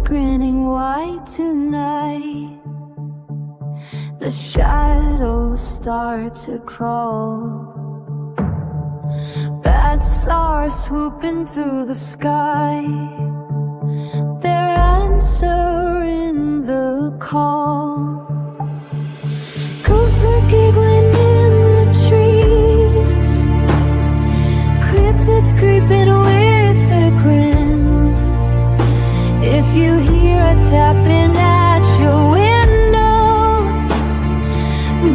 grinning wide tonight. The shadows start to crawl. Bats are swooping through the sky, their answering the call. Ghosts are giggling in the trees, cryptids creeping with a grin. If you hear a tapping at your window,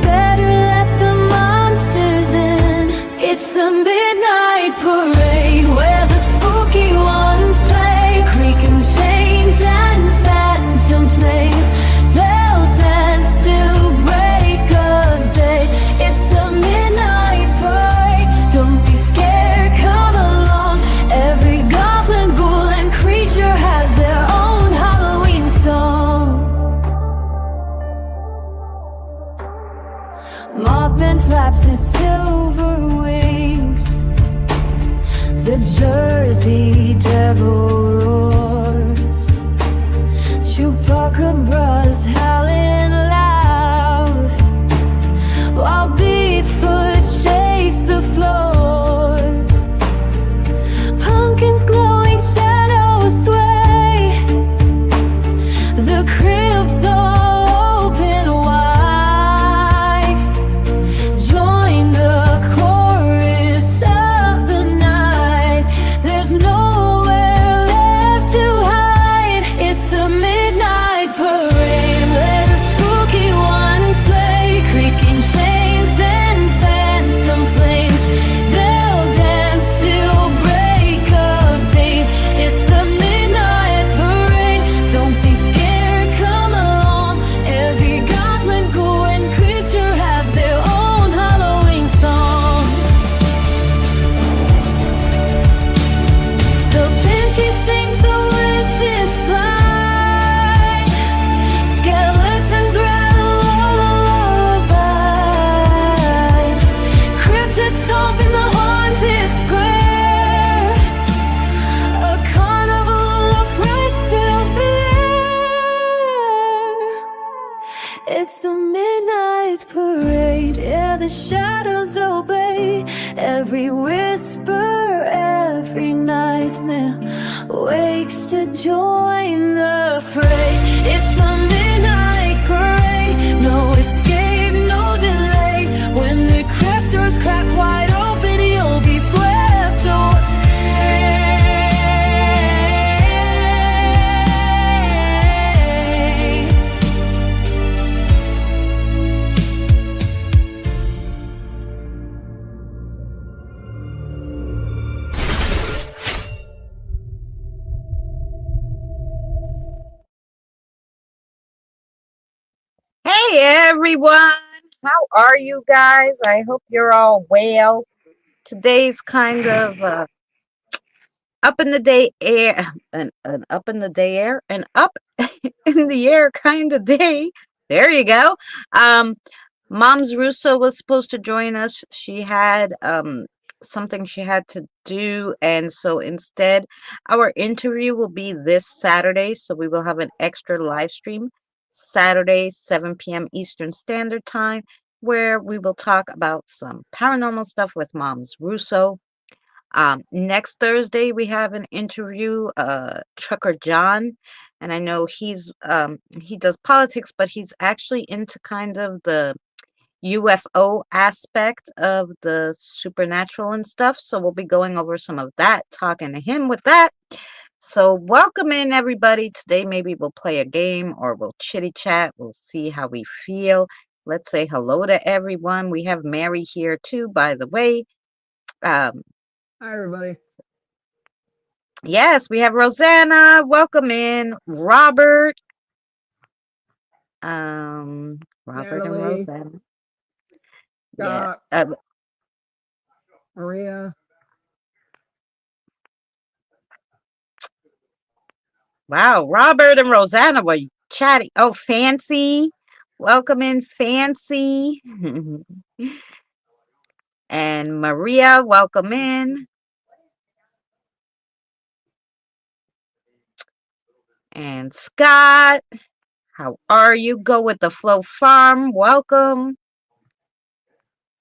better let the monsters in. It's the midnight parade where the spooky ones play, creaking chains and phantom flames. They'll dance till break of day. It's the midnight parade. Don't be scared, come along. Every goblin, ghoul, and creature has their own Halloween song. Mothman flaps his silver wings, the Jersey Devil roars, Chupacabras howling loud, while Bigfoot shakes the floors. Pumpkins glowing shadows sway, the crypts all open wide. Join the chorus of the night. There's nowhere left to hide. It's the midnight parade where the spooky one play, creaking chains and phantom flames. They'll dance till break of day. It's the midnight parade. Don't be scared, come along. Every goblin, ghoul, and creature have their own Halloween song. The banshee sings, the witches fly, skeletons rattle lullaby, cryptids stomp in the haunted square. A carnival of frights fills the air. It's the midnight parade, yeah, the shadows obey. Every whisper, every nightmare wakes to join the fray. It's the midnight parade, no escape, no delay. When the cryptors crack wide open, you'll be swept away. Hey everyone, how are you guys? I hope you're all well. Today's kind of up in the day air, an up in the day air, an up in the air kind of day. There you go. Um, Momz Russo was supposed to join us. She had something she had to do, and so instead, our interview will be this Saturday. So we will have an extra live stream Saturday, 7 p.m. Eastern Standard Time, where we will talk about some paranormal stuff with Momz Russo. Next Thursday we have an interview, Trucker John, and I know he does politics, but he's actually into kind of the UFO aspect of the supernatural and stuff. So we'll be going over some of that, talking to him with that. So welcome in everybody. Today maybe we'll play a game or we'll chitty chat. We'll see how we feel. Let's say hello to everyone. We have Mary here too, by the way. Um, Hi, everybody. Yes, we have Rosanna. Welcome in. Robert. Robert and Natalie, Rosanna. Yeah. Scott, Maria. Wow, Robert and Rosanna were chatting. Oh, Fancy. Welcome in, Fancy. And Maria, welcome in. And Scott, how are you? Go with the Flow Farm. Welcome.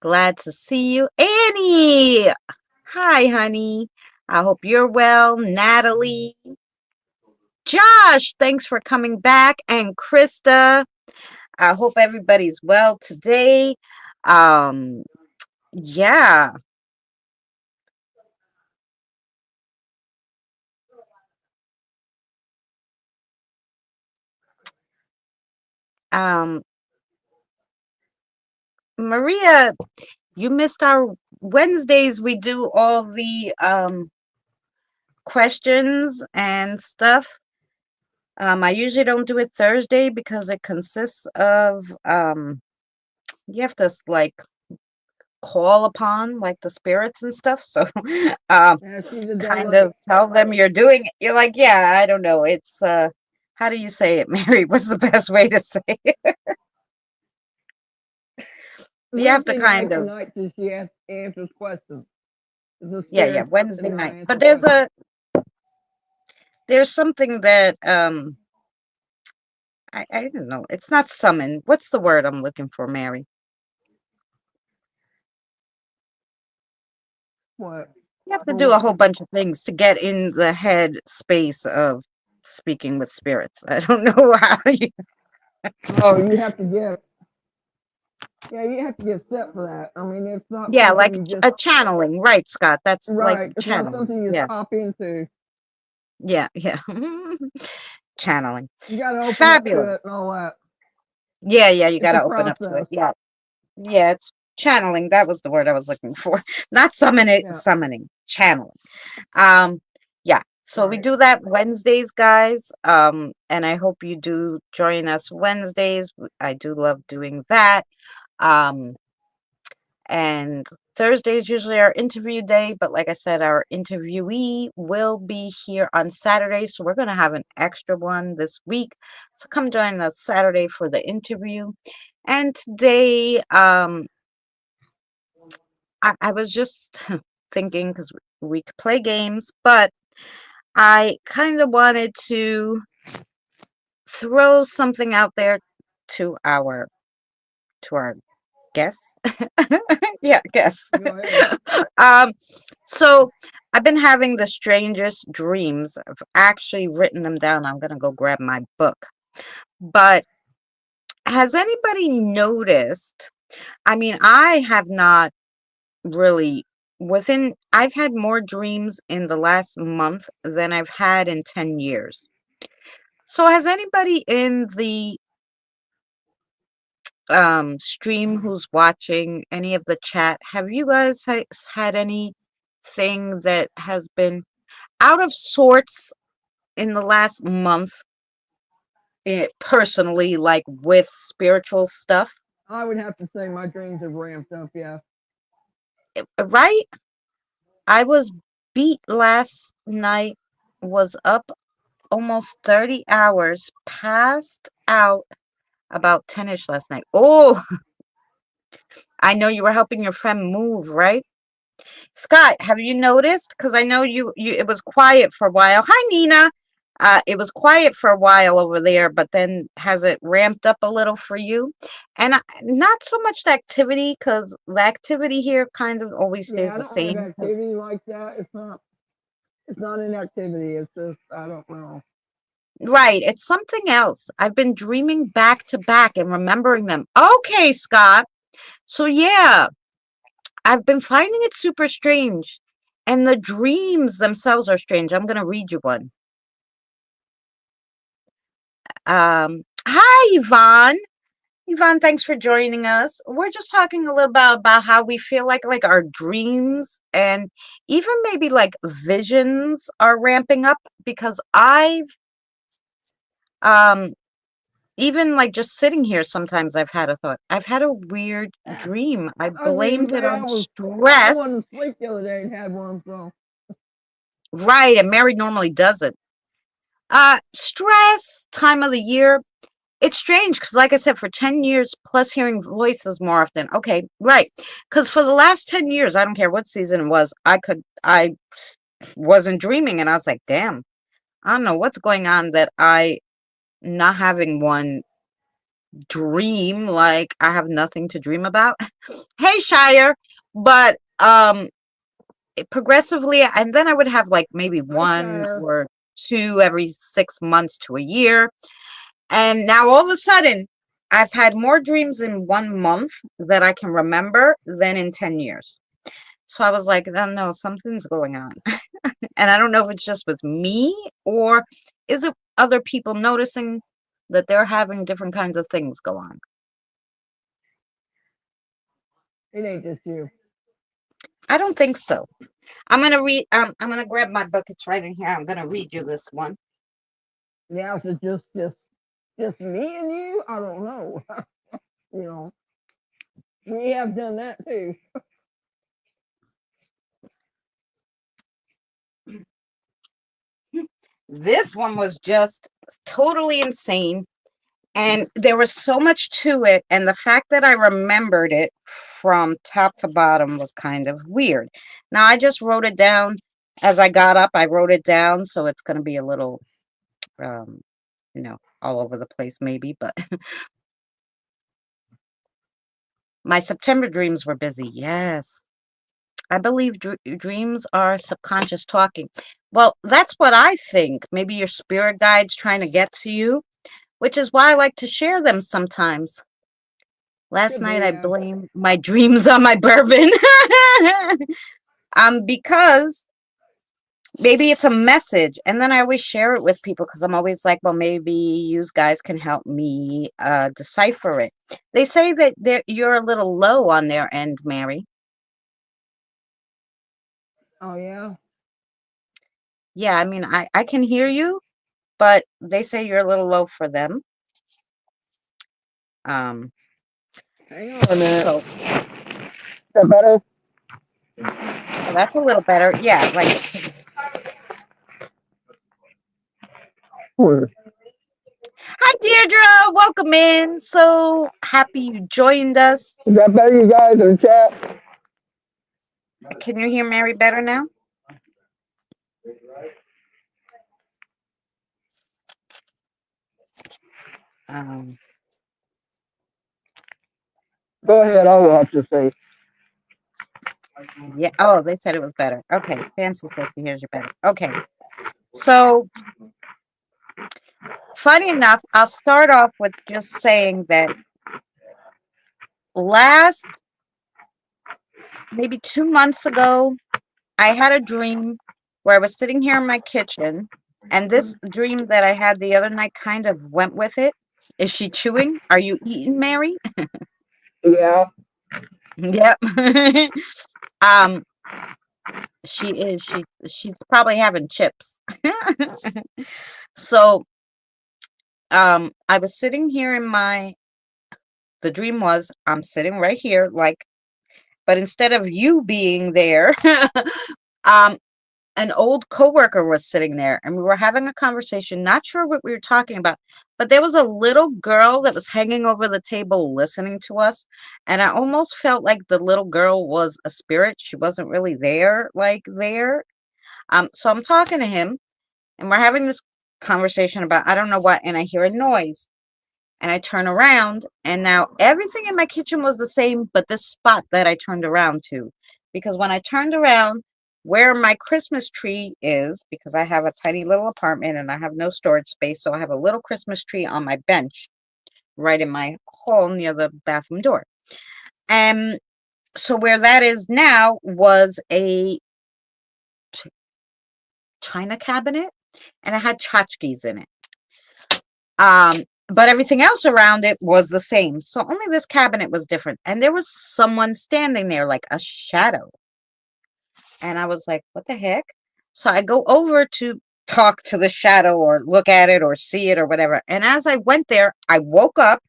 Glad to see you. Annie. Hi, honey. I hope you're well. Natalie. Josh, thanks for coming back. And Krista, I hope everybody's well today. Um, yeah. Um, Maria, you missed our Wednesdays. We do all the questions and stuff. I usually don't do it Thursday because it consists of you have to like call upon like the spirits and stuff. So um Yeah, see the day kind late. of tell them you're doing it. You're like, yeah, I don't know. It's how do you say it, Mary? What's the best way to say it? You have to Wednesday kind nights are of nights that she answers questions. The yeah, spirits come Wednesday and they'll night. answer But questions. there's something that I don't know. It's not summon. What's the word I'm looking for, Mary? What? You have to For do a what? whole bunch of things to get in the head space of speaking with spirits. I don't know how you. Oh, you have to get. Yeah, you have to get set for that. I mean, it's not Yeah, something like you just. a channeling, right, Scott? That's like Right. It's not channeling. something you Yeah, pop into. yeah, yeah. Channeling. You got to open up to Fabulous. it and all that. Yeah, yeah. You It's got a to open up to it. process. Yeah, yeah. It's channeling. That was the word I was looking for. Not summoning. Yeah. Summoning. Channeling. Um, yeah. So we Right. do that Wednesdays, guys. And I hope you do join us Wednesdays. I do love doing that. Um, and Thursday is usually our interview day, but like I said, our interviewee will be here on Saturday, so we're going to have an extra one this week. So come join us Saturday for the interview. And today, I was just thinking because we could play games, but I kind of wanted to throw something out there to our guests. Yeah, guests. Go ahead. um, so I've been having the strangest dreams. I've actually written them down. I'm gonna go grab my book. But has anybody noticed? I mean, I have not really I've had more dreams in the last month than I've had in 10 years. So has anybody in the stream who's watching any of the chat, have you guys had anything that has been out of sorts in the last month, personally, like with spiritual stuff? I would have to say my dreams have ramped up. Yeah. Right? I was beat last night, was up almost 30 hours, passed out about 10ish last night. Oh, I know you were helping your friend move, right? Scott, have you noticed? Because I know you it was quiet for a while. Hi, Nina. It was quiet for a while over there, but then has it ramped up a little for you? And not so much the activity, because the activity here kind of always Yeah, stays I the don't have same. activity like that. It's not. It's not an activity. It's just I don't know. Right, it's something else. I've been dreaming back to back and remembering them. Okay, Scott. So yeah, I've been finding it super strange. And the dreams themselves are strange. I'm gonna read you one. Hi, Yvonne. Yvonne, thanks for joining us. We're just talking a little about how we feel like our dreams and even maybe like visions are ramping up because um even like just sitting here sometimes I've had a thought. I've had a weird dream. I I was gonna blamed it say on I stress. wasn't asleep the other day and had one, so Right, and Mary normally does it. Stress, time of the year. It's strange because, like I said, for 10 years plus hearing voices more often. Okay, right. Because for the last 10 years, I don't care what season it was, I wasn't dreaming. And I was like, damn. I don't know what's going on that I not having one dream, like I have nothing to dream about. Hey, Shire. But progressively, and then I would have like maybe Hi, one Shire. or two every 6 months to a year. And now all of a sudden, I've had more dreams in 1 month that I can remember than in 10 years. So I was like, no, something's going on. And I don't know if it's just with me or is it other people noticing that they're having different kinds of things go on. It ain't just you. I don't think so. I'm gonna read. I'm gonna grab my book. It's right in here. I'm gonna read you this one. Now if it's just me and you, I don't know. You know, we have done that too. This one was just totally insane. And there was so much to it. And the fact that I remembered it from top to bottom was kind of weird. Now, I just wrote it down as I got up. I wrote it down. So it's going to be a little, um, all over the place, maybe. But my September dreams were busy. Yes. I believe dreams are subconscious talking. Well, that's what I think. Maybe your spirit guide's trying to get to you, which is why I like to share them sometimes. Last Could night be, I yeah. blamed my dreams on my bourbon. Because maybe it's a message. And then I always share it with people because I'm always like, well, maybe you guys can help me decipher it. They say that you're a little low on their end, Mary. Oh yeah. Yeah, I mean, I can hear you, but they say you're a little low for them. Um, Hang on a minute. so Is that better? oh, that's a little better. Yeah, like Hmm. hi Deirdre, welcome in. So happy you joined us. Is that better, you guys, in the chat? Can you hear Mary better now? Um, Go ahead. I will have to say. yeah. Oh, they said it was better. Okay. Fancy says she hears you better. Okay. So funny enough, I'll start off with just saying that last maybe 2 months ago, I had a dream where I was sitting here in my kitchen, and this dream that I had the other night kind of went with it. Is she chewing? Are you eating, Mary? Yeah. Yep. um, she is. She's probably having chips. So, I was sitting here in the dream was I'm sitting right here, like, but instead of you being there, um, an old coworker was sitting there and we were having a conversation, not sure what we were talking about, but there was a little girl that was hanging over the table listening to us. And I almost felt like the little girl was a spirit. She wasn't really there, like there. So I'm talking to him and we're having this conversation about I don't know what, and I hear a noise. And I turn around, and now everything in my kitchen was the same, but this spot that I turned around to. Because when I turned around, where my Christmas tree is, because I have a tiny little apartment and I have no storage space, so I have a little Christmas tree on my bench right in my hall near the bathroom door. And so where that is now was a china cabinet, and it had tchotchkes in it. But everything else around it was the same. So only this cabinet was different. And there was someone standing there like a shadow. And I was like, what the heck? So I go over to talk to the shadow or look at it or see it or whatever. And as I went there, I woke up.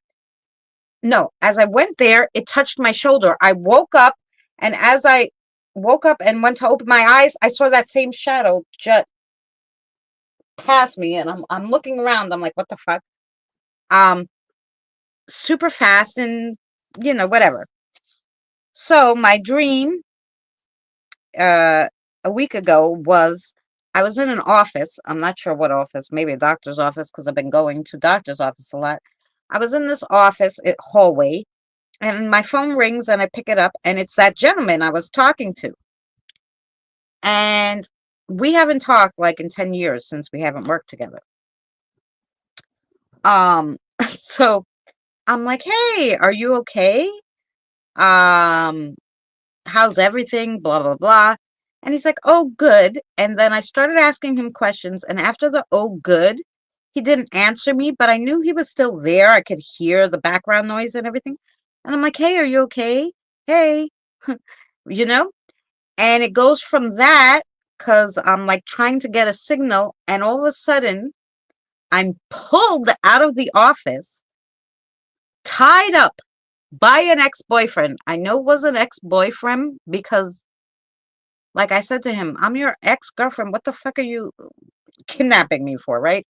No, as I went there, it touched my shoulder. I woke up. And as I woke up and went to open my eyes, I saw that same shadow just pass me. And I'm looking around. I'm like, what the fuck? Um, super fast and whatever. So my dream a week ago was I was in an office. I'm not sure what office, maybe a doctor's office because I've been going to doctor's office a lot. I was in this office hallway and my phone rings and I pick it up and it's that gentleman I was talking to. And we haven't talked like in 10 years since we haven't worked together. So I'm like, "Hey, are you okay? Um, how's everything? Blah, blah, blah." And he's like, "Oh, good." And then I started asking him questions. And after the "oh, good," he didn't answer me, but I knew he was still there. I could hear the background noise and everything. And I'm like, "Hey, are you okay? Hey," you know? And it goes from that because I'm like trying to get a signal. And all of a sudden, I'm pulled out of the office, tied up by an ex-boyfriend. I know it was an ex-boyfriend because, like I said to him, I'm your ex-girlfriend. What the fuck are you kidnapping me for, right?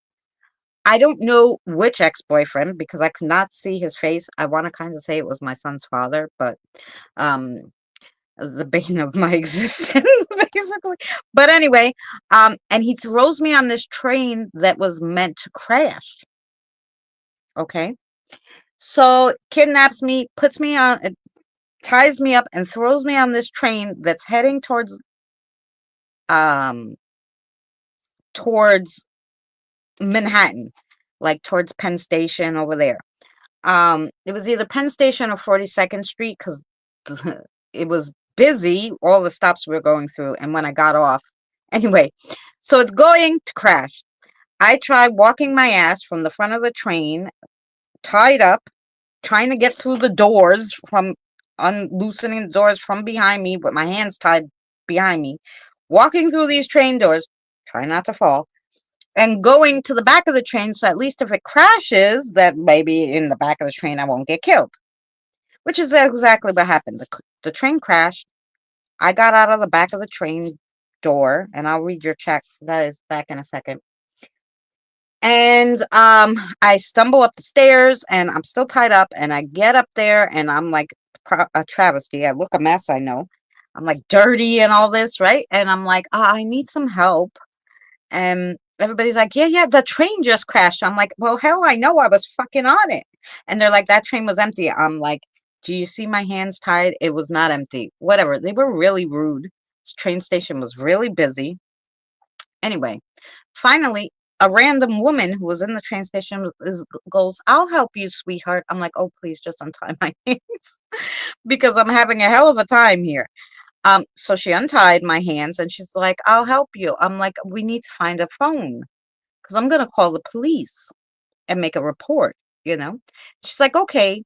I don't know which ex-boyfriend because I could not see his face. I want to kind of say it was my son's father, but um the bane of my existence, basically. But anyway, and he throws me on this train that was meant to crash. Okay. So kidnaps me, puts me on, ties me up and throws me on this train that's heading um towards Manhattan, like towards Penn Station over there. It was either Penn Station or 42nd Street because it was busy, all the stops we were going through, and when I got off. Anyway, so it's going to crash. I tried walking my ass from the front of the train, tied up, trying to get through the doors from unloosening the doors from behind me with my hands tied behind me, walking through these train doors, trying not to fall, and going to the back of the train so at least if it crashes, that maybe in the back of the train I won't get killed, which is exactly what happened. The train crashed. I got out of the back of the train door, and I'll read your check. That is back in a second. And I stumble up the stairs, and I'm still tied up. And I get up there, and I'm like a travesty. I look a mess. I know. I'm like dirty and all this, right? And I'm like, I need some help. And everybody's like, yeah, yeah, the train just crashed. I'm like, well, hell, I know, I was fucking on it. And they're like, that train was empty. I'm like, do you see my hands tied? It was not empty. Whatever. They were really rude. This train station was really busy. Anyway, finally, a random woman who was in the train station goes, I'll help you, sweetheart. I'm like, oh, please just untie my hands because I'm having a hell of a time here. So she untied my hands and she's like, I'll help you. I'm like, we need to find a phone because I'm going to call the police and make a report, you know? She's like, okay,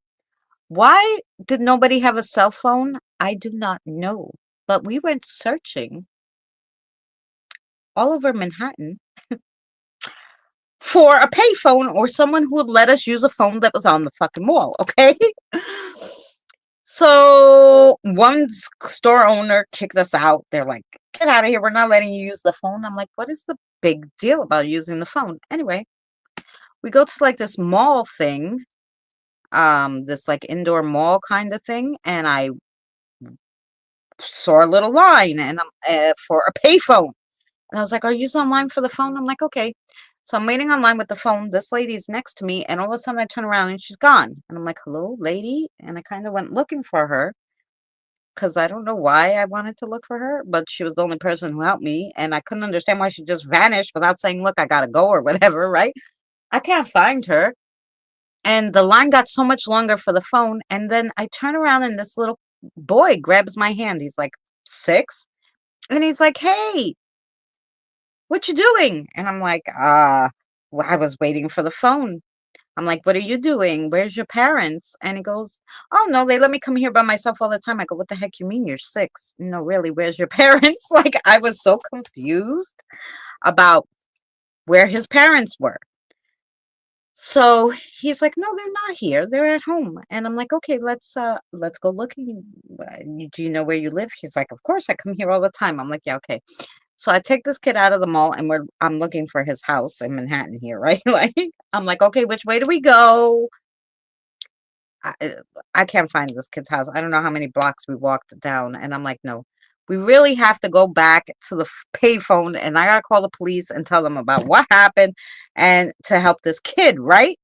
why did nobody have a cell phone? I do not know. But we went searching all over Manhattan for a payphone or someone who would let us use a phone that was on the fucking wall, okay? So one store owner kicked us out. They're like, get out of here. We're not letting you use the phone. I'm like, what is the big deal about using the phone? Anyway, we go to like this mall thing, this like indoor mall kind of thing. And I saw a little line and for a payphone. And I was like, are you online for the phone? I'm like, okay. So I'm waiting online with the phone. This lady's next to me. And all of a sudden I turn around and she's gone. And I'm like, hello, lady. And I kind of went looking for her because I don't know why I wanted to look for her, but she was the only person who helped me. And I couldn't understand why she just vanished without saying, look, I got to go or whatever, right? I can't find her. And the line got so much longer for the phone. And then I turn around and this little boy grabs my hand. He's like 6. And he's like, hey, what you doing? And I'm like, well, I was waiting for the phone. I'm like, what are you doing? Where's your parents? And he goes, oh, no, they let me come here by myself all the time. I go, what the heck you mean you're 6? No, really, where's your parents? Like, I was so confused about where his parents were. So he's like, no, they're not here. They're at home. And I'm like, okay, let's go looking. Do you know where you live? He's like, of course, I come here all the time. I'm like, yeah, okay. So I take this kid out of the mall and I'm looking for his house in Manhattan here, right? Like, I'm like, okay, which way do we go? I, I can't find this kid's house. I don't know how many blocks we walked down. And I'm like, no, We really have to go back to the payphone, and I gotta call the police and tell them about what happened and to help this kid, right?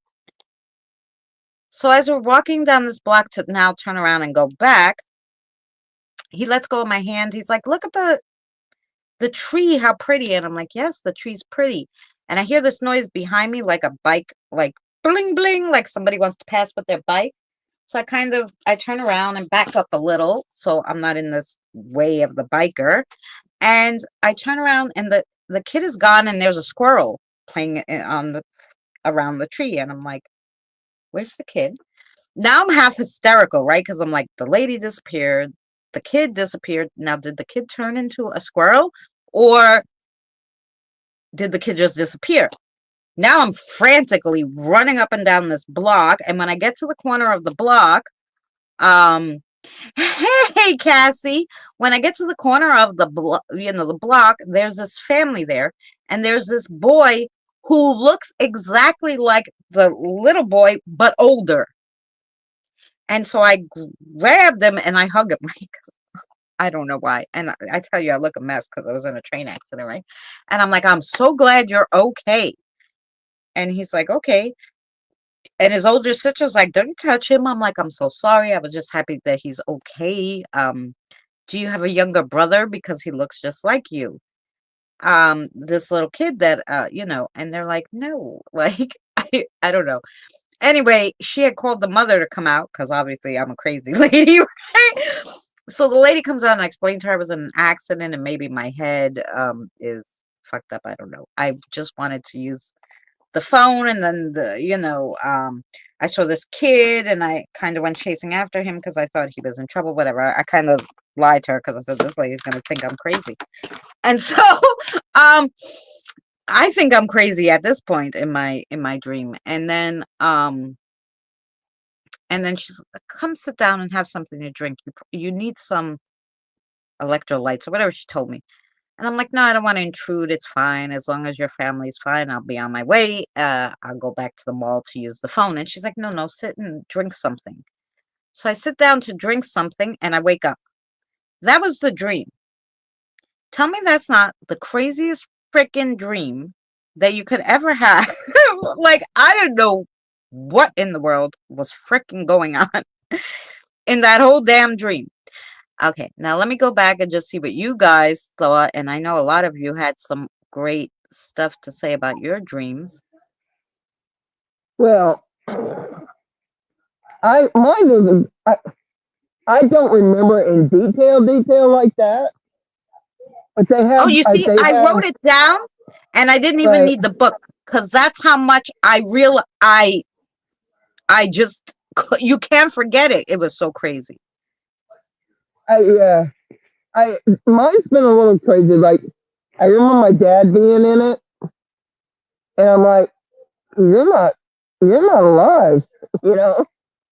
So as we're walking down this block to now turn around and go back, he lets go of my hand. He's like, "Look at the tree, how pretty." And I'm like, "Yes, the tree's pretty." And I hear this noise behind me, like a bike, like bling bling, like somebody wants to pass with their bike. So I turn around and back up a little so I'm not in this way of the biker. And I turn around and the kid is gone and there's a squirrel playing on the around the tree. And I'm like, "Where's the kid?" Now I'm half hysterical, right? Because I'm like, the lady disappeared, the kid disappeared. Now, did the kid turn into a squirrel or did the kid just disappear? Now I'm frantically running up and down this block. And when I get to the corner of the block, um, hey, Cassie, when I get to the corner of the block, there's this family there. And there's this boy who looks exactly like the little boy, but older. And so I grabbed him and I hug him. I don't know why. And I tell you, I look a mess because I was in a train accident, right? And I'm like, "I'm so glad you're okay." And he's like, "Okay." And his older sister's like, "Don't touch him." I'm like, "I'm so sorry. I was just happy that he's okay. Do you have a younger brother? Because he looks just like you." This little kid that, and they're like, "No." Like, I don't know. Anyway, she had called the mother to come out because obviously I'm a crazy lady, right? So the lady comes out and I explained to her I was in an accident and maybe my head is fucked up. I don't know. I just wanted to use the phone and then I saw this kid and I kind of went chasing after him because I thought he was in trouble, whatever. I kind of lied to her because I said this lady's gonna think I'm crazy. And so um I think I'm crazy at this point in my dream. And then she's like, "Come sit down and have something to drink. You need some electrolytes or whatever she told me." And I'm like, "No, I don't want to intrude. It's fine. As long as your family's fine, I'll be on my way. I'll go back to the mall to use the phone." And she's like, "No, no, sit and drink something." So I sit down to drink something and I wake up. That was the dream. Tell me that's not the craziest freaking dream that you could ever have. Like, I don't know what in the world was freaking going on in that whole damn dream. Okay, now let me go back and just see what you guys thought. And I know a lot of you had some great stuff to say about your dreams. Well, mine is I don't remember in detail like that, but Oh, you see, they I have wrote it down and I didn't even right. need the book because that's how much I just, you can't forget it. It was so crazy. Yeah, I mine's been a little crazy. Like I remember my dad being in it, and I'm like, you're not alive, you know.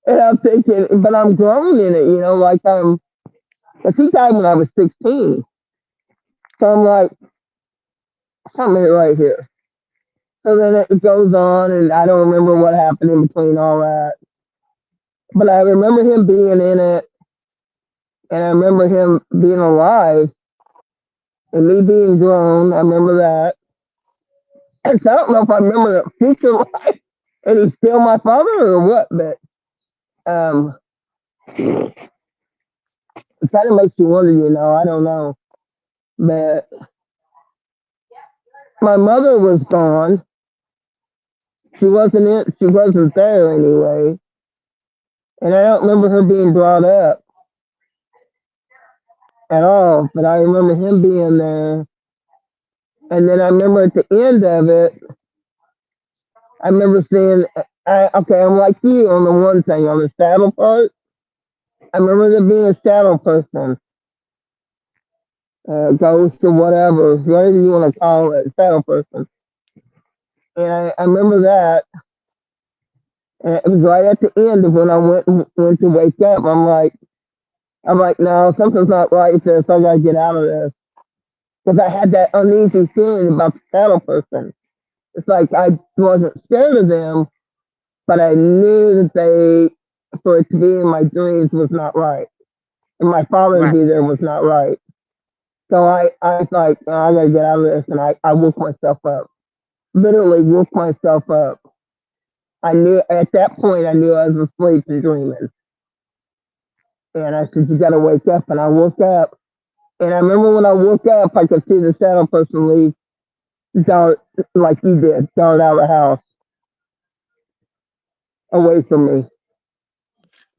And I'm thinking, but I'm grown in it, you know, like cause he died when I was 16. So I'm like, something ain't right here. So then it goes on, and I don't remember what happened in between all that. But I remember him being in it, and I remember him being alive, and me being grown. I remember that. And so I don't know if I remember the future life, and he's still my father or what, but it kind of makes you wonder, you know. I don't know, but my mother was gone. She wasn't there anyway, and I don't remember her being brought up at all. But I remember him being there, and then I remember at the end of it, I remember seeing. Okay, I'm like you on the one thing on the saddle part. I remember there being a shadow person, ghost or whatever you want to call it, shadow person. And I remember that, and it was right at the end of when I went to wake up. I'm like, no, something's not right with this. I gotta get out of this because I had that uneasy feeling about the shadow person. It's like I wasn't scared of them, but I knew that for it to be in my dreams was not right, and my father to Right. be there was not right. So I was like, "Oh, I gotta get out of this," and I woke myself up. Literally woke myself up. I knew at that point I knew I was asleep and dreaming. And I said, "You gotta wake up." And I woke up, and I remember when I woke up, I could see the shadow person leave, dart like you did, dart out of the house away from me,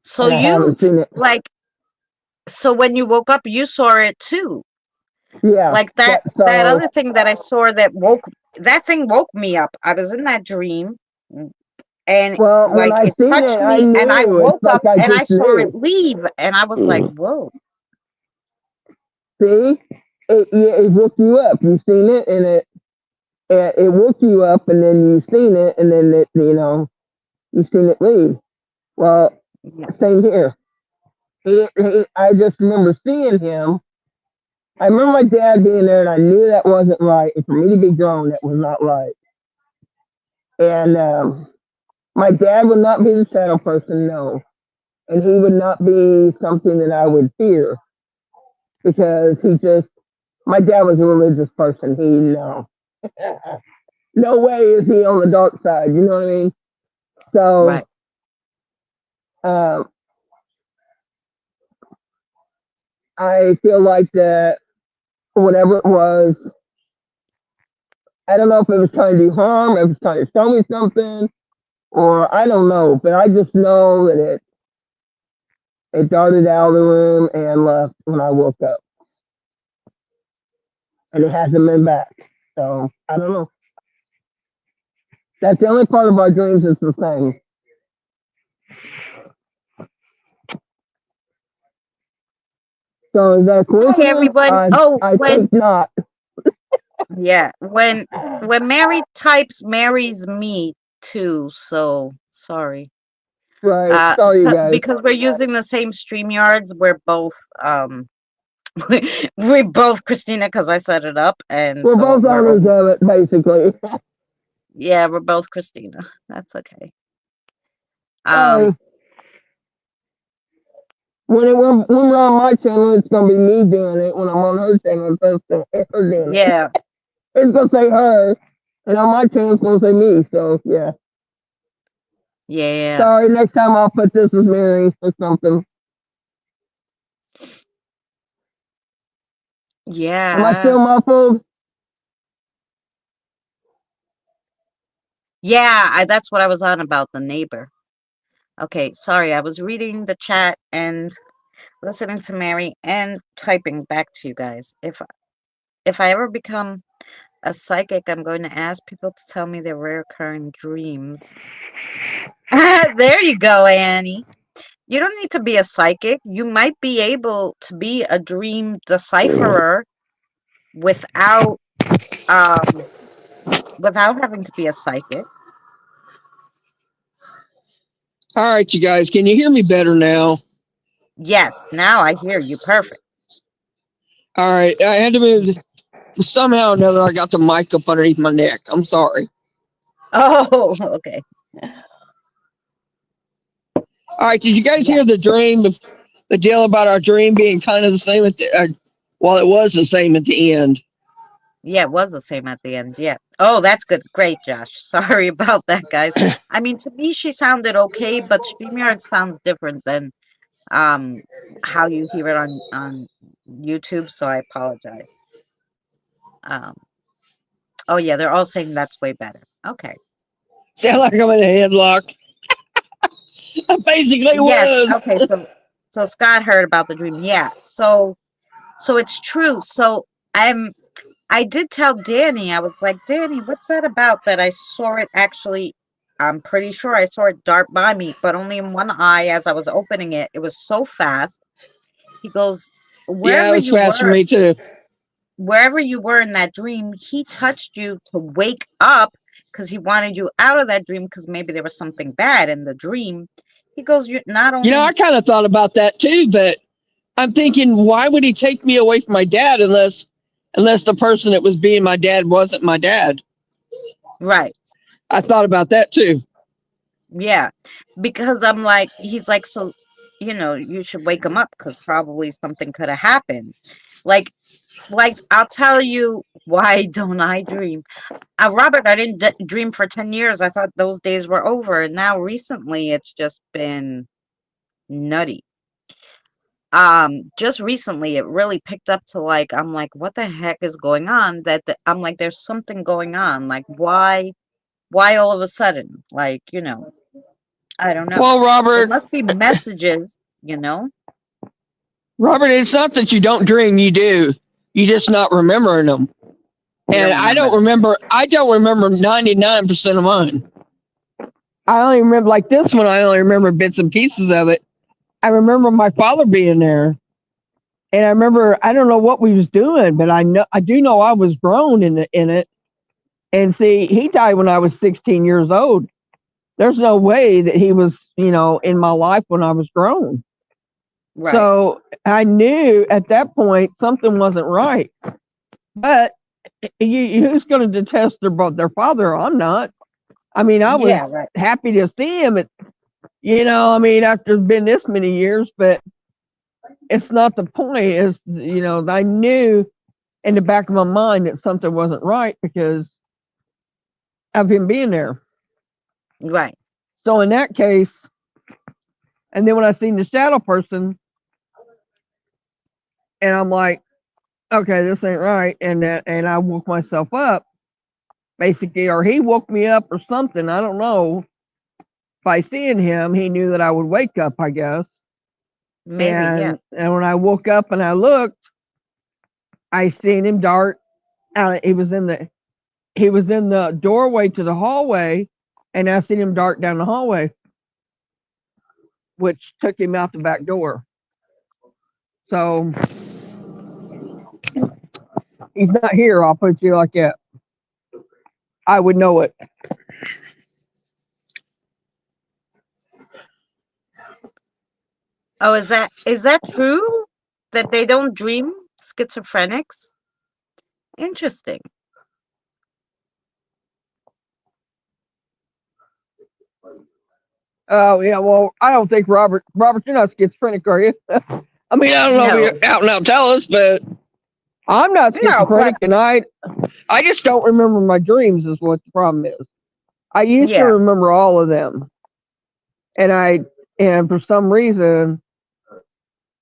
So and I you haven't seen it. like, so when you woke up, you saw it too. Yeah, Like that that that so other thing that I saw that thing woke me up. I was in that dream and well when like I it seen touched it, I me and I knew. It's woke up like I and I just saw it knew. leave and I was like, "Whoa." See, it woke you up. You seen it, and it woke you up, and then you seen it, and then you seen it leave. Well, Yeah. same here. I just remember seeing him. I remember my dad being there, and I knew that wasn't right. And for me to be grown, that was not right. And my dad would not be the shadow person, no, and he would not be something that I would fear because he just. My dad was a religious person. He no. No way is he on the dark side. You know what I mean? So Right. um, I feel like that whatever it was, I don't know if it was trying to do harm, if it was trying to show me something, or I don't know. But I just know that it darted out of the room and left when I woke up, and it hasn't been back. So I don't know. That's the only part of our dreams that's the same. So is that a Hi coincidence? everyone. Oh, I think not. yeah, when Mary types Mary's me too, so sorry. Right. Sorry, you guys. Because we're using the same StreamYards, we're both Christina because I set it up, and We're so both owners of it, basically. yeah, we're both Christina. That's okay. Um, Sorry. When we're on my channel, it's gonna be me doing it. When I'm on her channel, it's her doing it. yeah, It's gonna say her, and on my channel, it's gonna say me. So yeah. yeah, Sorry. Next time I'll put this as Mary or something. Am I yeah, still muffled? yeah. That's what I was on about the neighbor. Okay, sorry, I was reading the chat and listening to Mary and typing back to you guys. If I ever become a psychic, I'm going to ask people to tell me their recurring dreams. There you go, Annie. You don't need to be a psychic. You might be able to be a dream decipherer without um without having to be a psychic. All right, you guys. Can you hear me better now? Yes, now I hear you perfect. All right. I had to move. Somehow or another, I got the mic up underneath my neck. I'm sorry. Oh, okay. All right. Did you guys Yeah. hear the dream? The deal about our dream being kind of the same at the. Well, it was the same at the end. Yeah, it was the same at the end. Yeah. Oh, that's good. Great, Josh. Sorry about that, guys. I mean, to me, she sounded okay, but StreamYard sounds different than um how you hear it on YouTube, so I apologize. Um, oh yeah, they're all saying that's way better. Okay. Sound like I'm in a headlock. I basically Yes. was. Okay. So Scott heard about the dream. Yeah. So it's true. So I did tell Danny. I was like, Danny, what's that about? That I saw it actually. I'm pretty sure I saw it dart by me, but only in one eye as I was opening it. It was so fast. He goes, Yeah, it wherever was you fast for were, me too. wherever you were in that dream, he touched you to wake up because he wanted you out of that dream because maybe there was something bad in the dream. He goes, you not I only kind of thought about that too, but I'm thinking, why would he take me away from my dad unless the person that was being my dad wasn't my dad? right. I thought about that too. Yeah, because I'm like, he's like, so, you should wake him up because probably something could have happened. Like, like I'll tell you why don't I dream? Robert, I didn't dream for 10 years. I thought those days were over. And now recently it's just been nutty. Just recently it really picked up to like I'm like, what the heck is going on? I'm like, there's something going on. Like why all of a sudden? Like, I don't know. Well, It Robert, must be messages, you know? Robert, it's not that you don't dream, you do. You just not remembering them. You And don't remember them. I don't remember 99% of mine. I only remember like this one, I only remember bits and pieces of it. I remember my father being there. And I remember I don't know what we was doing, but I do know I was grown in it. And see, he died when I was 16 years old. There's no way that he was, in my life when I was grown. Right. So I knew at that point something wasn't right. But who's going to detest their father? I'm not. I mean, I was Yeah, right. happy to see him. I mean, after it's been this many years, but it's not the point. Is I knew in the back of my mind that something wasn't right because of him being there. Right. So in that case, and then when I seen the shadow person, and I'm like, okay, this ain't right, and I woke myself up basically, or he woke me up or something. I don't know. By seeing him, he knew that I would wake up, I guess. Maybe, yeah. And when I woke up and I looked, I seen him dart out. He was in the doorway to the hallway, and I seen him dart down the hallway, which took him out the back door. So he's not here. I'll put you like that. I would know it. Oh, is that true? That they don't dream? Schizophrenics? Interesting. Oh yeah. Well, I don't think Robert, you're not schizophrenic, are you? I mean, I don't know if No. you're out and out tell us, but I'm not No, but schizophrenic, and I just don't remember my dreams. Is what the problem is. I used to yeah. remember all of them, and and for some reason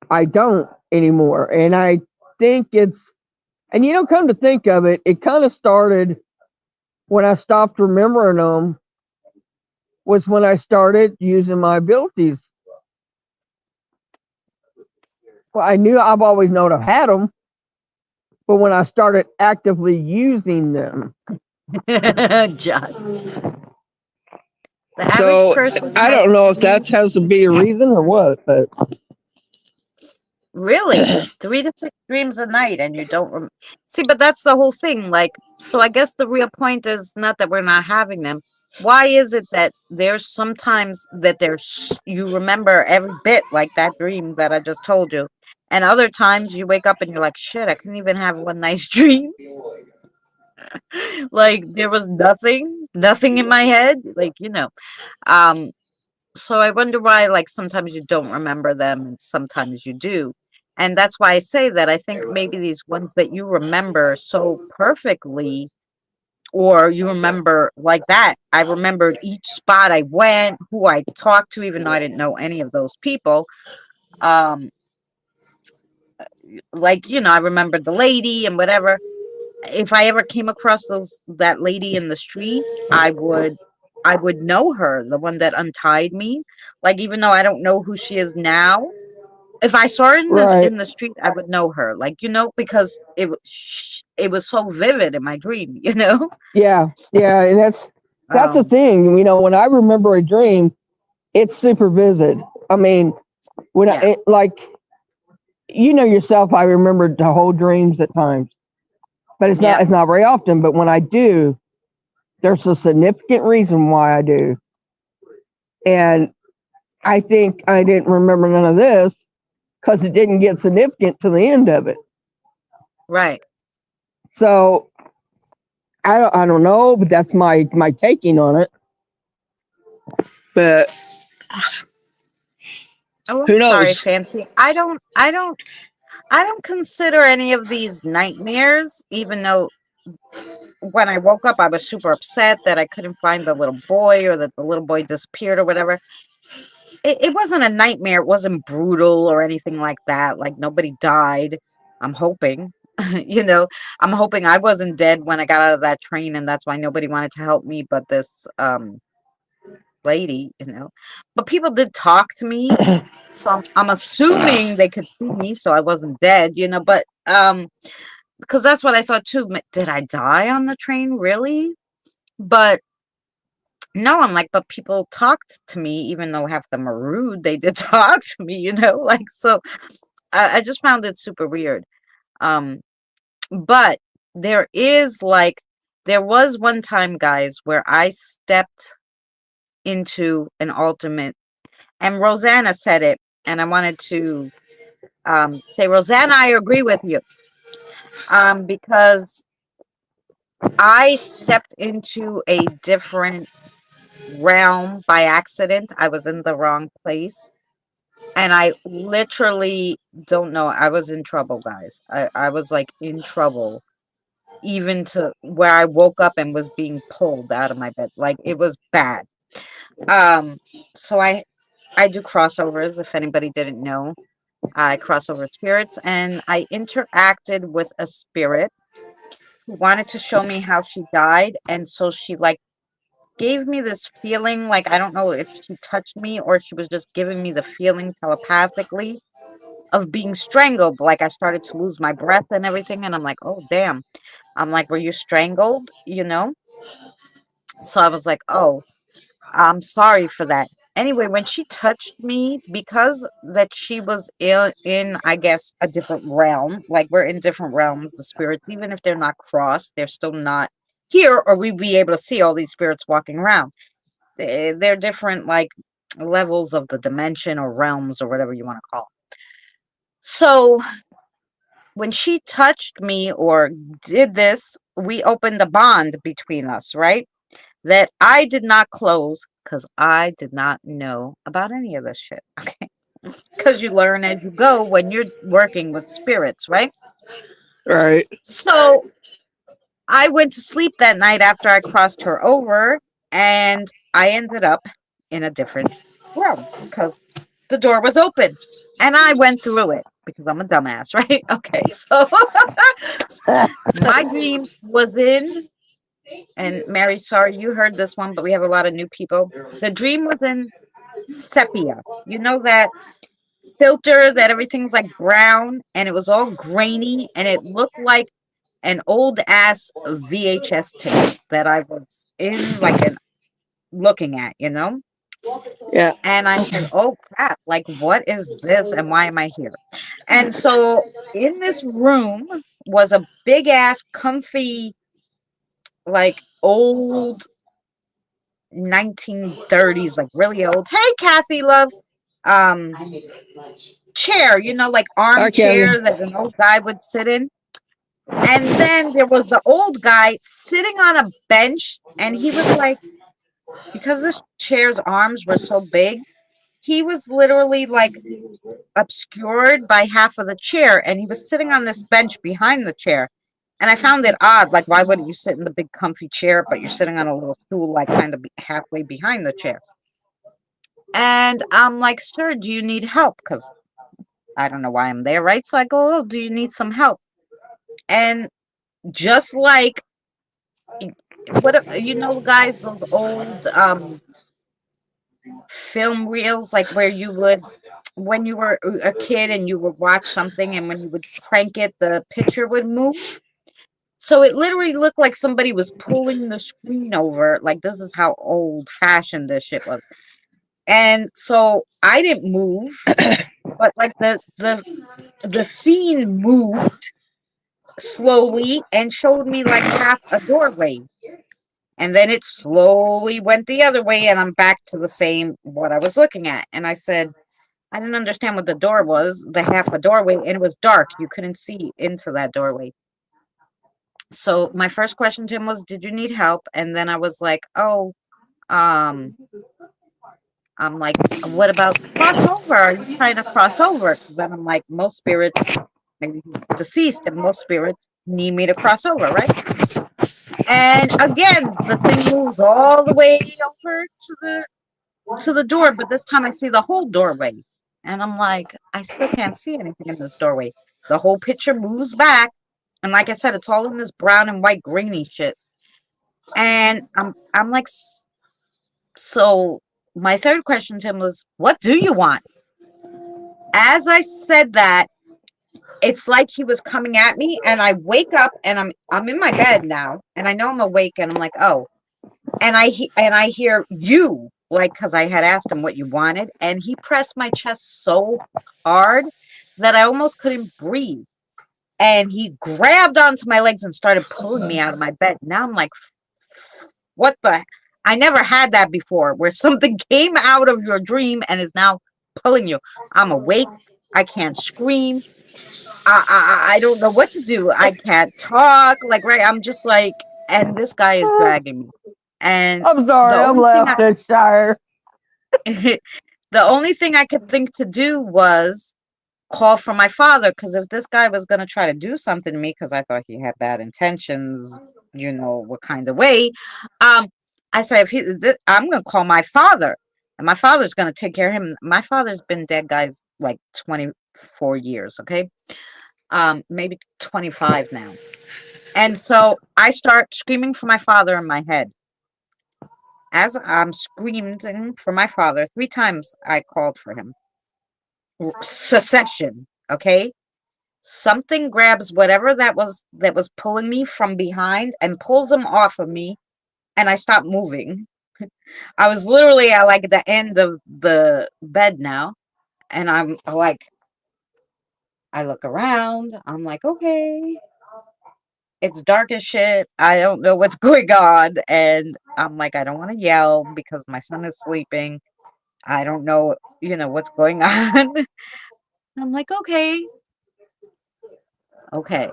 I don't anymore. And I think and come to think of it, it kind of started when I stopped remembering them. Was when I started using my abilities. Well, I knew I've always known I've had them, but when I started actively using them. Judge. The average So person I has don't know if three, that has to be a reason or what, but really 3 to 6 dreams a night, and you don't see. But that's the whole thing. Like, so I guess the real point is not that we're not having them. Why is it that there's sometimes that you remember every bit like that dream that I just told you, and other times you wake up and you're like, shit, I couldn't even have one nice dream. Like there was nothing in my head. Like, Um, so I wonder why, like, sometimes you don't remember them and sometimes you do. And that's why I say that I think maybe these ones that you remember so perfectly, or you remember like that. I remembered each spot I went, who I talked to, even though I didn't know any of those people. Um, like, I remembered the lady and whatever. If I ever came across that lady in the street, I would know her, the one that untied me. Like, even though I don't know who she is now, if I saw her in the right. in the street, I would know her. Like, because it was so vivid in my dream, Yeah, yeah, and that's the Um, thing. When I remember a dream, it's super vivid. I mean, when yeah, like yourself, I remember the whole dreams at times, but it's not yeah, it's not very often. But when I do, there's a significant reason why I do, and I think I didn't remember none of this because it didn't get significant to the end of it. right. So I don't know, but that's my taking on it. But Oh, I'm who sorry, knows? Fancy. I don't. I don't consider any of these nightmares, even though when I woke up, I was super upset that I couldn't find the little boy or that the little boy disappeared or whatever. It wasn't a nightmare. It wasn't brutal or anything like that. Like nobody died. I'm hoping, you know, I'm hoping I wasn't dead when I got out of that train, and that's why nobody wanted to help me but this lady, you know. But people did talk to me, so I'm assuming they could see me, so I wasn't dead, you know. But because that's what I thought too. Did I die on the train, really? But no, I'm like, but people talked to me, even though half of them are rude. They did talk to me, you know, like so. I just found it super weird. Um, but there is like, there was one time, guys, where I stepped into an ultimate, and Rosanna said it, and I wanted to say, Rosanna, I agree with you, because I stepped into a different realm by accident. I was in the wrong place. And I literally don't know. I was in trouble, guys. I was like in trouble, even to where I woke up and was being pulled out of my bed. Like it was bad. Um, so I do crossovers, if anybody didn't know. I cross over spirits, and I interacted with a spirit who wanted to show me how she died. And so she like gave me this feeling, like I don't know if she touched me or she was just giving me the feeling telepathically of being strangled. Like I started to lose my breath and everything, and I'm like, oh damn. I'm like, were you strangled? You know? So I was like, oh, I'm sorry for that. Anyway, when she touched me, because that she was in I guess a different realm, like we're in different realms, the spirits, even if they're not crossed, they're still not here, or we'd be able to see all these spirits walking around. They're different, like levels of the dimension or realms or whatever you want to call it. So when she touched me or did this, we opened a bond between us, right? That I did not close because I did not know about any of this shit. Okay. Because you learn as you go when you're working with spirits, right? Right. So I went to sleep that night after I crossed her over, and I ended up in a different room because the door was open and I went through it because I'm a dumbass, right? Okay, so my dream was in, and Mary, sorry you heard this one, but we have a lot of new people. The dream was in sepia. You know that filter that everything's like brown and it was all grainy and it looked like an old ass VHS tape that I was in like an looking at, you know? Yeah. And I said, "Oh crap, like what is this and why am I here?" And so in this room was a big ass comfy like old 1930s, like really old. Hey Kathy love. Um chair, you know, like Hi, Kevin. armchair that an old guy would sit in. And then there was the old guy sitting on a bench, and he was like, because this chair's arms were so big, he was literally like obscured by half of the chair, and he was sitting on this bench behind the chair. And I found it odd, like, why wouldn't you sit in the big comfy chair, but you're sitting on a little stool, like kind of halfway behind the chair? And I'm like, sir, do you need help? Because I don't know why I'm there, right? So I go, oh, do you need some help? And just like what you know, guys, those old film reels, like where you would, when you were a kid and you would watch something, and when you would crank it, the picture would move. So it literally looked like somebody was pulling the screen over. Like this is how old fashioned this shit was. And so I didn't move, but like the scene moved slowly and showed me like half a doorway. And then it slowly went the other way, and I'm back to the same what I was looking at. And I said, I didn't understand what the door was, the half a doorway, and it was dark. You couldn't see into that doorway. So my first question to him was, did you need help? And then I was like, oh, um, I'm like, what about crossover? Are you trying to cross over? 'Cause then I'm like, most spirits maybe he's deceased, and most spirits need me to cross over, right? And again, the thing moves all the way over to the door, but this time I see the whole doorway. And I'm like, I still can't see anything in this doorway. The whole picture moves back. And like I said, it's all in this brown and white grainy shit. And I'm like, so my third question to him was, what do you want? As I said that, it's like he was coming at me, and I wake up and I'm in my bed now, and I know I'm awake, and I'm like, oh, and I hear you, like, because I had asked him what you wanted, and he pressed my chest so hard that I almost couldn't breathe. And he grabbed onto my legs and started pulling me out of my bed. Now I'm like, what the? I never had that before, where something came out of your dream and is now pulling you. I'm awake. I can't scream. I don't know what to do. I can't talk. Like, right. I'm just like, and this guy is dragging me. And I'm the sorry, I'm only thing Leicestershire. the only thing I could think to do was call for my father, because if this guy was going to try to do something to me, because I thought he had bad intentions, what kind of way, I said, I'm going to call my father, and my father's going to take care of him. My father's been dead, guys, like 24 years, okay? Maybe 25 now. And so I start screaming for my father in my head. As I'm screaming for my father, 3 times I called for him. Secession, okay? Something grabs whatever that was pulling me from behind and pulls him off of me, and I stop moving. I was literally at like the end of the bed now, and I'm like, I look around, I'm like, okay, it's dark as shit. I don't know what's going on, and I'm like, I don't want to yell because my son is sleeping. I don't know, what's going on. I'm like, okay, okay.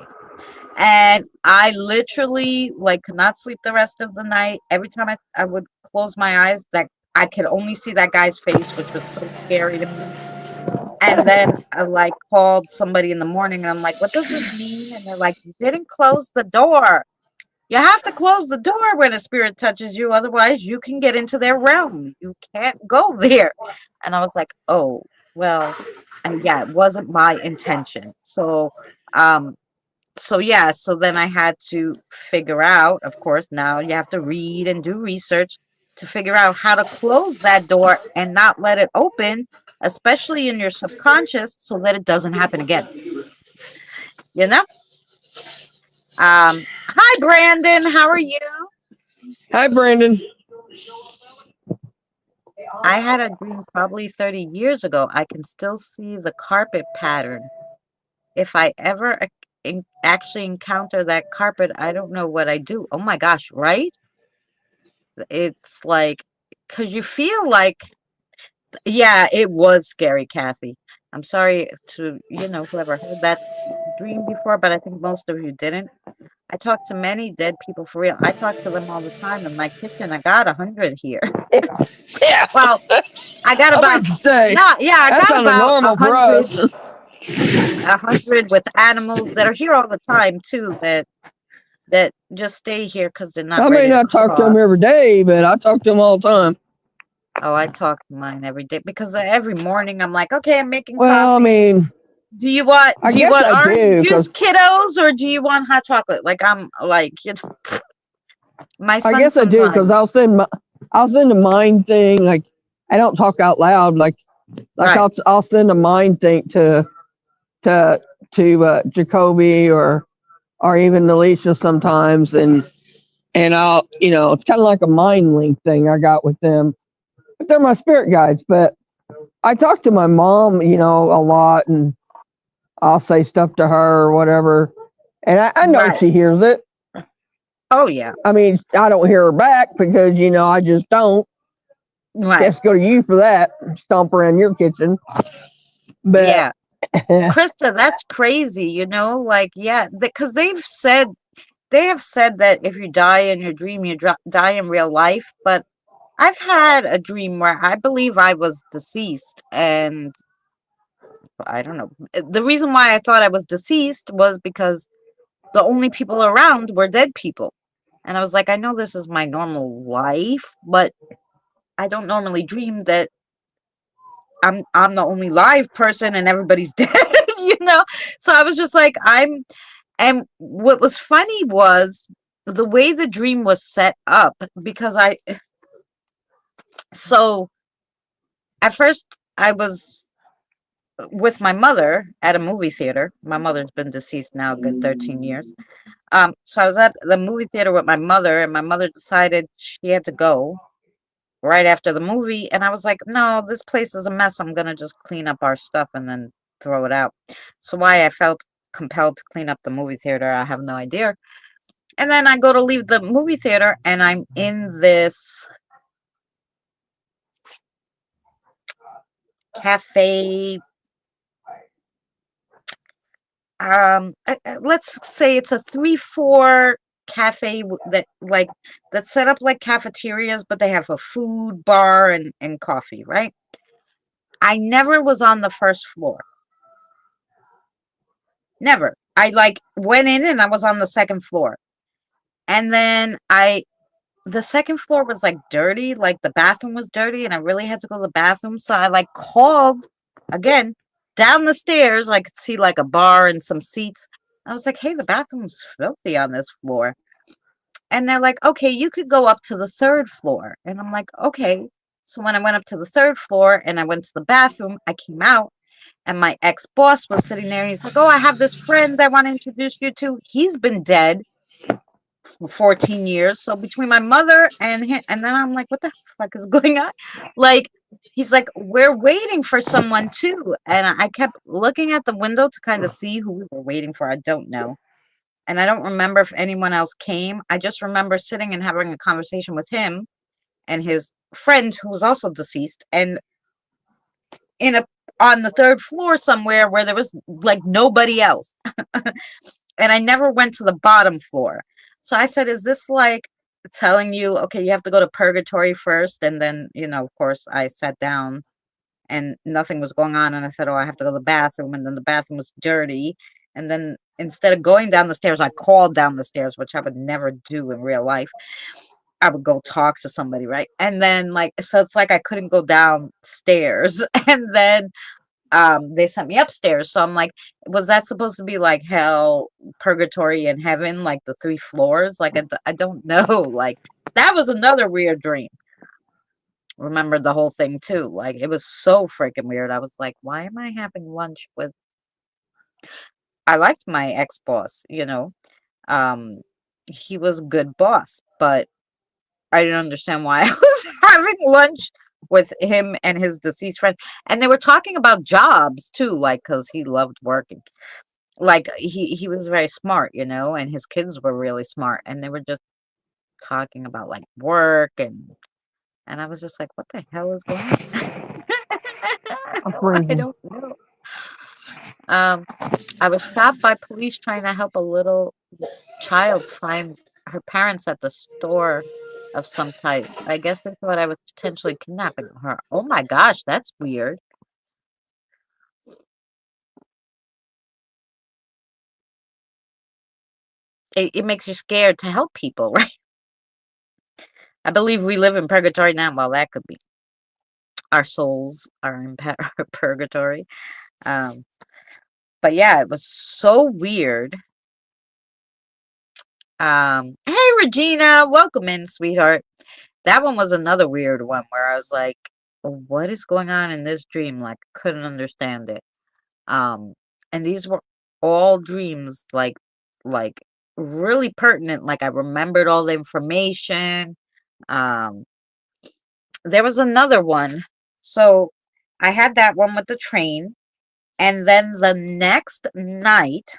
And I literally like could not sleep the rest of the night. Every time I would close my eyes, that I could only see that guy's face, which was so scary to me. And then I like called somebody in the morning, and I'm like, what does this mean? And they're like, you didn't close the door. You have to close the door when a spirit touches you, otherwise you can get into their realm. You can't go there. And I was like, oh, well, and yeah, it wasn't my intention. Um, so then I had to figure out, of course, now you have to read and do research to figure out how to close that door and not let it open, especially in your subconscious, so that it doesn't happen again. You know? Hi Brandon, how are you? Hi, Brandon. I had a dream probably 30 years ago. I can still see the carpet pattern. If I ever actually encounter that carpet, I don't know what I do. Oh my gosh, right? It's like, because you feel like, yeah, it was scary, Kathy. I'm sorry to, whoever heard that dream before, but I think most of you didn't. I talk to many dead people for real. I talk to them all the time in my kitchen. I got 100 here. Yeah, Well, I got I about, meant to say, not, yeah, I that got sounded about normal for us. 100 with animals that are here all the time too, that just stay here because they're not I may ready to not talk to cross. them every day, but I talk to them all the time. Oh, I talk to mine every day because every morning I'm like, okay, I'm making Well, I coffee. mean, Do you want I do you guess want I orange do, juice, because kiddos, or do you want hot chocolate? Like I'm like, my I son guess I do, because sometimes, I'll send a mind thing. Like, I don't talk out loud. Like right. I'll send a mind thing to Jacoby or even Alicia sometimes, and I'll, it's kind of like a mind link thing I got with them. But they're my spirit guides. But I talk to my mom, a lot, and I'll say stuff to her or whatever, and I know Right. she hears it. Oh yeah. I mean, I don't hear her back because I just don't. Right. Just go to you for that. Stomp around your kitchen, but Yeah. Krista, that's crazy, like, yeah, because they have said that if you die in your dream, you die in real life. But I've had a dream where I believe I was deceased, and I don't know. The reason why I thought I was deceased was because the only people around were dead people. And I was like, I know this is my normal life, but I don't normally dream that I'm the only live person and everybody's dead, you know? So I was just like, and what was funny was the way the dream was set up because so at first I was with my mother at a movie theater. My mother's been deceased now a good 13 years. So I was at the movie theater with my mother, and my mother decided she had to go right after the movie. And I was like, no, this place is a mess. I'm going to just clean up our stuff and then throw it out. So why I felt compelled to clean up the movie theater, I have no idea. And then I go to leave the movie theater, and I'm in this cafe. Let's say it's a 3-4 cafe that's set up like cafeterias, but they have a food bar and coffee, right? I never was on the first floor. Never. I like went in and I was on the second floor. And then the second floor was like dirty, like the bathroom was dirty, and I really had to go to the bathroom. So I like called again down the stairs. I could see like a bar and some seats. I was like, hey, the bathroom's filthy on this floor. And they're like, okay, you could go up to the third floor. And I'm like, okay. So when I went up to the third floor and I went to the bathroom, I came out and my ex-boss was sitting there and he's like, oh, I have this friend I want to introduce you to. He's been dead for 14 years. So between my mother and him, and then I'm like, what the fuck is going on? Like, he's like, we're waiting for someone too. And I kept looking at the window to kind of see who we were waiting for. I don't know. And I don't remember if anyone else came. I just remember sitting and having a conversation with him and his friend who was also deceased, and in a on the third floor somewhere where there was like nobody else. And I never went to the bottom floor. So I said, is this like telling you, okay, you have to go to purgatory first? And then, of course, I sat down and nothing was going on. And I said, oh, I have to go to the bathroom. And then the bathroom was dirty. And then instead of going down the stairs, I called down the stairs, which I would never do in real life. I would go talk to somebody, right? And then so it's like I couldn't go downstairs. And then they sent me upstairs. So I'm like, was that supposed to be like hell, purgatory, and heaven, like the 3 floors? Like I don't know. Like that was another weird dream. Remember the whole thing too. Like it was so freaking weird. I was like, why am I having lunch with I liked my ex-boss. Um he was a good boss, but I didn't understand why I was having lunch with him and his deceased friend. And they were talking about jobs too, like because he loved working. Like he was very smart, and his kids were really smart, and they were just talking about like work and I was just like, what the hell is going on? I Crazy. don't know. Um, I was stopped by police trying to help a little child find her parents at the store of some type. I guess they thought I was potentially kidnapping her. Oh my gosh, that's weird. It makes you scared to help people, right? I believe we live in purgatory now. Well, that could be. Our souls are in purgatory. Um, but yeah, it was so weird. Hey Regina, welcome in, sweetheart. That one was another weird one where I was like, what is going on in this dream? Like, couldn't understand it. Um, and these were all dreams, like really pertinent. Like I remembered all the information. Um, there was another one. So I had that one with the train, and then the next night,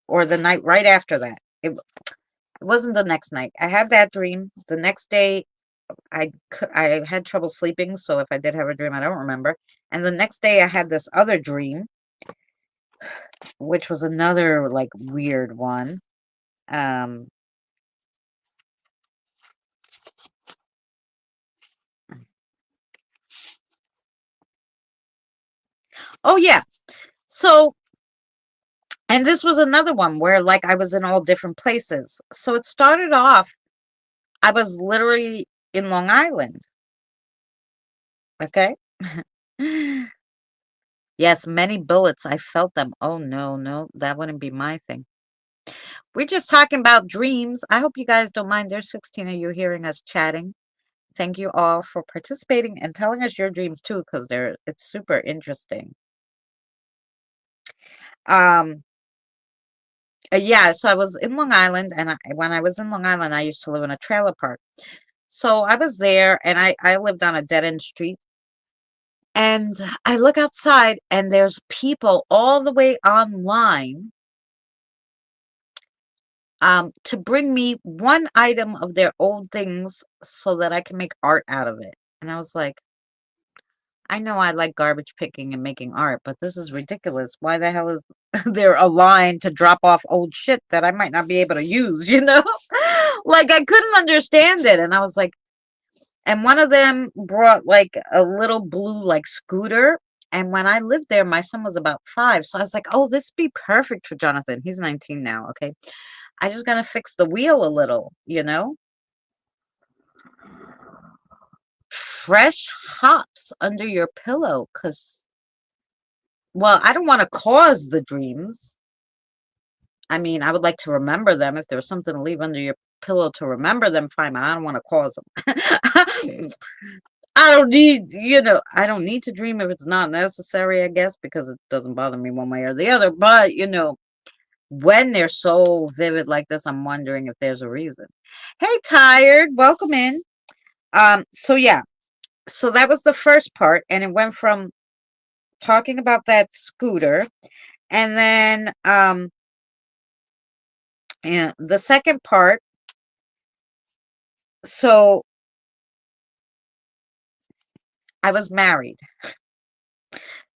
or the night right after that, it wasn't the next night. I had that dream. The next day, I had trouble sleeping, so if I did have a dream, I don't remember. And the next day, I had this other dream, which was another like weird one. Um, oh yeah. So, and this was another one where like I was in all different places. So it started off, I was literally in Long Island. Okay. Yes, many bullets. I felt them. Oh, no, no, that wouldn't be my thing. We're just talking about dreams. I hope you guys don't mind. There's 16 of you hearing us chatting. Thank you all for participating and telling us your dreams too, because it's super interesting. Um, yeah, so I was in Long Island, and when I was in Long Island, I used to live in a trailer park. So I was there, and I lived on a dead end street. And I look outside, and there's people all the way online to bring me one item of their old things so that I can make art out of it. And I was like, I know I like garbage picking and making art, but this is ridiculous. Why the hell is there a line to drop off old shit that I might not be able to use, you know? Like I couldn't understand it. And I was like, and one of them brought like a little blue like scooter. And when I lived there, my son was about 5. So I was like, oh, this would be perfect for Jonathan. He's 19 now. Okay. I just gonna fix the wheel a little, you know? Fresh hops under your pillow, because, well, I don't want to cause the dreams. I mean, I would like to remember them. If there was something to leave under your pillow to remember them, fine. But I don't want to cause them. I don't need, I don't need to dream if it's not necessary, I guess, because it doesn't bother me one way or the other. But, when they're so vivid like this, I'm wondering if there's a reason. Hey, Tired, welcome in. So yeah, so that was the first part, and it went from talking about that scooter, and then and the second part, so I was married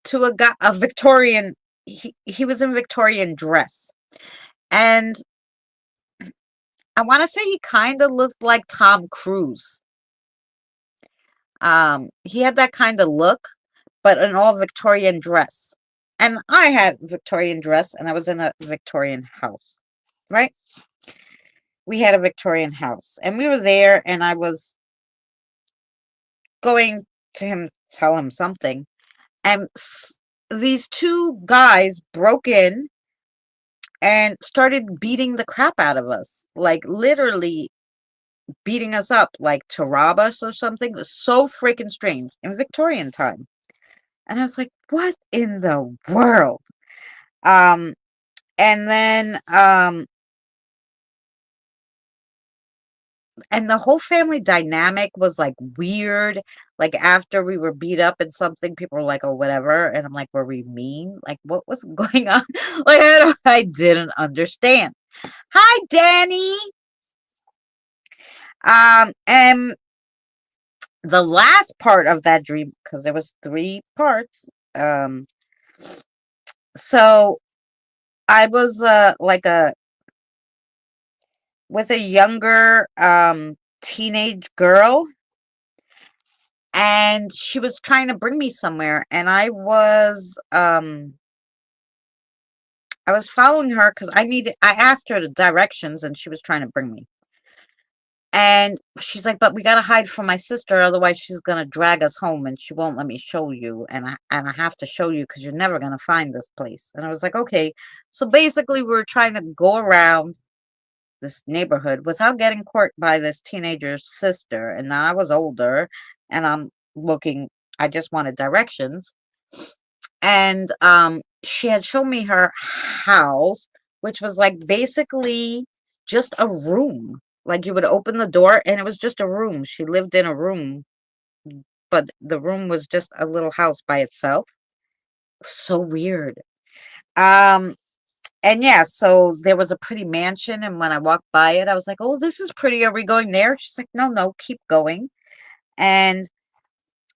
to a guy, a Victorian. He was in Victorian dress, and I want to say he kind of looked like Tom Cruise. He had that kind of look, but an all Victorian dress. And I had Victorian dress, and I was in a Victorian house, right? We had a Victorian house, and we were there, and I was going to him, tell him something, and these 2 guys broke in and started beating the crap out of us, like literally beating us up, like to rob us or something. It was so freaking strange in Victorian time. And I was like, what in the world? Um, and then, and the whole family dynamic was like weird. Like after we were beat up and something, people were like, oh, whatever. And I'm like, were we mean? Like, what was going on? Like, I didn't understand. Hi, Danny. And the last part of that dream, because there was 3 parts. So I was like with a younger teenage girl, and she was trying to bring me somewhere, and I was following her because I asked her the directions, and she was trying to bring me. And she's like, but we gotta hide from my sister, otherwise she's gonna drag us home, and she won't let me show you, and I have to show you because you're never gonna find this place. And I was like, okay. So basically we were trying to go around this neighborhood without getting caught by this teenager's sister. And now I was older, and I just wanted directions. And she had shown me her house, which was like basically just a room. Like you would open the door and it was just a room. She lived in a room, but the room was just a little house by itself. So weird. Um and yeah, so there was a pretty mansion, and when I walked by it, I was like, oh, this is pretty. Are we going there? She's like, no, no, keep going. And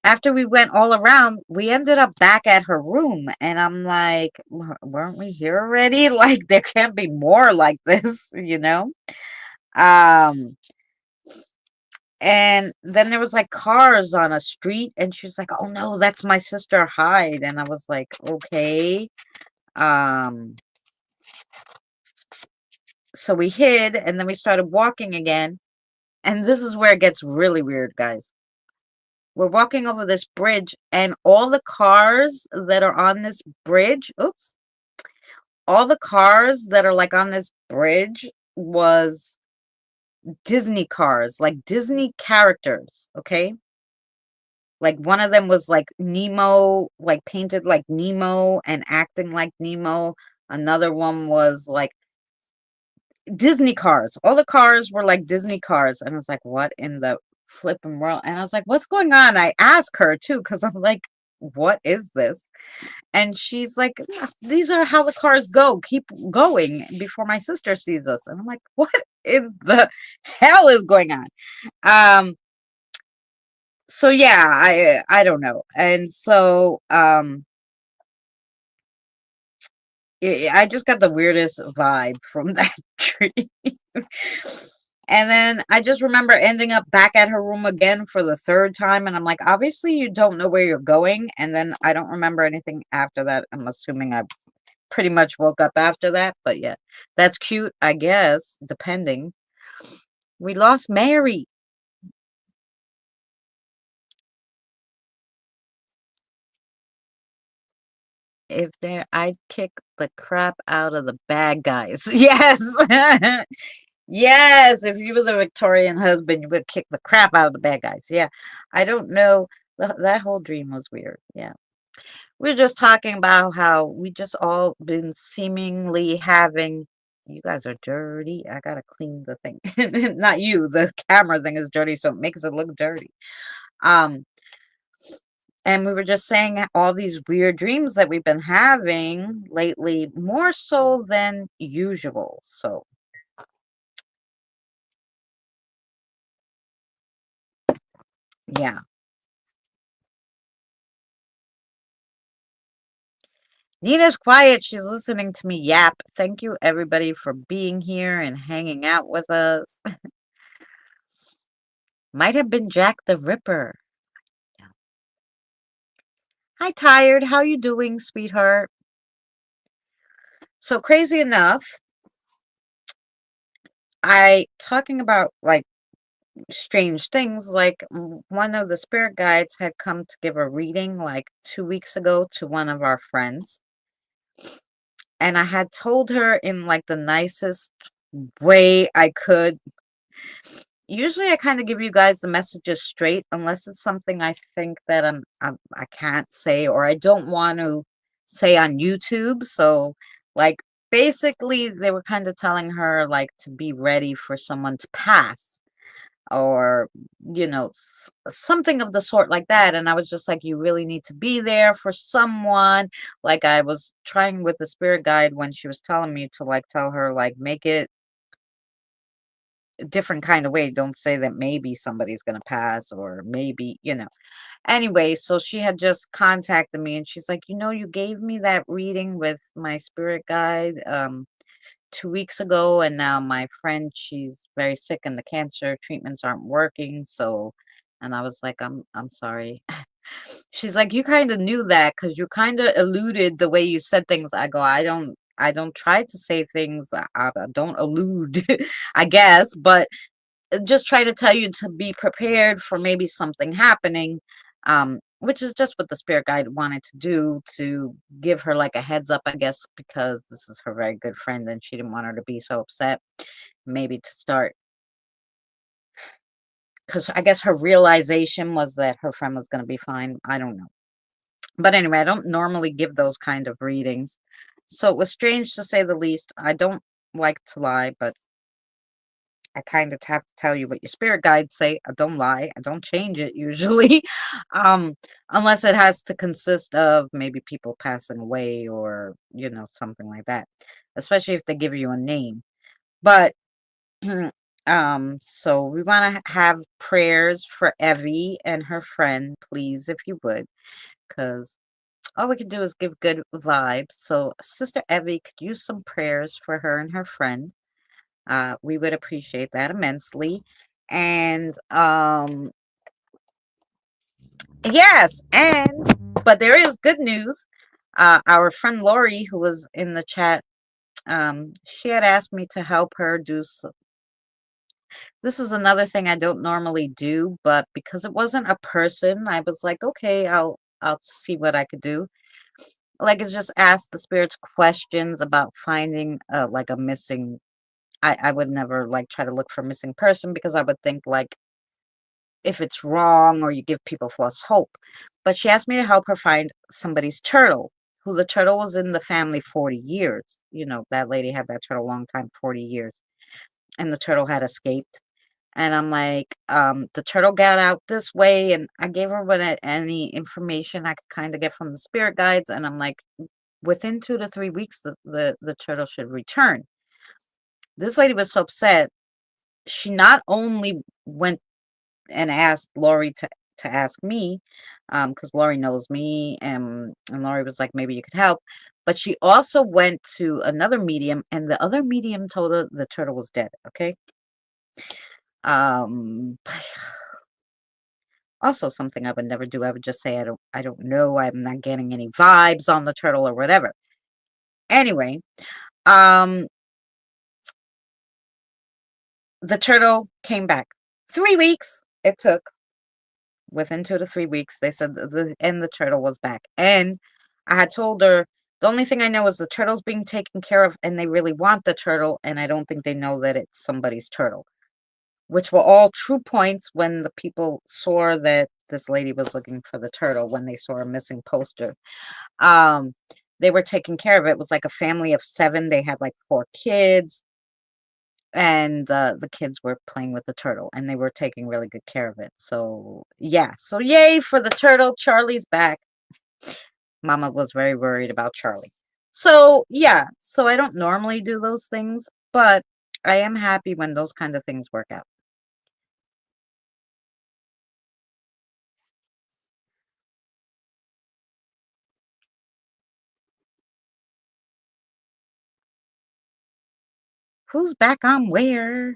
after we went all around, we ended up back at her room, and I'm like, weren't we here already? Like, there can't be more like this, you know? Um, and then there was like cars on a street, and she was like, oh no, that's my sister, hide. And I was like, okay. Um, so we hid, and then we started walking again. And this is where it gets really weird, guys. We're walking over this bridge, and all the cars that are on this bridge, oops, all the cars that are like on this bridge was Disney cars, like Disney characters, okay? Like one of them was like Nemo, like painted like Nemo and acting like Nemo. Another one was like Disney cars. All the cars were like Disney cars. And I was like, what in the flipping world? And I was like, what's going on? I asked her too, because I'm like, what is this? And she's like, these are how the cars go. Keep going before my sister sees us. And I'm like, what in the hell is going on? So yeah, I don't know. And so I just got the weirdest vibe from that tree. And then I just remember ending up back at her room again for the third time. And I'm like, obviously, you don't know where you're going. And then I don't remember anything after that. I'm assuming I pretty much woke up after that. But yeah, that's cute, I guess, depending. We lost Mary. If there, I'd kick the crap out of the bad guys. Yes. Yes, if you were the Victorian husband, you would kick the crap out of the bad guys. Yeah. I don't know. That whole dream was weird. Yeah. We're just talking about how we just all been seemingly having. You guys are dirty. I gotta clean the thing. Not you. The camera thing is dirty, so it makes it look dirty. Um, and we were just saying all these weird dreams that we've been having lately, more so than usual. So yeah. Nina's quiet. She's listening to me yap. Thank you, everybody, for being here and hanging out with us. Might have been Jack the Ripper. Hi, Tired. How you doing, sweetheart? So crazy enough, I talking about like strange things. Like one of the spirit guides had come to give a reading like 2 weeks ago to one of our friends, and I had told her in like the nicest way I could. Usually I kind of give you guys the messages straight unless it's something I think that I can't say or I don't want to say on YouTube. So like basically they were kind of telling her like to be ready for someone to pass or something of the sort like that. And I was just like, you really need to be there for someone. Like I was trying with the spirit guide when she was telling me to like tell her like make it different kind of way. Don't say that maybe somebody's going to pass or maybe. Anyway, so she had just contacted me and she's like, you gave me that reading with my spirit guide 2 weeks ago, and now my friend, she's very sick and the cancer treatments aren't working. So, and I was like, I'm sorry. She's like, you kind of knew that because you kind of alluded the way you said things. I go, I don't try to say things. I don't allude, I guess, but just try to tell you to be prepared for maybe something happening, which is just what the spirit guide wanted to do, to give her like a heads up, I guess, because this is her very good friend and she didn't want her to be so upset. Maybe to start, because I guess her realization was that her friend was going to be fine. I don't know. But anyway, I don't normally give those kind of readings. So it was strange to say the least. I don't like to lie, but I kind of have to tell you what your spirit guides say. I don't lie. I don't change it usually. um, Unless it has to consist of maybe people passing away or, something like that. Especially if they give you a name. But so we want to have prayers for Evie and her friend, please, if you would, because all we can do is give good vibes. So Sister Evie could use some prayers for her and her friend. We would appreciate that immensely. And yes, but there is good news. Our friend Lori, who was in the chat, she had asked me to help her do. This is another thing I don't normally do, but because it wasn't a person, I was like, okay, I'll see what I could do. Like, it's just ask the spirits questions about finding like a missing. I would never like try to look for a missing person because I would think like if it's wrong or you give people false hope. But she asked me to help her find somebody's turtle, who the turtle was in the family 40 years. You know, that lady had that turtle a long time, 40 years. And the turtle had escaped. And I'm like, the turtle got out this way. And I gave her any information I could kind of get from the spirit guides. And I'm like, within 2 to 3 weeks, the turtle should return. This lady was so upset. She not only went and asked Lori to ask me, because Lori knows me, and Lori was like, maybe you could help. But she also went to another medium, and the other medium told her the turtle was dead. Okay. Um, also something I would never do. I would just say I don't know. I'm not getting any vibes on the turtle or whatever. Anyway, um, the turtle came back. 3 weeks it took. Within 2 to 3 weeks, they said the turtle was back. And I had told her the only thing I know is the turtle's being taken care of, and they really want the turtle, and I don't think they know that it's somebody's turtle. Which were all true points when the people saw that this lady was looking for the turtle when they saw a missing poster. Um, they were taking care of it. It was like a family of 7. They had like 4 kids, and the kids were playing with the turtle, and they were taking really good care of it. So yeah, so yay for the turtle. Charlie's back. Mama was very worried about Charlie. So yeah, so I don't normally do those things, but I am happy when those kind of things work out. Who's back on where?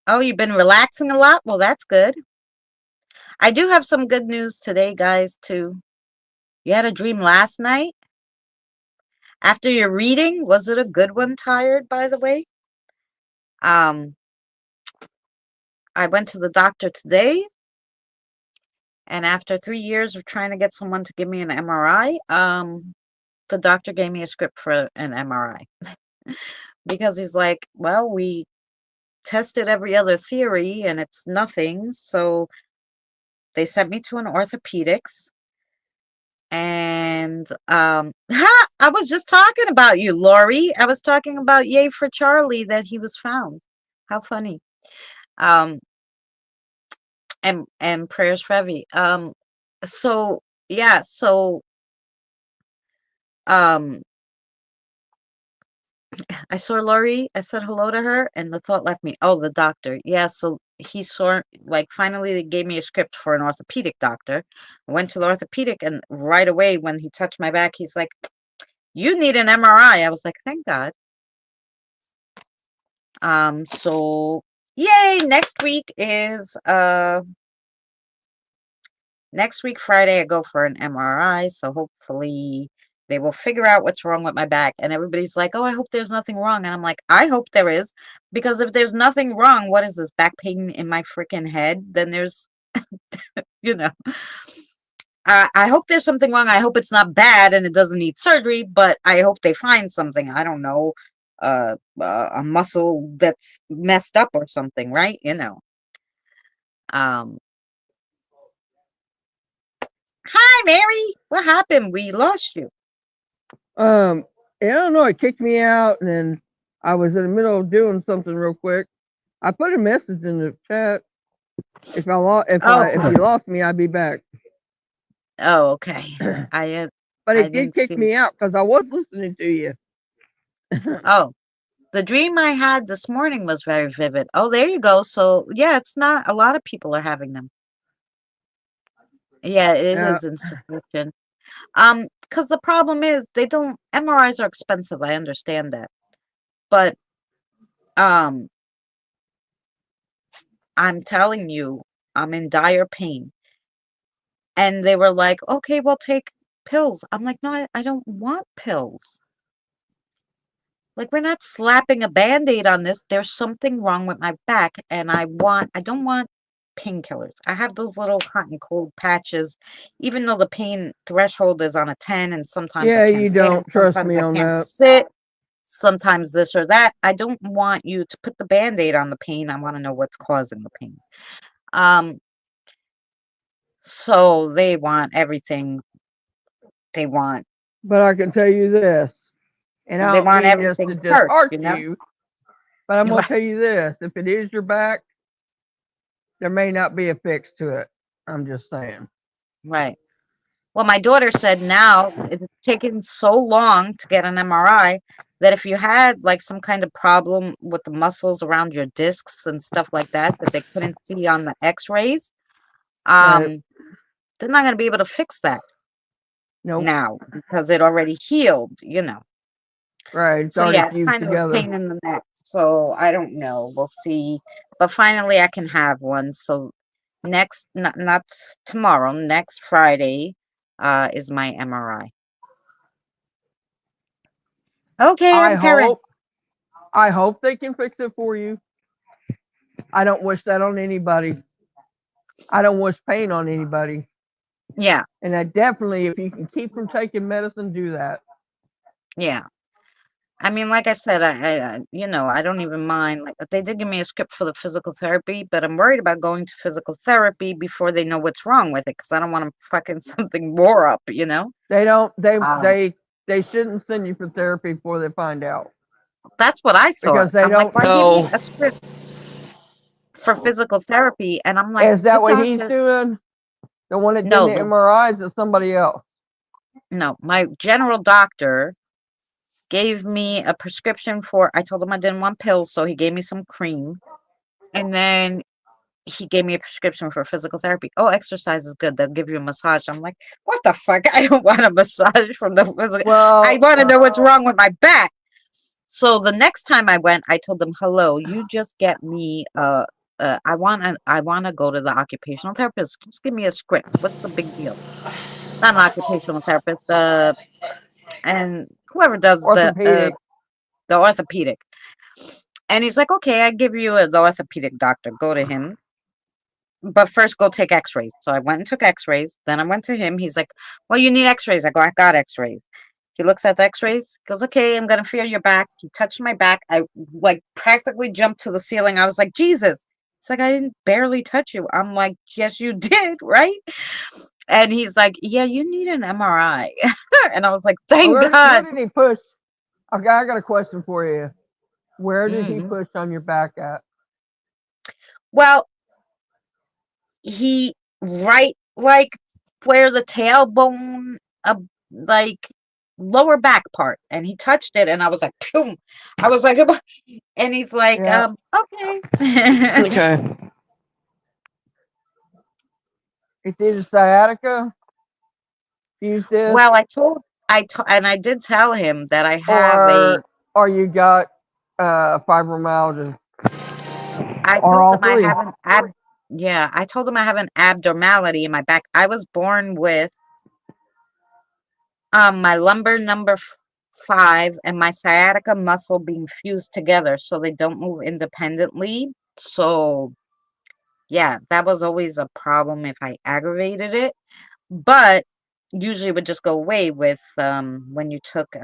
Oh, you've been relaxing a lot? Well, that's good. I do have some good news today, guys, too. You had a dream last night? After your reading? Was it a good one, Tired, by the way? Um, I went to the doctor today, and after 3 years of trying to get someone to give me an MRI, the doctor gave me a script for an MRI. Because he's like, well, we tested every other theory and it's nothing. So they sent me to an orthopedics. And I was just talking about you, Lori. I was talking about yay for Charlie that he was found. How funny. Um, and prayers for Evie. So yeah, so um, I saw Lori. I said hello to her, and the thought left me. Oh, the doctor. Yeah, so he saw, like, finally they gave me a script for an orthopedic doctor. I went to the orthopedic, and right away when he touched my back, he's like, "You need an MRI." I was like, "Thank God." So yay! Next week Friday I go for an MRI, so hopefully they will figure out what's wrong with my back. And everybody's like, "Oh, I hope there's nothing wrong." And I'm like, "I hope there is, because if there's nothing wrong, what is this, back pain in my freaking head? Then there's, you know, I hope there's something wrong. I hope it's not bad and it doesn't need surgery, but I hope they find something. I don't know, a muscle that's messed up or something, right? You know." Um, Hi, Mary. What happened? We lost you. I don't know. It kicked me out, and then I was in the middle of doing something real quick. I put a message in the chat. If you Oh, lost me, I'd be back. oh, okay. I But I it did didn't kick see. me out because I was listening to you. Oh, the dream I had this morning was very vivid. Oh, there you go. So yeah, it's not a lot of people are having them. Yeah, it Yeah. is insufficient. Because the problem is they don't MRIs are expensive. I understand that, but um, I'm telling you, I'm in dire pain. And they were like, okay, well, take pills. I'm like, no, I don't want pills. Like, we're not slapping a Band-Aid on this. There's something wrong with my back, and I don't want painkillers. I have those little hot and cold patches, even though the pain threshold is on a 10, and sometimes I Yeah, can't you stand, don't trust sometimes me I on can't that. sit, sometimes this or that. I don't want you to put the Band-Aid on the pain. I want to know what's causing the pain. Um, so they want everything. They want But I can tell you this, and I they don't want mean this to everything first, disheart you know? you, but I'm going to Right, tell you this. If it is your back, there may not be a fix to it. I'm just saying. right. Well, my daughter said now it's taken so long to get an MRI that if you had like some kind of problem with the muscles around your discs and stuff like that that they couldn't see on the X-rays, Right. um, they're not going to be able to fix that Nope. now because it already healed, you know. Right. It's So already yeah, it's fused kind of a together. pain in the neck. So I don't know. We'll see. But finally, I can have one. So next, not tomorrow, next Friday, is my MRI. Okay, I I'm Karen. hope, I hope they can fix it for you. I don't wish that on anybody. I don't wish pain on anybody. Yeah, And I definitely, if you can keep from taking medicine, do that. yeah. I mean, like I said, you know, I don't even mind. Like, they did give me a script for the physical therapy, but I'm worried about going to physical therapy before they know what's wrong with it because I don't want to fucking something more up, you know? They don't. Um, They shouldn't send you for therapy before they find out that's what I thought. because they I'm like, don't why give me know. a script for physical therapy? And I'm like, Is the that what he's doctor, doing? The one that did no, the MRIs is somebody else. no, my general doctor gave me a prescription for, I told him I didn't want pills, so he gave me some cream. And then he gave me a prescription for physical therapy. Oh, exercise is good. They'll give you a massage. I'm like, what the fuck? I don't want a massage from the physical. I Well, want to know what's wrong with my back. So the next time I went, I told them, "Hello, you just get me I want to go to the occupational therapist. Just give me a script. What's the big deal? Not an occupational therapist, and whoever does orthopedic. the orthopedic." And he's like, "Okay, I give you the orthopedic doctor. Go to him. But first go take x-rays." So I went and took x-rays. Then I went to him. He's like, "Well, you need x-rays." I go, "I got x-rays." He looks at the x-rays, goes, "Okay, I'm gonna feel your back." He touched my back. I like practically jumped to the ceiling. I was like, Jesus. It's like, I didn't barely touch you. I'm like, yes, you did, right? And he's like, yeah, you need an MRI. And I was like, thank Where God. did he push? Okay, I got a question for you. Where did he Mhm. push on your back at? Well, he right like where the tailbone like lower back part, and he touched it and I was like, Pum. I was like, and he's like, Yeah. okay. Okay. It's either sciatica, fused disc, Well, and I did tell him that I have a or you got fibromyalgia, I or told all him I three. have an ab yeah, I told him I have an abnormality in my back. I was born with my lumbar number 5 and my sciatica muscle being fused together so they don't move independently. So, yeah, that was always a problem if I aggravated it, but usually it would just go away with when you took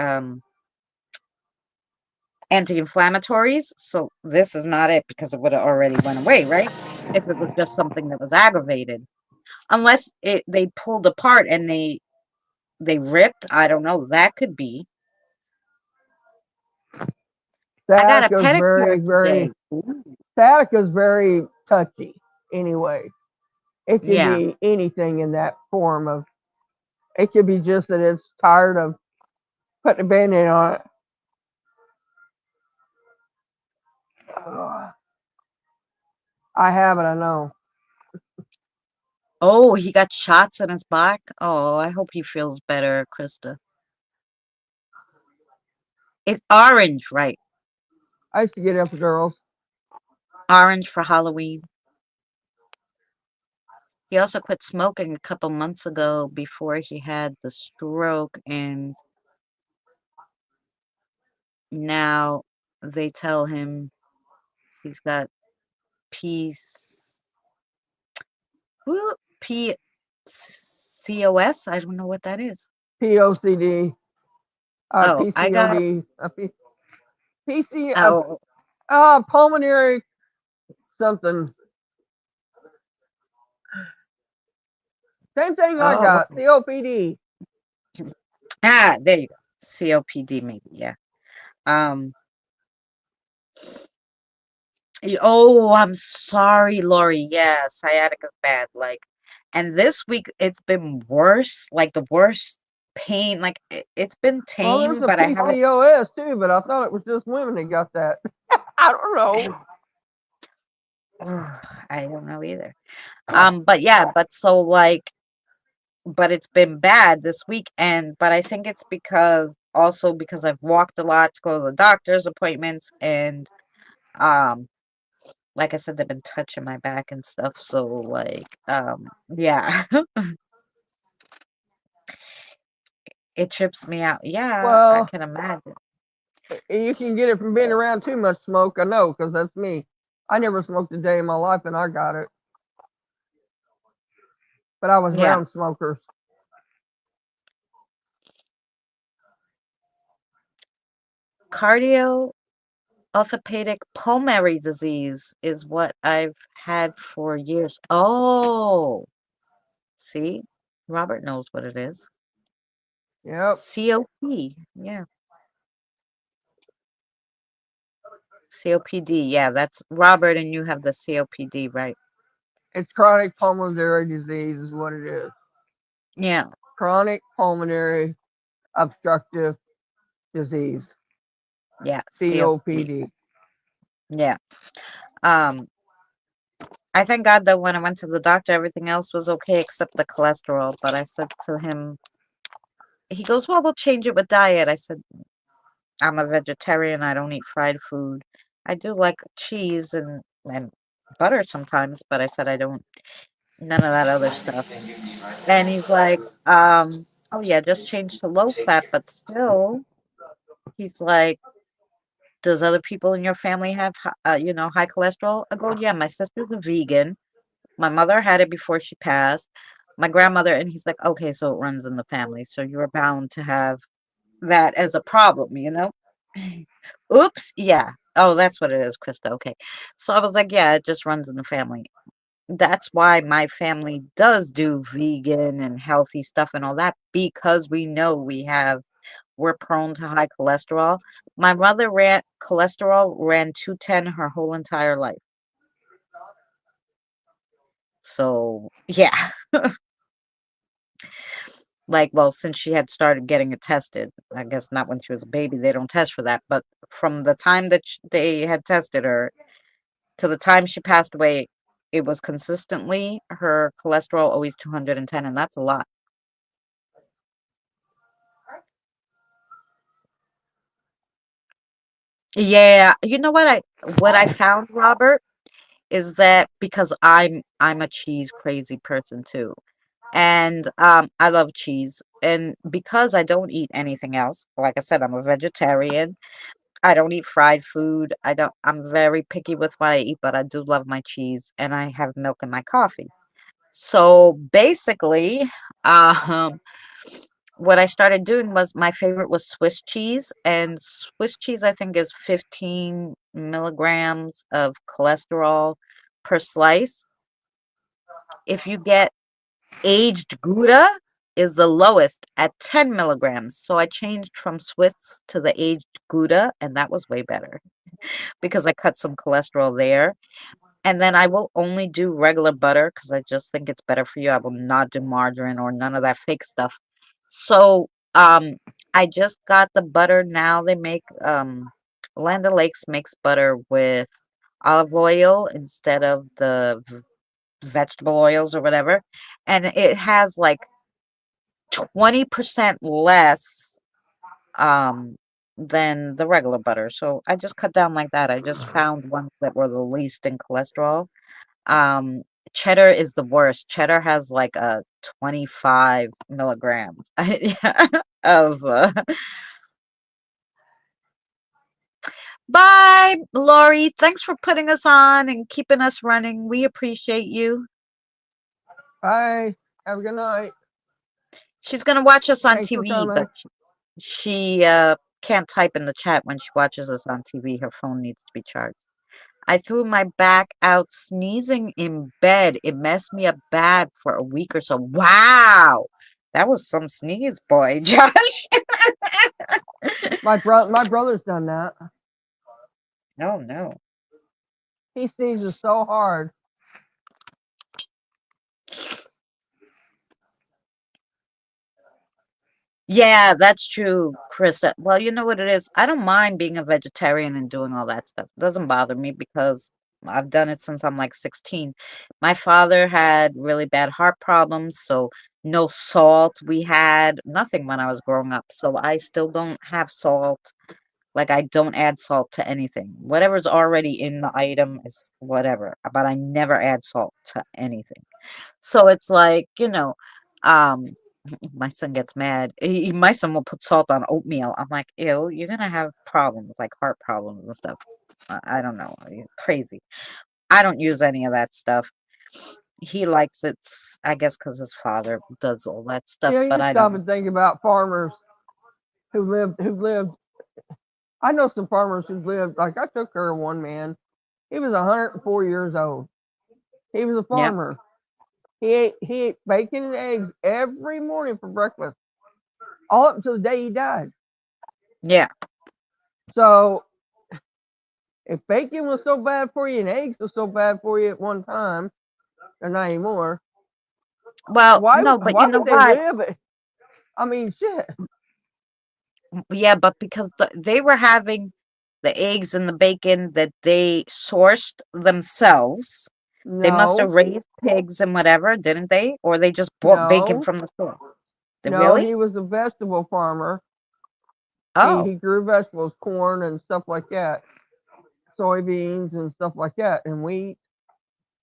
anti-inflammatories. So this is not it because it would have already went away, right? If it was just something that was aggravated. Unless they pulled apart and they ripped, I don't know, that could be. I got a Sciatica is pedicure very today. Ooh, sciatica is very touchy. Anyway, it could yeah. be anything in that form of. It could be just that it's tired of putting a band-aid on it. Ugh. I have it. I know. Oh, he got shots in his back. Oh, I hope he feels better, Krista. It's orange, right? I used to get up for girls. Orange for Halloween. He also quit smoking a couple months ago before he had the stroke, and now they tell him he's got P whoo, PCOS. I don't know what that is. POCD, Oh, I got PCOD, PC, oh pulmonary something. Same thing I oh got. okay. COPD. There you go. COPD maybe, yeah. Um oh, I'm sorry, Lori. Yeah, sciatica's bad. Like, and this week it's been worse, like the worst pain. Like it's been Well, there's tame, a but I haven't. PCOS too, but I thought it was just women that got that. I don't know. I don't know either. But yeah, but so like, but it's been bad this week, and but I think it's because also because I've walked a lot to go to the doctor's appointments, and um, like I said, they've been touching my back and stuff. So like, yeah. It trips me out. Yeah, I Well, can imagine. you can get it from being around too much smoke. I know, because that's me. I never smoked a day in my life, and I got it. But I was Yeah. around smokers. Cardio orthopedic pulmonary disease is what I've had for years. Oh, see, Robert knows what it is. Yep. COP. Yeah. COPD. Yeah, that's Robert, and you have the COPD, right? It's chronic pulmonary disease, is what it is. Yeah. Chronic pulmonary obstructive disease, Yeah. COPD. COPD. Yeah. Um, I thank God that when I went to the doctor, everything else was okay except the cholesterol. But I said to him, he goes, "Well, we'll change it with diet." I said, "I'm a vegetarian. I don't eat fried food. I do like cheese and butter sometimes, but I said I don't none of that other stuff." And he's like, "Oh yeah, just change to low fat, but still." He's like, "Does other people in your family have, high cholesterol?" I go, "Yeah, my sister's a vegan. My mother had it before she passed. My grandmother," and he's like, "Okay, so it runs in the family. So you're bound to have that as a problem?" Oops, yeah. Oh, that's what it is, Krista. Okay. So I was like, yeah, it just runs in the family. That's why my family does do vegan and healthy stuff and all that because we know we're prone to high cholesterol. My mother ran 210 her whole entire life. So, yeah. Like, well, since she had started getting it tested, I guess not when she was a baby, they don't test for that, but from the time that they had tested her to the time she passed away, it was consistently her cholesterol always 210, and that's a lot. Yeah, you know what I found, Robert, is that because I'm a cheese crazy person too. And I love cheese. And because I don't eat anything else, like I said, I'm a vegetarian. I don't eat fried food. I'm very picky with what I eat, but I do love my cheese and I have milk in my coffee. So basically, um, what I started doing was my favorite was Swiss cheese, and Swiss cheese I think is 15 milligrams of cholesterol per slice. If you get aged Gouda is the lowest at 10 milligrams. So I changed from Swiss to the aged Gouda, and that was way better because I cut some cholesterol there. And then I will only do regular butter because I just think it's better for you. I will not do margarine or none of that fake stuff. So I just got the butter now. They make Land O'Lakes makes butter with olive oil instead of the vegetable oils or whatever. And it has like 20% less um than the regular butter. So I just cut down like that. I just found ones that were the least in cholesterol. Um, Cheddar is the worst. Cheddar has like a 25 milligrams of Bye, Lori. Thanks for putting us on and keeping us running. We appreciate you. Bye. Have a good night. She's gonna watch us on Thanks for TV, but coming. she can't type in the chat when she watches us on TV. Her phone needs to be charged. I threw my back out sneezing in bed. It messed me up bad for a week or so. Wow. That was some sneeze, boy, Josh. My brother's done that. No, no. He sneezes so hard. Yeah, that's true, Krista. Well, you know what it is? I don't mind being a vegetarian and doing all that stuff. It doesn't bother me because I've done it since I'm like 16. My father had really bad heart problems, so no salt. We had nothing when I was growing up. So I still don't have salt. Like I don't add salt to anything. Whatever's already in the item is whatever, but I never add salt to anything. So it's like, um, my son gets mad. My son will put salt on oatmeal. I'm like, ew, you're gonna have problems, like heart problems and stuff. I don't know, crazy. I don't use any of that stuff. He likes it, I guess, because his father does all that stuff, but You I stop don't. and think about farmers who lived. I know some farmers who lived. Like I took care of one man. He was 104 years old. He was a Yep. farmer. He ate bacon and eggs every morning for breakfast, all up until the day he died. Yeah. So if bacon was so bad for you and eggs was so bad for you at one time, they're not anymore. Well, Why no, but you why know would they why? live? I mean, shit. Yeah, but because they were having the eggs and the bacon that they sourced themselves. They must have No, raised pigs and whatever, didn't they? Or they just bought bacon no, from the store. no. Really? He was a vegetable farmer. He Oh, he grew vegetables, corn and stuff like that, soybeans and stuff like that, and wheat.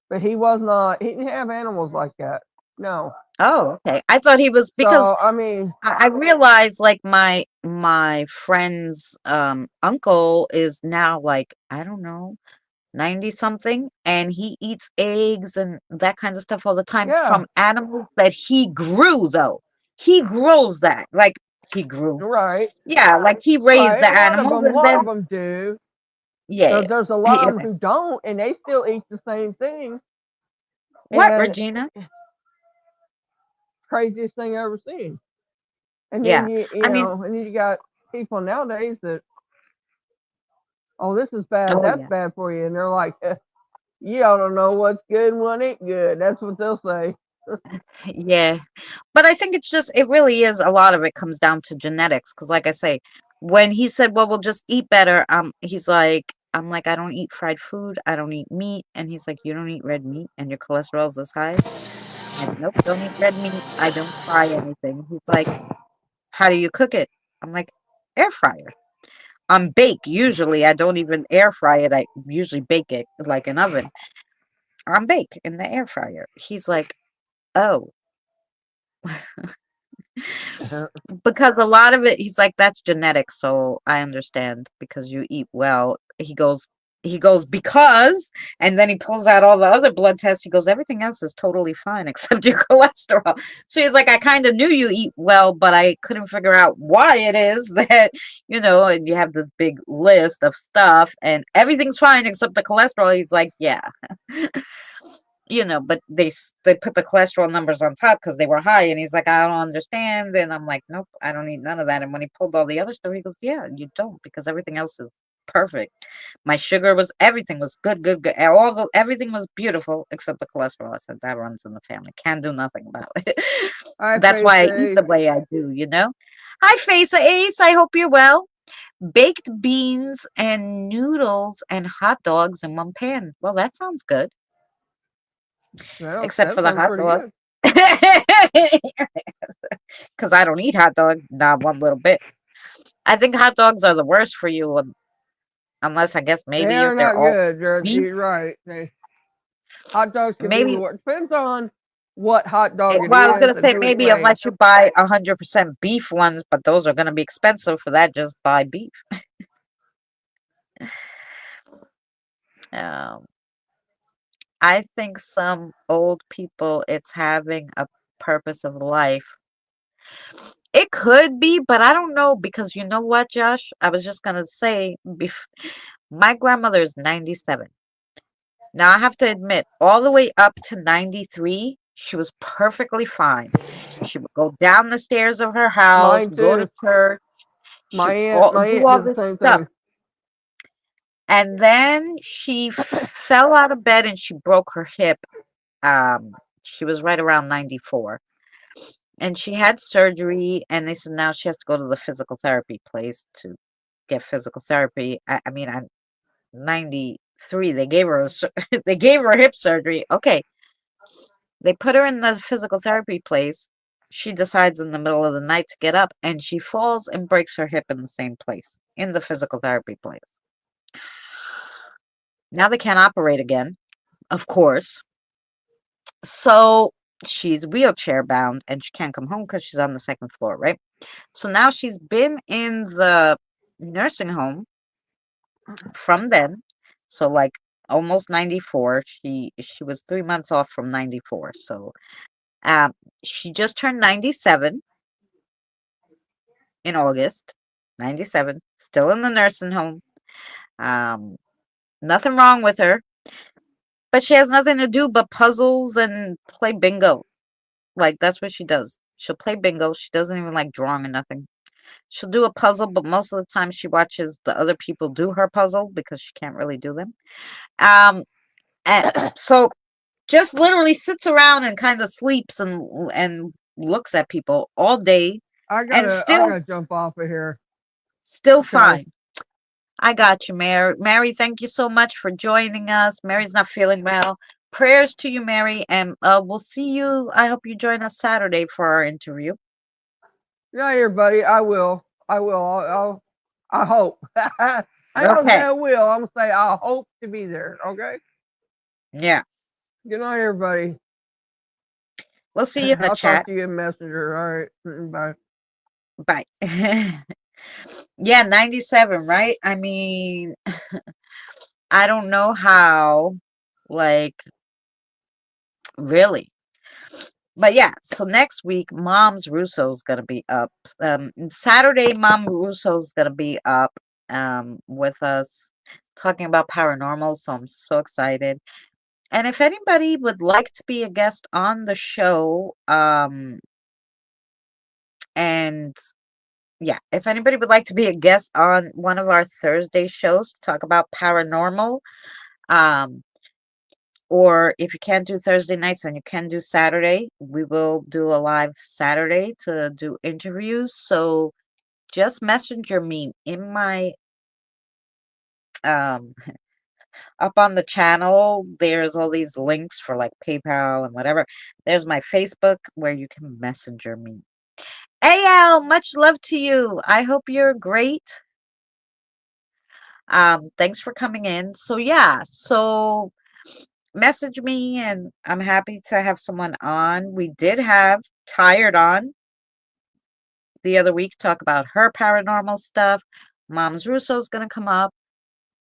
But he was not. He didn't have animals like that. No. oh, okay. I thought he was because So I mean, I realized like my friend's uncle is now like, I don't know, 90 something, and he eats eggs and that kind of stuff all the time yeah, from animals that he grew though. He grows that. Like he grew. right, Yeah, like he raised right. the A lot of animals them, a and lot of then them do. yeah. There's a lot Yeah. of them who don't, and they still eat the same thing. What, And Regina? craziest thing I ever seen. And then Yeah. you I mean, know, and then you got people nowadays that, oh, this is bad, oh that's yeah. bad for you, and they're like, you don't know what's good and what ain't good. That's what they'll say. Yeah. But I think it's just it really is a lot of it comes down to genetics because like I say, when he said, "Well, we'll just eat better," he's like I'm like, "I don't eat fried food. I don't eat meat." And he's like, "You don't eat red meat and your cholesterol's this high?" I'm like, "Nope, don't eat red meat. I don't fry anything." He's like, "How do you cook it?" I'm like, "Air fryer." Bake usually. I don't even air fry it. I usually bake it like an oven. Bake in the air fryer. He's like, "Oh." Because a lot of it, he's like, that's genetic, so I understand because you eat well. He goes, because, and then he pulls out all the other blood tests. He goes, everything else is totally fine except your cholesterol. So he's like, I kind of knew you eat well, but I couldn't figure out why it is that, and you have this big list of stuff and everything's fine except the cholesterol. He's like, yeah. But they put the cholesterol numbers on top because they were high, and he's like, I don't understand, and I'm like, nope, I don't need none of that. And when he pulled all the other stuff, he goes, yeah, you don't, because everything else is perfect. My sugar was everything was good, good, good. Everything was beautiful except the cholesterol. I said that runs in the family. Can't do nothing about it. I That's face why I eat a the way I do. Hi, Face Ace. I hope you're well. Baked beans and noodles and hot dogs in one pan. Well, that sounds good well, except that for the sounds hot pretty dog. good. Because I don't eat hot dogs, not one little bit. I think hot dogs are the worst for you, unless I guess maybe They're if they're not all good. beef. You're right. Hot dogs can be Maybe, rewarded. Depends on what hot dog it well, I was is gonna and say who it's maybe made. unless you buy 100% beef ones, but those are gonna be expensive. For that, just buy beef. Um, I think some old people, it's having a purpose of life. It could be, but I don't know because you know what, Josh? I was just gonna say, my grandmother is 97. Now I have to admit, all the way up to 93, she was perfectly fine. She would go down the stairs of her house, Mine go to too. church, she would My do aunt all did the this same stuff. thing. And then she fell out of bed and she broke her hip. She was right around 94. And she had surgery, and they said now she has to go to the physical therapy place to get physical therapy. I mean, I'm 93. They gave her they gave her hip surgery. Okay, they put her in the physical therapy place. She decides in the middle of the night to get up, and she falls and breaks her hip in the same place, in the physical therapy place. Now they can't operate again, of course. So she's wheelchair bound and she can't come home because she's on the second floor, right? So now she's been in the nursing home from then. So like almost 94. She was 3 months off from 94. So um she just turned 97 in August. 97, still in the nursing home. Um Nothing wrong with her, but she has nothing to do but puzzles and play bingo. Like that's what she does. She'll play bingo. She doesn't even like drawing or nothing. She'll do a puzzle, but most of the time she watches the other people do her puzzle because she can't really do them. Um, and so just literally sits around and kind of sleeps and looks at people all day, and I still gotta jump off of here. still Okay. fine. I got you, Mary. Mary, thank you so much for joining us. Mary's not feeling well. Prayers to you, Mary, and we'll see you. I hope you join us Saturday for our interview. Yeah, here, buddy. I will. I will. I hope. I don't say Okay. I will. I'm gonna say I hope to be there. Okay. Yeah. Good night, everybody. We'll see you in the I'll talk chat. to you in Messenger. All right. Bye. Bye. Yeah, 97, right? I mean, I don't know how, like, really. But yeah, so next week, Mom's Russo's gonna be up. Saturday, Mom Russo's gonna be up with us talking about paranormal. So I'm so excited. And if anybody would like to be a guest on the show, and yeah, if anybody would like to be a guest on one of our Thursday shows to talk about paranormal, um, or if you can't do Thursday nights and you can do Saturday, we will do a live Saturday to do interviews. So just messenger me in my um up on the channel. There's all these links for like PayPal and whatever. There's my Facebook where you can messenger me. AL, much love to you. I hope you're great. Thanks for coming in. So yeah, so message me and I'm happy to have someone on. We did have Tired on the other week talk about her paranormal stuff. Mom's Russo's gonna come up.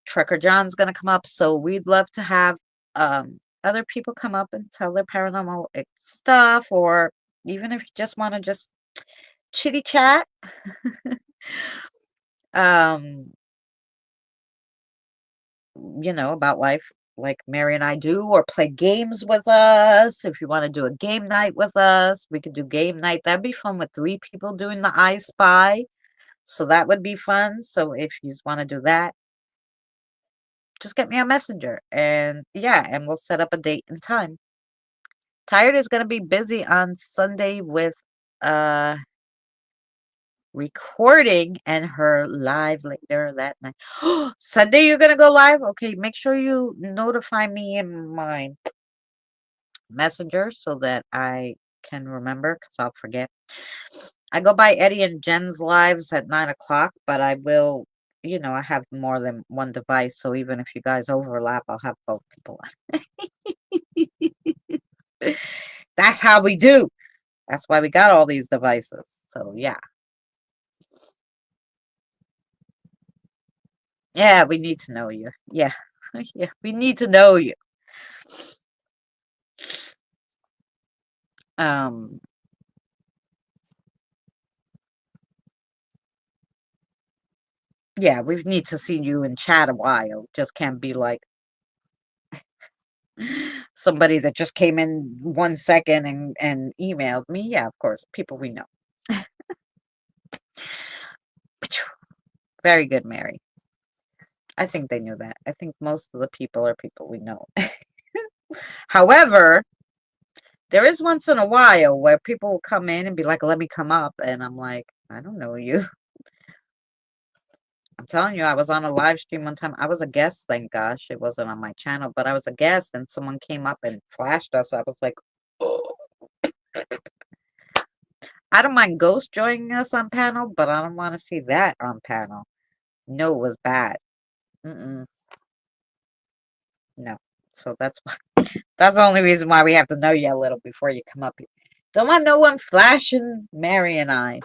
Trucker John's gonna come up. So we'd love to have other people come up and tell their paranormal stuff, or even if you just want to just chitty chat. um about life like Mary and I do, or play games with us. If you want to do a game night with us, we could do game night. That'd be fun with 3 people doing the I Spy. So that would be fun. So if you just want to do that, just get me a messenger and yeah, and we'll set up a date and time. Tired is gonna be busy on Sunday with uh recording and her live later that night. Sunday you're gonna go live? Okay, make sure you notify me in my messenger so that I can remember because I'll forget. I go by Eddie and Jen's lives at 9 o'clock, but I will I have more than one device, so even if you guys overlap, I'll have both people on. That's how we do. That's why we got all these devices. So yeah. Yeah, we need to know you. Yeah. Yeah, we need to know you. Um yeah, we need to see you in chat a while. Just can't be like somebody that just came in 1 second and emailed me. Yeah, of course, people we know. Very good, Mary. I think they knew that. I think most of the people are people we know. However, there is once in a while where people will come in and be like, let me come up. And I'm like, I don't know you. I'm telling you, I was on a live stream one time. I was a guest, thank gosh. It wasn't on my channel, but I was a guest and someone came up and flashed us. I was like, oh. I don't mind Ghost joining us on panel, but I don't want to see that on panel. No, it was bad. Mm-mm. No. So that's that's the only reason why we have to know you a little before you come up here. Don't want no one flashing Mary and I.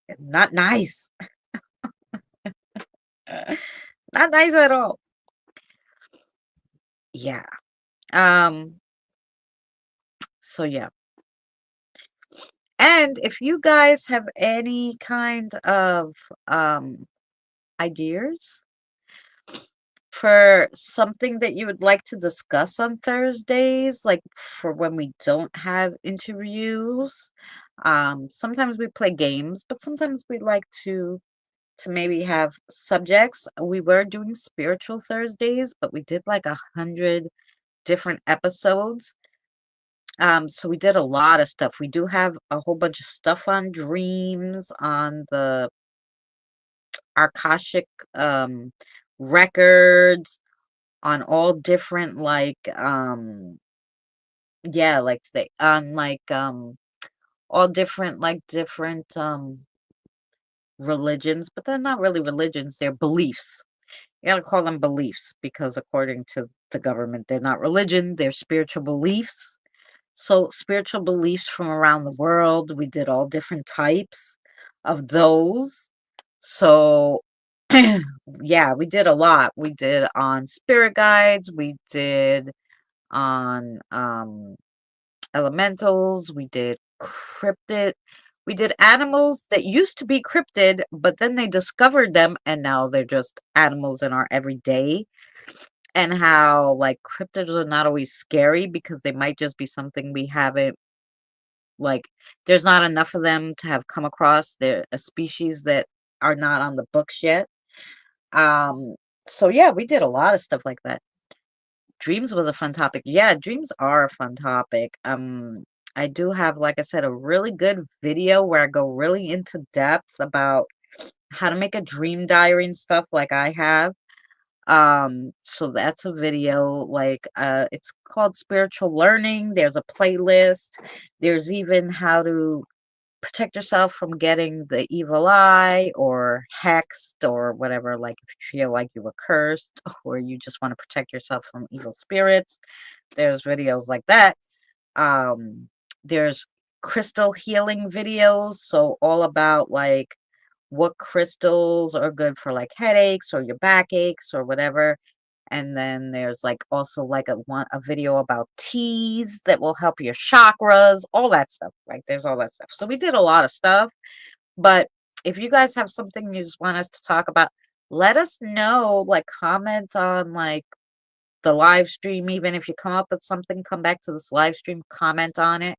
It's not nice. Not nice at all. Yeah. Um. So yeah. And if you guys have any kind of ideas for something that you would like to discuss on Thursdays, like for when we don't have interviews, sometimes we play games, but sometimes we like to maybe have subjects. We were doing spiritual Thursdays, but we did like 100 different episodes. So we did a lot of stuff. We do have a whole bunch of stuff on dreams, on the Akashic records, on all different yeah, like stay on all different religions, but they're not really religions, they're beliefs. You gotta call them beliefs because according to the government, they're not religion, they're spiritual beliefs. So spiritual beliefs from around the world, we did all different types of those. So yeah, we did a lot. We did on spirit guides, we did on elementals, we did cryptid, we did animals that used to be cryptid, but then they discovered them and now they're just animals in our everyday. And how like cryptids are not always scary because they might just be something we haven't like there's not enough of them to have come across. They're a species that are not on the books yet. Um, so yeah, we did a lot of stuff like that. Dreams was a fun topic. Yeah, dreams are a fun topic. I do have, like I said, a really good video where I go really into depth about how to make a dream diary and stuff like I have. So that's a video like it's called Spiritual Learning. There's a playlist. There's even how to protect yourself from getting the evil eye or hexed or whatever, like if you feel like you were cursed or you just want to protect yourself from evil spirits. There's videos like that. There's crystal healing videos, so all about like what crystals are good for like headaches or your backaches or whatever. And then there's like also like a video about teas that will help your chakras, all that stuff. Like there's all that stuff. So we did a lot of stuff. But if you guys have something you just want us to talk about, let us know. Like comment on like the live stream. Even if you come up with something, come back to this live stream, comment on it,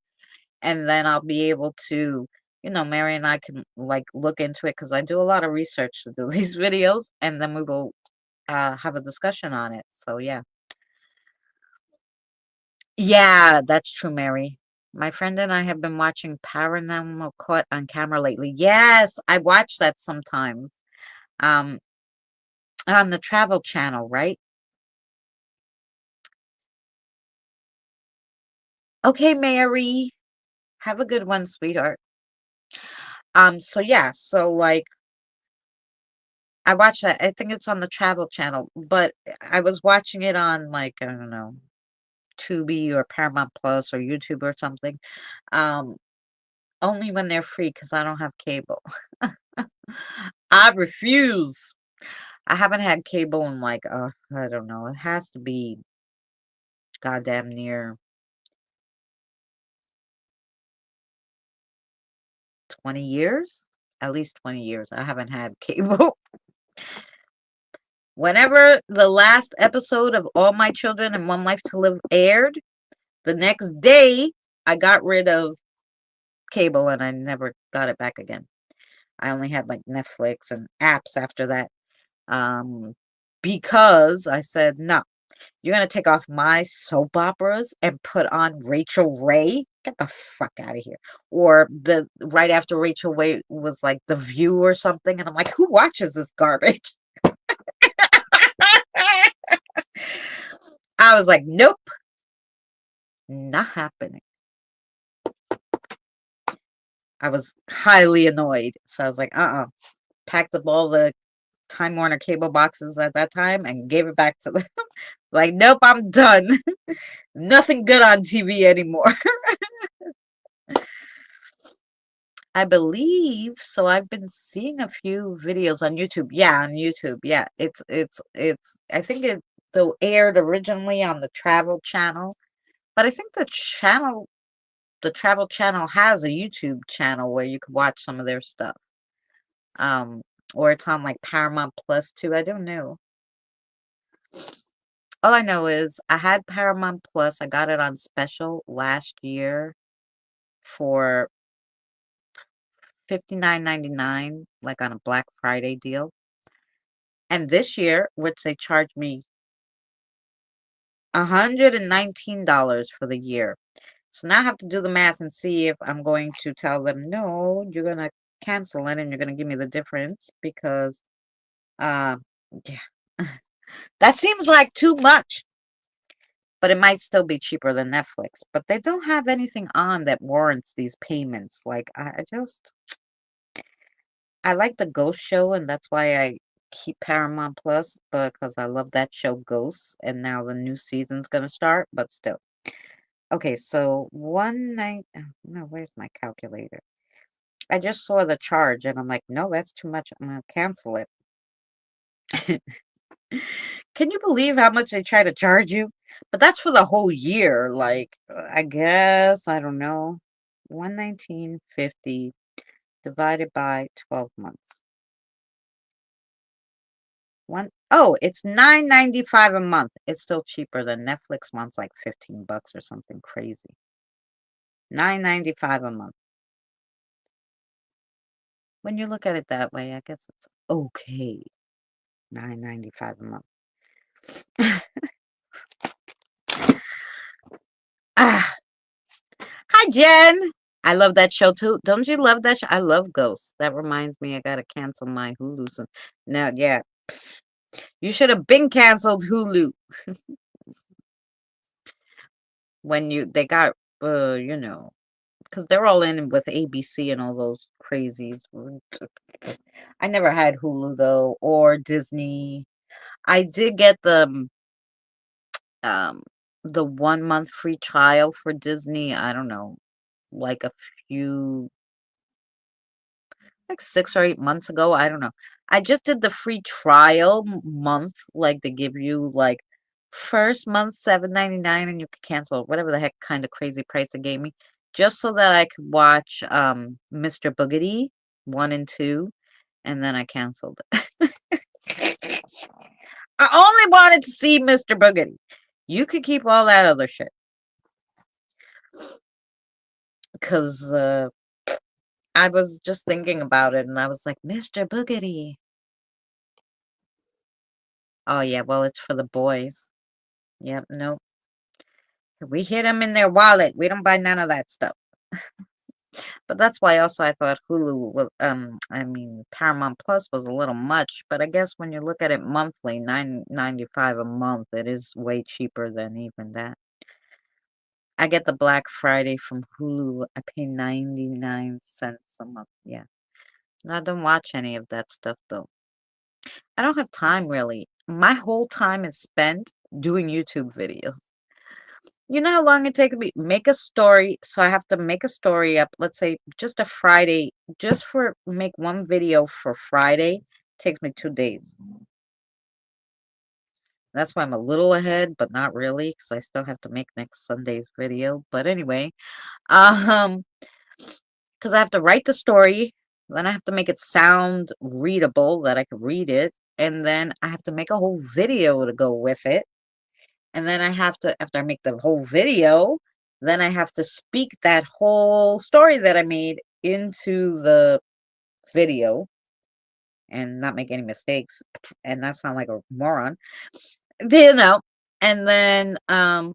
and then I'll be able to, Mary and I can like look into it because I do a lot of research to do these videos, and then we will have a discussion on it. So yeah. Yeah, that's true, Mary. My friend and I have been watching Paranormal Caught on Camera lately. Yes, I watch that sometimes. Um, on the Travel Channel, right? Okay, Mary. Have a good one, sweetheart. So yeah, so like I watched that. I think it's on the Travel Channel, but I was watching it on like, I don't know, Tubi or Paramount Plus or YouTube or something. Um, only when they're free because I don't have cable. I refuse. I haven't had cable in like, I don't know. It has to be goddamn near 20 years. At least 20 years. I haven't had cable. Whenever the last episode of All My Children and One Life to Live aired, the next day I got rid of cable and I never got it back again. I only had like Netflix and apps after that. Um, because I said, no, you're gonna take off my soap operas and put on Rachel Ray? Get the fuck out of here. Or the right after Rachel Ray was like The View or something, and I'm like, who watches this garbage? I was like, nope, not happening. I was highly annoyed. So I was like, packed up all the Time Warner cable boxes at that time and gave it back to them. Like, nope, I'm done. Nothing good on TV anymore. I believe so. I've been seeing a few videos on YouTube. Yeah, on YouTube. Yeah, it's. I think it though aired originally on the Travel Channel, but I think the Travel Channel has a YouTube channel where you could watch some of their stuff. Um, or it's on like Paramount Plus too. I don't know. All I know is I had Paramount Plus. I got it on special last year for $59.99, like on a Black Friday deal. And this year, which they charged me $119 for the year. So now I have to do the math and see if I'm going to tell them, no, you're going to cancel it and you're going to give me the difference because, uh, yeah, that seems like too much. But it might still be cheaper than Netflix. But they don't have anything on that warrants these payments. Like, I like the Ghost show, and that's why I keep Paramount Plus because I love that show Ghosts, and now the new season's gonna start, but still. Okay, so one night, no, where's my calculator? I just saw the charge and I'm like, no, that's too much. I'm gonna cancel it. Can you believe how much they try to charge you? But that's for the whole year. Like, I guess, I don't know. 119.50 divided by 12 months. It's $9.95 a month. It's still cheaper than Netflix one's like $15 or something crazy. $9.95 a month. When you look at it that way, I guess it's okay. $9.95 a month. Ah, hi Jen. I love that show too. Don't you love that show? I love Ghosts. That reminds me, I gotta cancel my Hulu soon. Now, yeah, you should have been canceled Hulu when they got you know, because they're all in with ABC and all those crazies. I never had Hulu though, or Disney. I did get um the 1 month free trial for Disney. I don't know, like a few, like 6 or 8 months ago. I don't know. I just did the free trial month, like they give you like first month $7.99 and you could cancel whatever the heck kind of crazy price they gave me, just so that I could watch Mr. Boogedy 1 and 2, and then I canceled it. I only wanted to see Mr. Boogedy. You could keep all that other shit. Because I was just thinking about it and I was like, Mr. Boogedy. Oh, yeah, well, it's for the boys. Yep, nope. We hit them in their wallet. We don't buy none of that stuff. But that's why also I thought Hulu was, I mean, Paramount Plus was a little much. But I guess when you look at it monthly, $9.95 a month, it is way cheaper than even that. I get the Black Friday from Hulu. I pay 99 cents a month. Yeah. I don't watch any of that stuff though. I don't have time really. My whole time is spent doing YouTube videos. You know how long it takes me make a story? So I have to make a story up, let's say just a Friday, just for make one video for Friday, takes me 2 days. That's why I'm a little ahead, but not really, because I still have to make next Sunday's video. But anyway, um, because I have to write the story, then I have to make it sound readable that I can read it, and then I have to make a whole video to go with it. And then I have to, after I make the whole video, then I have to speak that whole story that I made into the video and not make any mistakes and not sound like a moron. You know, and then and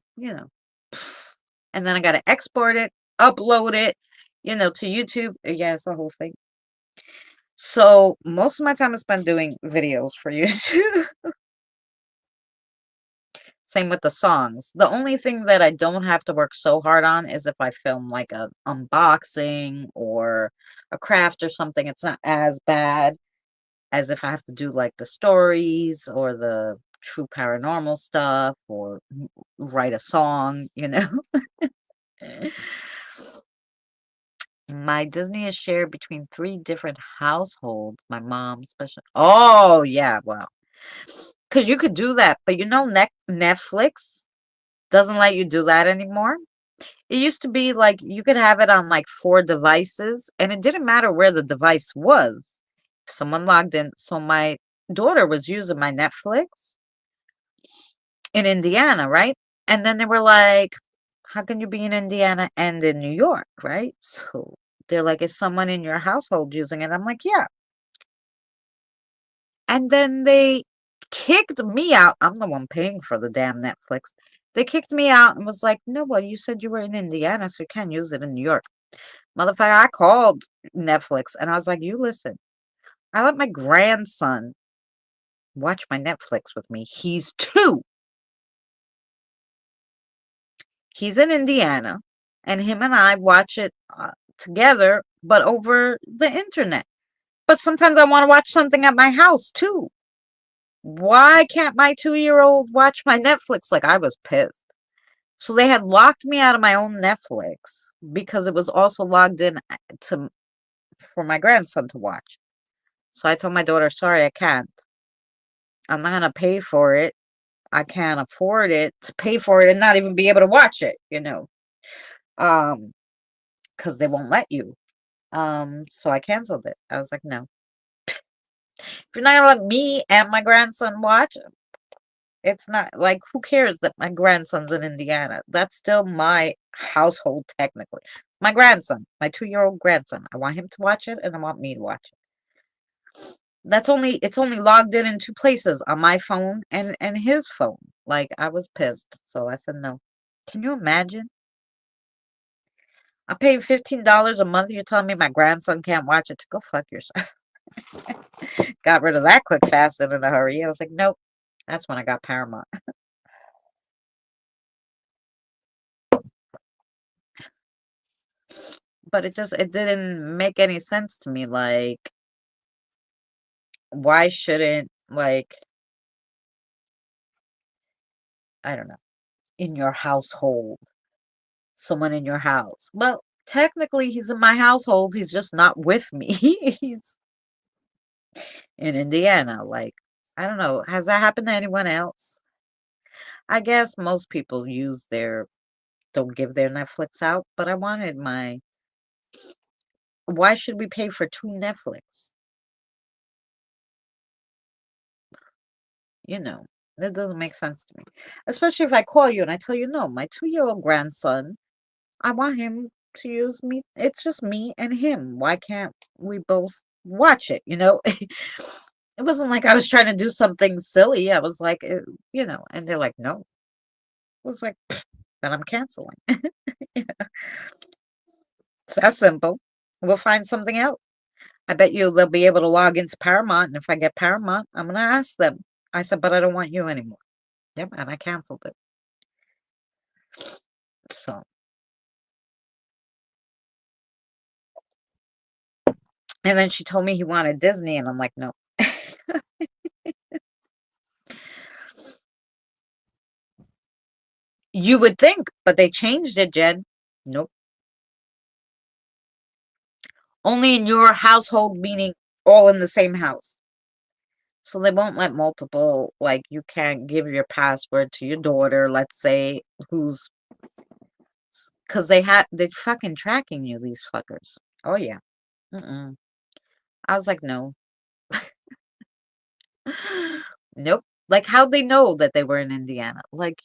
then I gotta export it, upload it, to YouTube. Yeah, it's the whole thing. So most of my time is spent doing videos for YouTube. Same with the songs. The only thing that I don't have to work so hard on is if I film like a unboxing or a craft or something. It's not as bad as if I have to do like the stories or the true paranormal stuff or write a song. My Disney is shared between 3 different households. My mom, special. Oh, yeah, well, because you could do that, but Netflix doesn't let you do that anymore. It used to be like you could have it on like 4 devices, and it didn't matter where the device was. Someone logged in. So my daughter was using my Netflix in Indiana, right? And then they were like, how can you be in Indiana and in New York, right? So they're like, is someone in your household using it? I'm like, yeah. And then they kicked me out. I'm the one paying for the damn Netflix. They kicked me out and was like, no, well, you said you were in Indiana, so you can't use it in New York. Motherfucker, I called Netflix and I was like, you listen, I let my grandson watch my Netflix with me. He's 2. He's in Indiana, and him and I watch it together, but over the internet. But sometimes I want to watch something at my house too. Why can't my 2-year-old watch my Netflix? Like, I was pissed. So they had locked me out of my own Netflix because it was also logged in to for my grandson to watch. So I told my daughter, sorry, I can't. I'm not gonna pay for it. I can't afford it to pay for it and not even be able to watch it. Um, because they won't let you. So I canceled it. I was like, no. If you're not gonna let me and my grandson watch, it's not like who cares that my grandson's in Indiana? That's still my household technically. My grandson, my 2-year-old grandson. I want him to watch it and I want me to watch it. It's only logged in 2 places, on my phone and his phone. Like, I was pissed. So I said no. Can you imagine? I'm paying $15 a month. You're telling me my grandson can't watch it? To go fuck yourself. Got rid of that quick, fast, and in a hurry. I was like, nope. That's when I got Paramount. But it didn't make any sense to me. Like, why shouldn't, like, I don't know, in your household, someone in your house? Well, technically, he's in my household. He's just not with me. He's in Indiana. Like, I don't know. Has that happened to anyone else? I guess most people don't give their Netflix out, but I wanted why should we pay for 2 Netflix? You know, that doesn't make sense to me. Especially if I call you and I tell you, no, my 2-year-old grandson, I want him to use me. It's just me and him. Why can't we both watch it? It wasn't like I was trying to do something silly. I was like, and they're like, no. I was like, then I'm canceling. It's that simple. We'll find something else. I bet you they'll be able to log into Paramount. And if I get Paramount, I'm going to ask them. I said, but I don't want you anymore. Yep. And I canceled it. So, and then she told me he wanted Disney. And I'm like, no. You would think, but they changed it, Jen. Nope. Only in your household, meaning all in the same house. So they won't let multiple, like you can't give your password to your daughter, let's say, who's because they're fucking tracking you, these fuckers. Oh yeah. Mm-mm. I was like, no. Nope. Like how'd they know that they were in Indiana? Like,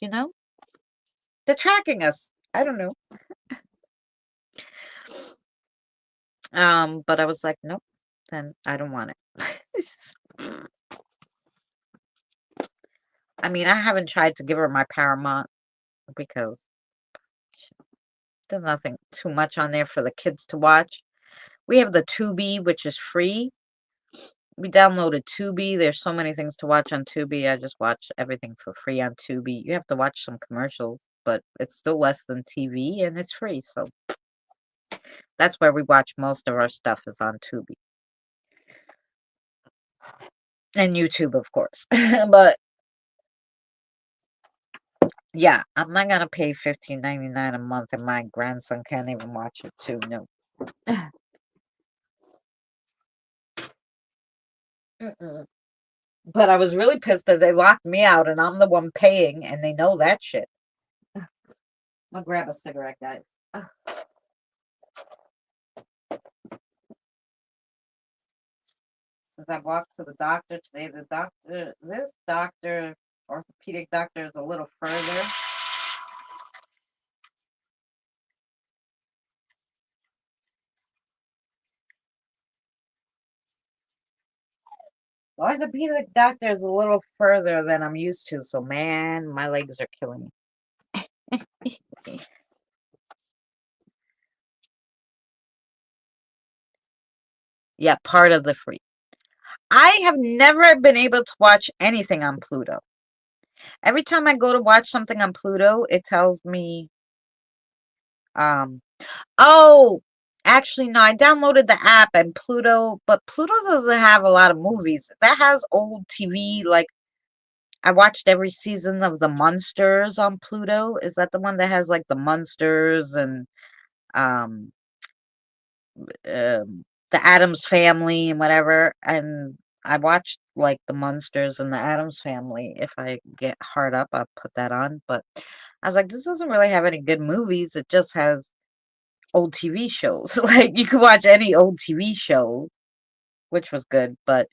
they're tracking us. I don't know. But I was like, nope, then I don't want it. I mean, I haven't tried to give her my Paramount because there's nothing too much on there for the kids to watch. We have the Tubi, which is free. We downloaded Tubi. There's so many things to watch on Tubi. I just watch everything for free on Tubi. You have to watch some commercials, but it's still less than TV and it's free. So that's where we watch most of our stuff is on Tubi. And YouTube, of course. But yeah, I'm not gonna pay $15.99 a month and my grandson can't even watch it too. No. Mm-mm. But I was really pissed that they locked me out and I'm the one paying and they know that shit. I'll grab a cigarette, guys. Since I walked to the doctor today, this doctor, orthopedic doctor, is a little further. The orthopedic doctor is a little further than I'm used to, so man, my legs are killing me. Yeah, part of the free. I have never been able to watch anything on Pluto. Every time I go to watch something on Pluto, it tells me, um, oh, actually, no, I downloaded the app and Pluto, but Pluto doesn't have a lot of movies. That has old TV, like I watched every season of the Munsters on Pluto. Is that the one that has like the Munsters and um the Adams Family and whatever? And I watched like the Munsters and the Adams Family. If I get hard up, I'll put that on. But I was like, this doesn't really have any good movies. It just has old TV shows. Like you could watch any old TV show, which was good. But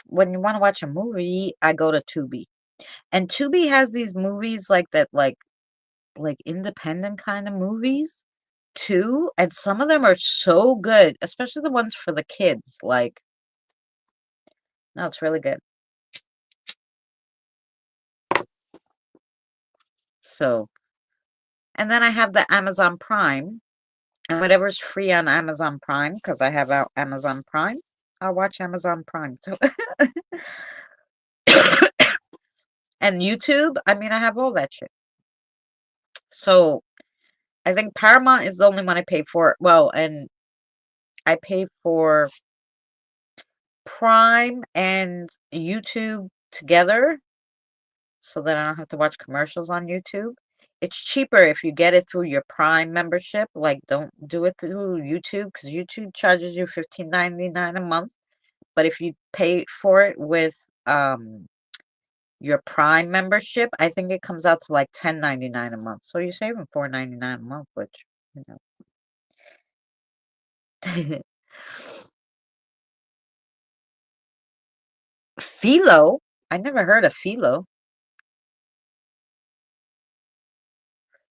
when you want to watch a movie, I go to Tubi. And Tubi has these movies like that, like independent kind of movies too. And some of them are so good, especially the ones for the kids. Like, no, it's really good. So, and then I have the Amazon Prime, and whatever's free on Amazon Prime, because I have out Amazon Prime, I'll watch Amazon Prime. So, and YouTube, I mean, I have all that shit. So, I think Paramount is the only one I pay for. Well, and I pay for Prime and YouTube together so that I don't have to watch commercials on YouTube. It's cheaper if you get it through your Prime membership. Like, don't do it through YouTube because YouTube charges you $15.99 a month. But if you pay for it with your Prime membership, I think it comes out to like $10.99 a month. So you're saving $4.99 a month, which, you know. Philo? I never heard of Philo.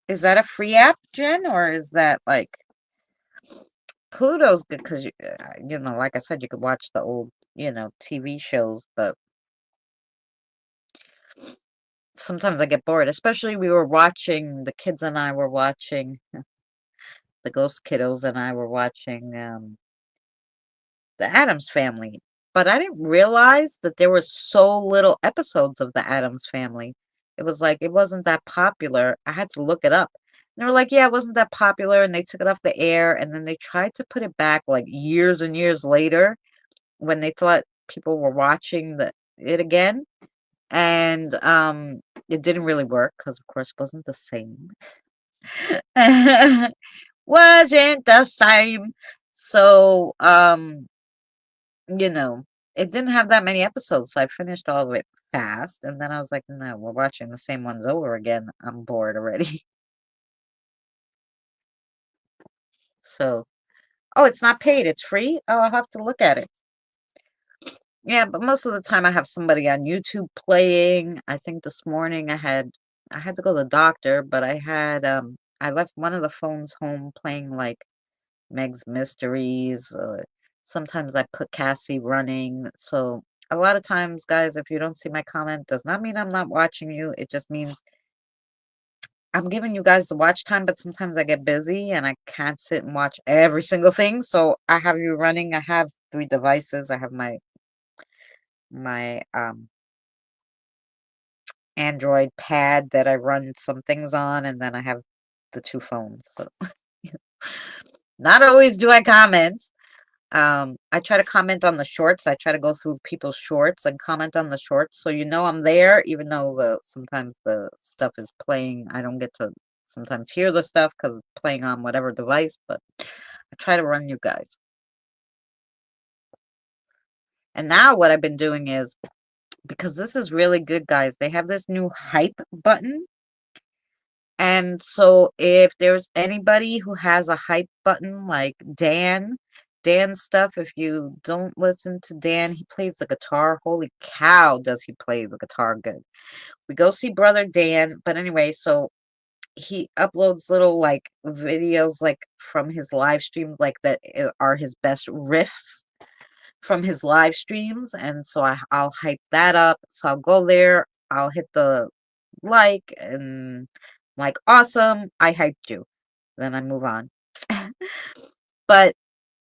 Is that a free app, Jen, or is that like Pluto's good because like I said, you could watch the old, TV shows, but sometimes I get bored. Especially the kids and I were watching, the Ghost Kiddos and I were watching the Addams Family, but I didn't realize that there were so little episodes of the Addams Family. It was like it wasn't that popular. I had to look it up. And they were like, yeah, it wasn't that popular, and they took it off the air, and then they tried to put it back like years and years later when they thought people were watching it again. and it didn't really work because, of course, it wasn't the same. Wasn't the same. So, you know, it didn't have that many episodes, so I finished all of it fast, and then I was like, "No, we're watching the same ones over again. I'm bored already." So, oh, it's not paid, it's free? Oh, I'll have to look at it. Yeah, but most of the time I have somebody on YouTube playing. I think this morning I had to go to the doctor, but I left one of the phones home playing like Meg's Mysteries. Sometimes I put Cassie running. So a lot of times, guys, if you don't see my comment, does not mean I'm not watching you. It just means I'm giving you guys the watch time, but sometimes I get busy and I can't sit and watch every single thing. So I have you running. I have 3 devices. I have my Android pad that I run some things on, and then I have the 2 phones. So not always do I comment. I try to comment on the shorts. I try to go through people's shorts and comment on the shorts, so you know I'm there, even though sometimes the stuff is playing. I don't get to sometimes hear the stuff because it's playing on whatever device, but I try to run you guys. And now what I've been doing is, because this is really good, guys, they have this new hype button. And so if there's anybody who has a hype button like Dan stuff, if you don't listen to Dan, he plays the guitar. Holy cow, does he play the guitar good. We go see brother Dan, but anyway, so he uploads little like videos like from his live streams like that are his best riffs from his live streams, and so I'll hype that up. So I'll go there, I'll hit the like and like, awesome, I hyped you. Then I move on. But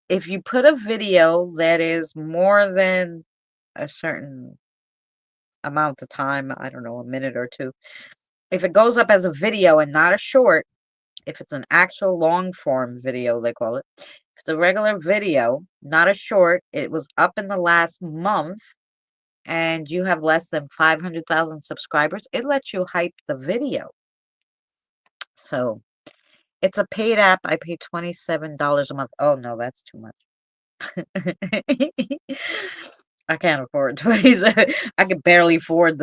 if you put a video that is more than a certain amount of time, I don't know, a minute or two, if it goes up as a video and not a short, if it's an actual long form video, they call it, if it's a regular video, not a short, it was up in the last month, and you have less than 500,000 subscribers, it lets you hype the video. So it's a paid app. I pay $27 a month. Oh no, that's too much. I can't afford 27. I can barely afford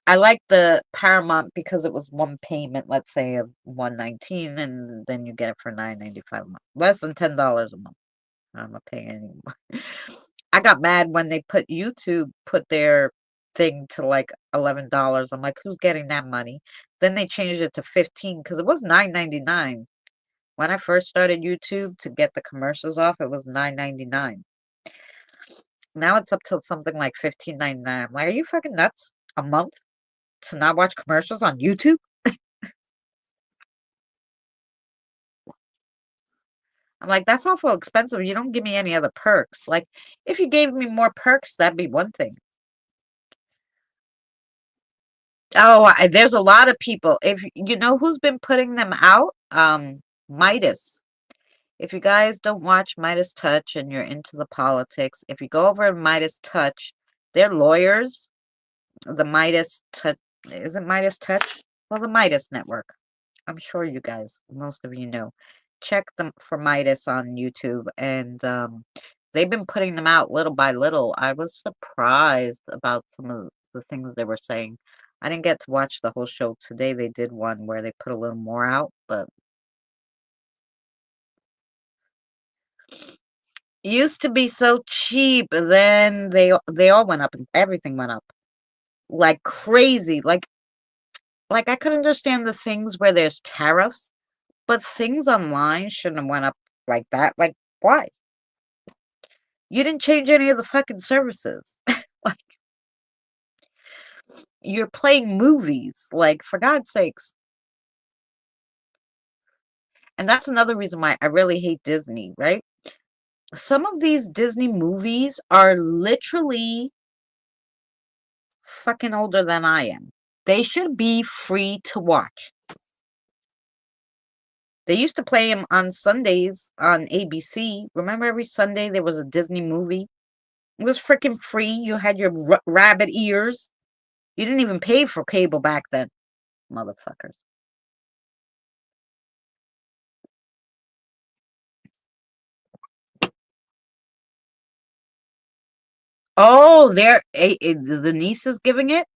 I like the Paramount because it was one payment, let's say of $119, and then you get it for $9.95 a month. Less than $10 a month. I'm not paying anymore. I got mad when they put YouTube put their thing to like $11. I'm like, who's getting that money? Then they changed it to 15 because it was $9.99. When I first started YouTube to get the commercials off, it was $9.99. Now it's up to something like $15.99. I'm like, are you fucking nuts? A month to not watch commercials on YouTube? I'm like, that's awful expensive. You don't give me any other perks. Like, if you gave me more perks, that'd be one thing. Oh, there's a lot of people. If you know who's been putting them out, Midas. If you guys don't watch Midas Touch and you're into the politics, if you go over to Midas Touch, they're lawyers. The Midas Touch, is it Midas Touch? Well, the Midas Network. I'm sure you guys, most of you know. Check them for Midas on YouTube, and they've been putting them out little by little. I was surprised about some of the things they were saying. I didn't get to watch the whole show today. They did one where they put a little more out, but used to be so cheap. Then they all went up, and everything went up like crazy. Like I could understand the things where there's tariffs, but things online shouldn't have went up like that. Like, why? You didn't change any of the fucking services. Like, you're playing movies, like, for God's sakes. And that's another reason why I really hate Disney, right? Some of these Disney movies are literally fucking older than I am. They should be free to watch. They used to play them on Sundays on ABC. Remember every Sunday there was a Disney movie? It was freaking free. You had your rabbit ears. You didn't even pay for cable back then, motherfuckers. Oh, the niece is giving it?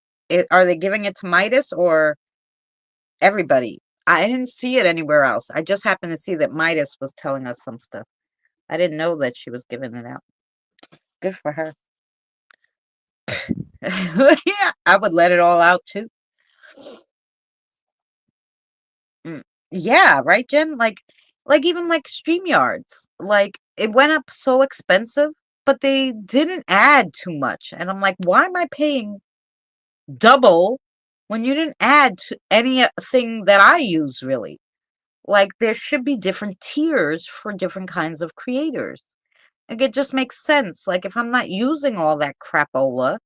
Are they giving it to Midas or everybody? I didn't see it anywhere else. I just happened to see that Midas was telling us some stuff. I didn't know that she was giving it out. Good for her. Yeah, I would let it all out too. Mm. Yeah, right, Jen? Like even like StreamYards. Like it went up so expensive, but they didn't add too much. And I'm like, why am I paying double when you didn't add to anything that I use really? Like there should be different tiers for different kinds of creators. Like it just makes sense. Like if I'm not using all that crapola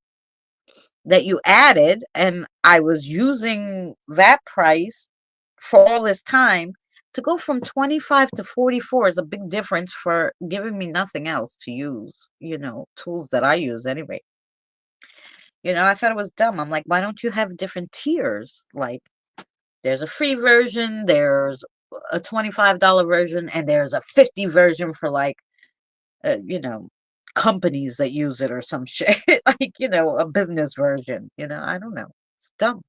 that you added and I was using that price for all this time, to go from 25 to 44 is a big difference for giving me nothing else to use, tools that I use anyway. I thought it was dumb. I'm like, why don't you have different tiers? Like there's a free version, there's a $25 version, and there's a 50 version for like uh, you know companies that use it or some shit. Like a business version. I don't know, it's dumb.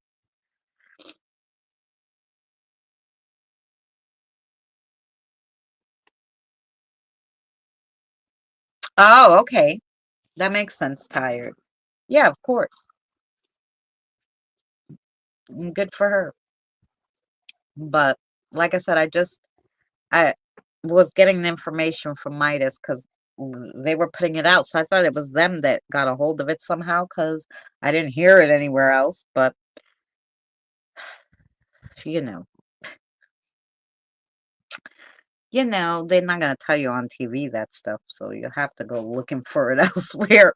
Oh, okay, that makes sense. Tired. Yeah, of course. Good for her. But like I said, I was getting the information from Midas because they were putting it out, so I thought it was them that got a hold of it somehow because I didn't hear it anywhere else. But you know they're not gonna tell you on TV that stuff, so you have to go looking for it elsewhere.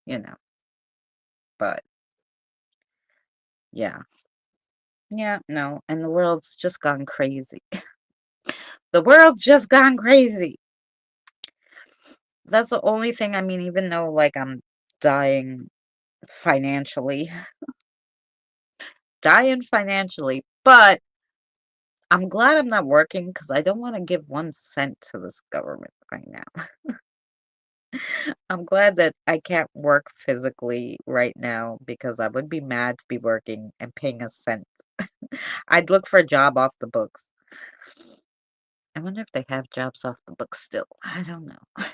you know but yeah. Yeah, no, and the world's just gone crazy. The world's just gone crazy. That's the only thing. I mean, even though like I'm dying financially, but I'm glad I'm not working because I don't want to give 1 cent to this government right now. I'm glad that I can't work physically right now because I would be mad to be working and paying a cent. I'd look for a job off the books. I wonder if they have jobs off the books still. I don't know.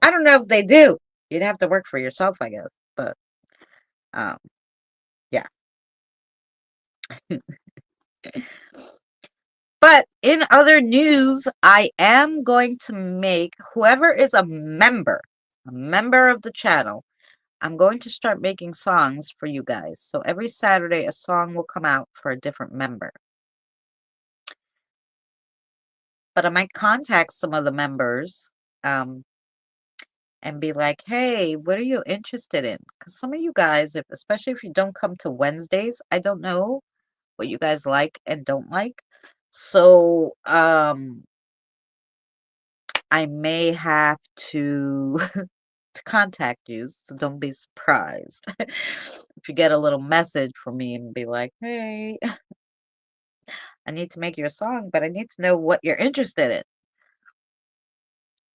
I don't know if they do. You'd have to work for yourself, I guess. But um, yeah. But in other news, I am going to make whoever is a member of the channel, I'm going to start making songs for you guys. So every Saturday, a song will come out for a different member. But I might contact some of the members um, and be like, hey, what are you interested in? Because some of you guys, especially if you don't come to Wednesdays, I don't know what you guys like and don't like. So I may have to to contact you, so don't be surprised if you get a little message from me and be like, hey, I need to make your song, but I need to know what you're interested in.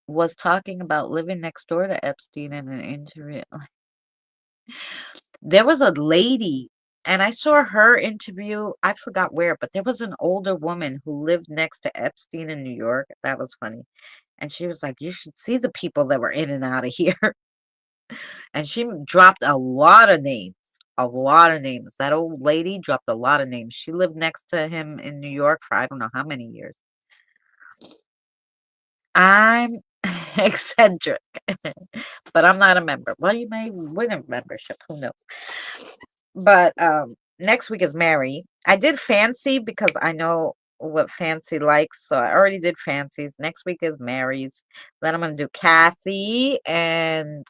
Was talking about living next door to Epstein in an interview. There was a lady, and I saw her interview. I forgot where, but there was an older woman who lived next to Epstein in New York. That was funny. And she was like, you should see the people that were in and out of here. And she dropped a lot of names. A lot of names. That old lady dropped a lot of names. She lived next to him in New York for I don't know how many years. I'm eccentric, but I'm not a member. Well, you may win a membership. Who knows? But next week is Mary. I did Fancy because I know what Fancy likes, so I already did Fancy's. Next week is Mary's. Then I'm gonna do Kathy and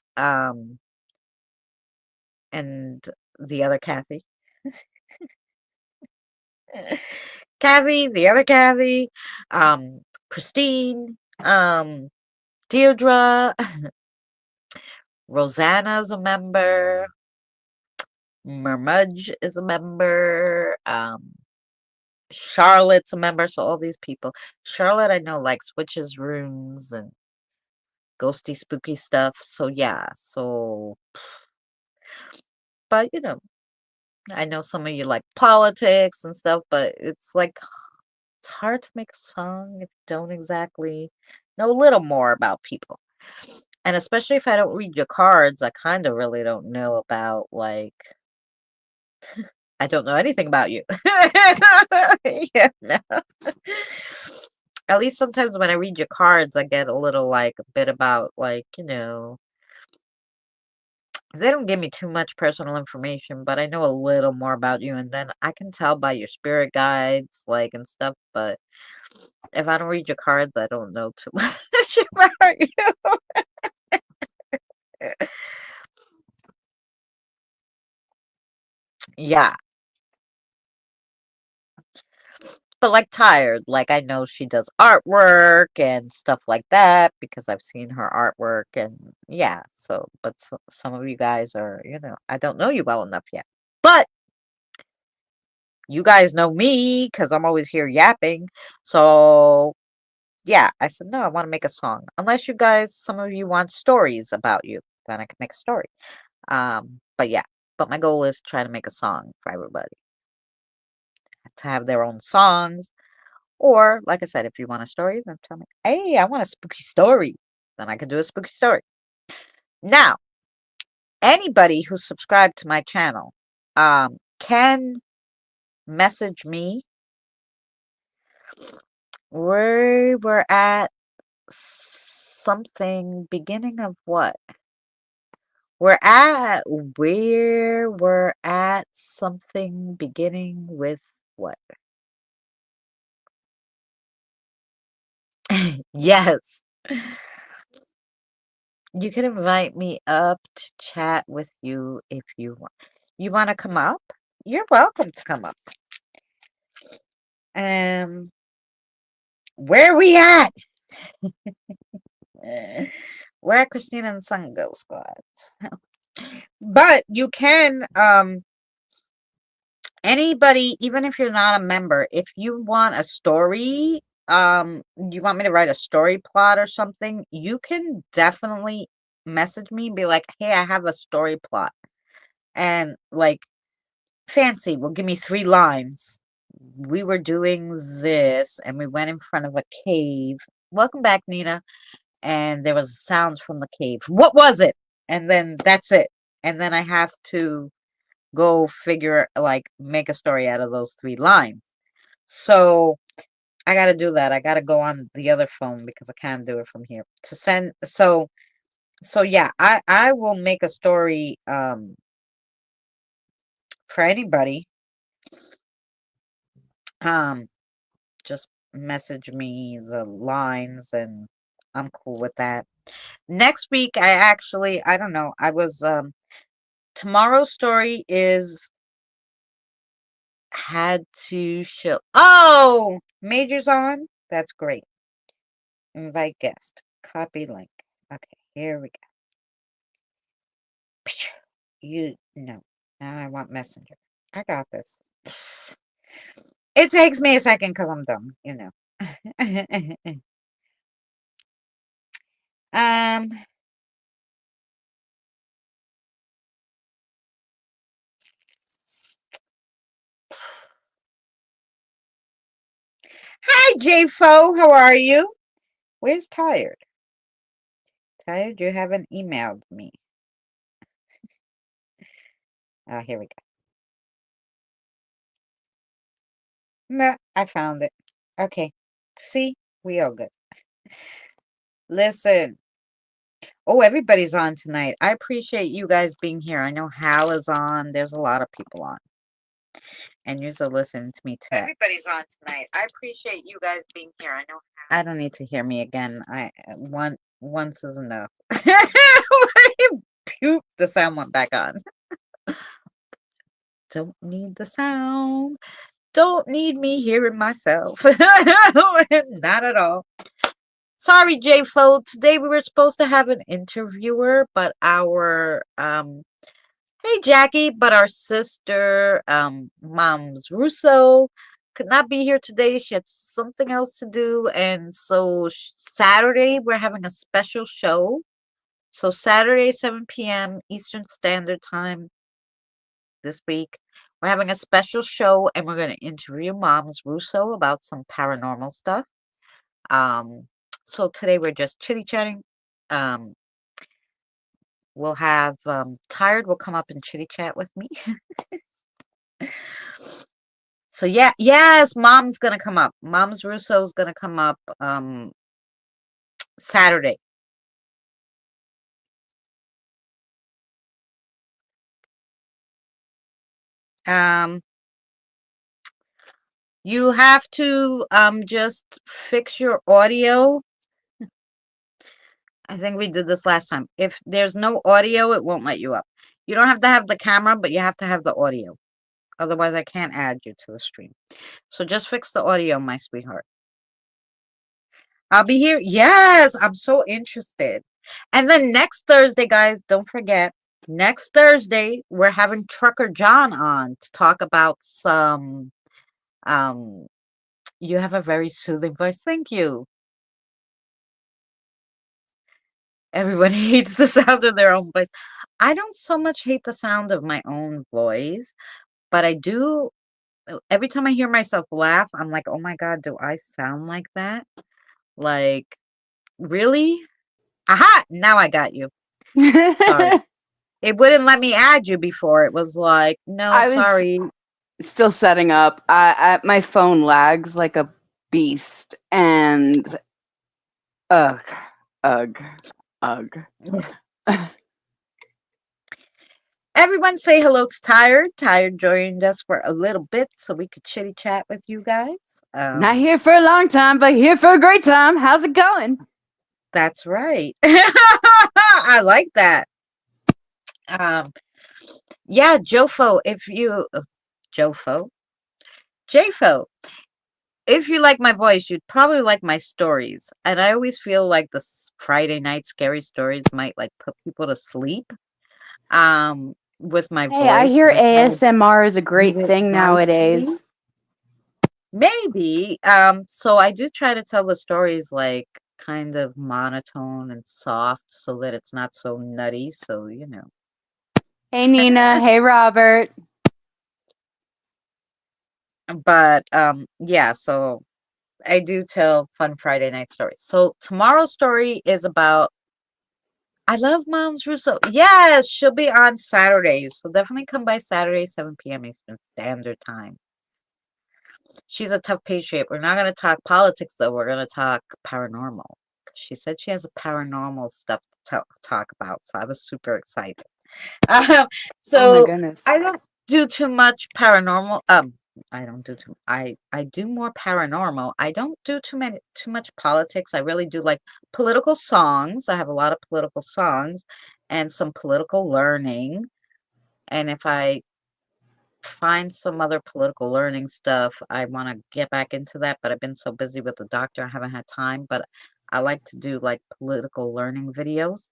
the other Kathy. Kathy, the other Kathy, Christine, Deirdre, Rosanna's a member. Mermudge is a member. Charlotte's a member. So all these people. Charlotte, I know, likes witches' runes and ghosty, spooky stuff. So yeah. So, but I know some of you like politics and stuff, but it's like it's hard to make a song if you don't exactly know a little more about people. And especially if I don't read your cards, I kind of really don't know about like I don't know anything about you. Yeah, no. At least sometimes when I read your cards, I get a little like a bit about like, they don't give me too much personal information, but I know a little more about you, and then I can tell by your spirit guides, like and stuff. But if I don't read your cards, I don't know too much about you. Yeah. But like tired, like I know she does artwork and stuff like that because I've seen her artwork and yeah, so but some of you guys are, I don't know you well enough yet. But you guys know me because I'm always here yapping. So yeah, I said no, I want to make a song. Unless you guys, some of you want stories about you, then I can make a story. But yeah, but my goal is to try to make a song for everybody to have their own songs. Or, like I said, if you want a story, then tell me, hey, I want a spooky story. Then I can do a spooky story. Now, anybody who's subscribed to my channel can message me. We're at something beginning of what? We're at something beginning with what? Yes. You can invite me up to chat with you if you want. You want to come up? You're welcome to come up. Where we at? We're at Christina and Sun Go Squads. But you can, anybody, even if you're not a member, if you want a story, you want me to write a story plot or something, you can definitely message me and be like, hey, I have a story plot. And like, Fancy will give me 3 lines. We were doing this and we went in front of a cave. Welcome back, Nina. And there was sounds from the cave. What was it? And then that's it. And then I have to go figure, like, make a story out of those 3 lines. So I got to do that. I got to go on the other phone because I can't do it from here to send. So yeah, I will make a story for anybody. Just message me the lines and I'm cool with that. Next week, I don't know. Tomorrow's story is had to show. Oh, Major's on. That's great. Invite guest. Copy link. Okay, here we go. You no. Now I want messenger. I got this. It takes me a second because I'm dumb, um. Hi, J-Fo. How are you? Where's Tired? Tired, you haven't emailed me. Here we go. Nah, I found it. Okay. See? We all good. Listen. Oh, everybody's on tonight. I appreciate you guys being here. I know Hal is on. There's a lot of people on. And you're listening to me too. Everybody's on tonight. I appreciate you guys being here. I know Hal. I don't need to hear me again. Once is enough. Poop, the sound went back on. Don't need the sound. Don't need me hearing myself. Not at all. Sorry, J-Fo. Today we were supposed to have an interviewer, but our hey Jackie, but our sister Momz Russo could not be here today. She had something else to do, and so Saturday we're having a special show. So Saturday, 7 p.m. Eastern Standard Time this week, we're having a special show, and we're going to interview Momz Russo about some paranormal stuff. Um, so today we're just chitty chatting. Um, we'll have Tired will come up and chitty chat with me. So yeah, yes, Mom's gonna come up. Momz Russo's gonna come up Saturday. Um, you have to just fix your audio. I think we did this last time. If there's no audio, it won't let you up. You don't have to have the camera, but you have to have the audio. Otherwise, I can't add you to the stream. So just fix the audio, my sweetheart. I'll be here. Yes, I'm so interested. And then next Thursday, guys, don't forget, next Thursday, we're having Trucker John on to talk about some you have a very soothing voice. Thank you. Everyone hates the sound of their own voice. I don't so much hate the sound of my own voice, but I do every time I hear myself laugh, I'm like, "Oh my God, do I sound like that?" Like, really? Aha! Now I got you. Sorry. It wouldn't let me add you before. It was like, "No, I was sorry." still setting up. My phone lags like a beast, and ugh, ugh, ugh. Everyone say hello to Tired. Tired joined us for a little bit so we could chitty chat with you guys. Not here for a long time, but here for a great time. How's it going? That's right. I like that. Yeah, Jofo, if you Jofo, Jfo, if you like my voice, you'd probably like my stories. And I always feel like the Friday night scary stories might like put people to sleep. With my Hey, I voice hear because I kind of ASMR is a do great it thing nowadays. nicely. Maybe. So I do try to tell the stories like kind of monotone and soft so that it's not so nutty. So, you know. Hey, Nina. Hey, Robert. But yeah, so I do tell fun Friday night stories. So tomorrow's story is about I love Momz Russo. Yes, she'll be on Saturdays. So definitely come by Saturday, 7 p.m. Eastern Standard Time. She's a tough patriot. We're not going to talk politics, though. We're going to talk paranormal. She said she has a paranormal stuff to talk about. So I was super excited. Um, Oh my so goodness. I don't do too much paranormal. I don't do too. I do more paranormal. I don't do too much politics. I really do like political songs. I have a lot of political songs and some political learning. And if I find some other political learning stuff, I want to get back into that. But I've been so busy with the doctor, I haven't had time. But I like to do like political learning videos.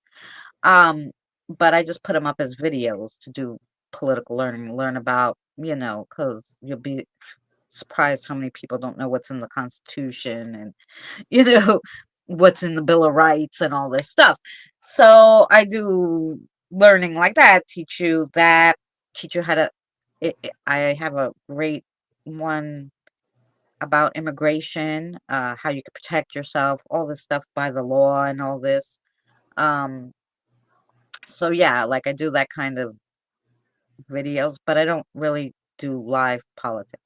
Um, but I just put them up as videos to do political learning, learn about, because you'll be surprised how many people don't know what's in the Constitution and, you know, what's in the Bill of Rights and all this stuff. So I do learning like that, teach you how to. I have a great one about immigration, how you can protect yourself, all this stuff by the law and all this. Um, so yeah, like I do that kind of videos, but I don't really do live politics.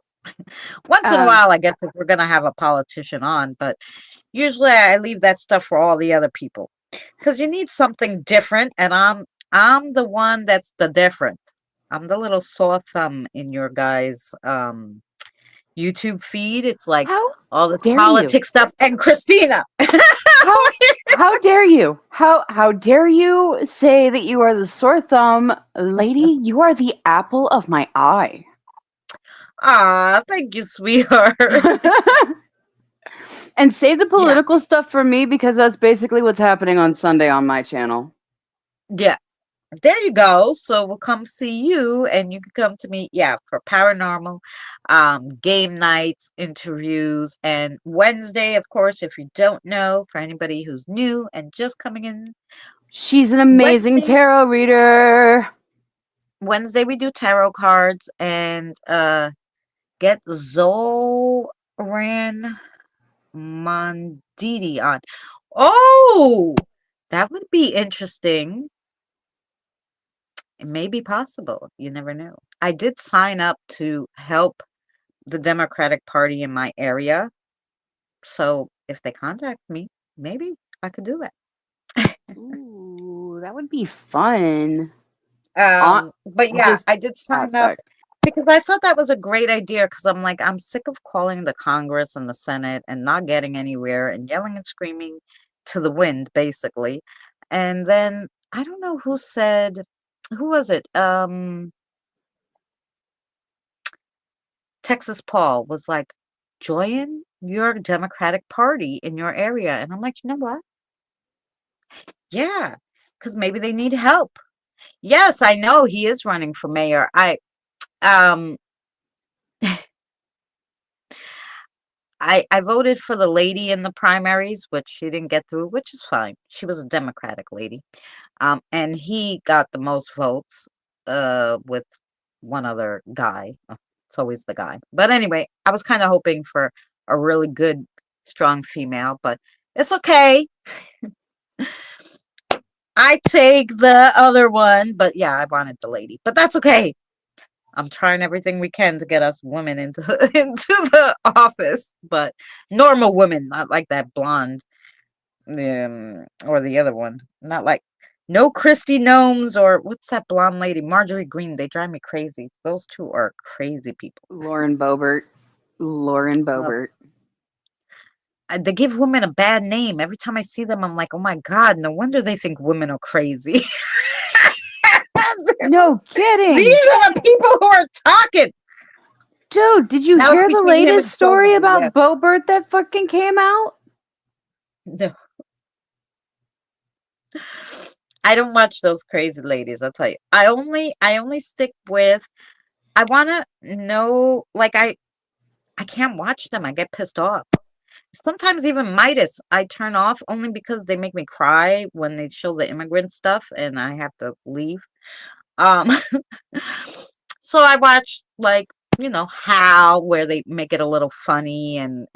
Once in a Um, while, I guess if we're gonna have a politician on, but usually I leave that stuff for all the other people because you need something different, and I'm the one that's the different. I'm the little sore thumb in your guys' YouTube feed. It's like how all this dare you? politics stuff and Christina. How how dare you? How dare you say that you are the sore thumb, lady? You are the apple of my eye. Ah, thank you, sweetheart. And save the Yeah. political stuff for me because that's basically what's happening on Sunday on my channel. Yeah. There you go. So we'll come see you and you can come to me, yeah, for paranormal, game nights, interviews, and Wednesday, of course, if you don't know, for anybody who's new and just coming in, She's an amazing Wednesday, tarot reader. Wednesday we do tarot cards and get Zoran Mondidi on. Oh, that would be interesting. It may be possible. You never know. I did sign up to help the Democratic Party in my area. So if they contact me, maybe I could do that. Ooh, that would be fun. But yeah, Just I did sign up aspect. because I thought that was a great idea because I'm like, I'm sick of calling the Congress and the Senate and not getting anywhere and yelling and screaming to the wind, basically. And then I don't know who said, who was it? Texas Paul was like, join your Democratic Party in your area. And I'm like, you know what? Yeah, because maybe they need help. Yes, I know he is running for mayor. Um I voted for the lady in the primaries, which she didn't get through, which is fine. She was a Democratic lady. And he got the most votes with one other guy. It's always the guy. But anyway, I was kind of hoping for a really good, strong female, but it's okay. I take the other one, but yeah, I wanted the lady, but that's okay. I'm trying everything we can to get us women into into the office, but normal women, not like that blonde, or the other one, not like no Christy Gnomes or what's that blonde lady, Marjorie Green. They drive me crazy. Those two are crazy people. Lauren Boebert. Lauren Uh, Boebert. they give women a bad name. Every time I see them, I'm like, oh my God, no wonder they think women are crazy. No kidding. These are the people who are talking. Dude, did you Now it's hear the between him and latest story Cuomo. Yeah. about Boebert that fucking came out? No. I don't watch those crazy ladies, I'll tell you. I only stick with I wanna know like I can't watch them. I get pissed off. Sometimes even Midas I turn off only because they make me cry when they show the immigrant stuff and I have to leave. Um, so I watch like, How where they make it a little funny and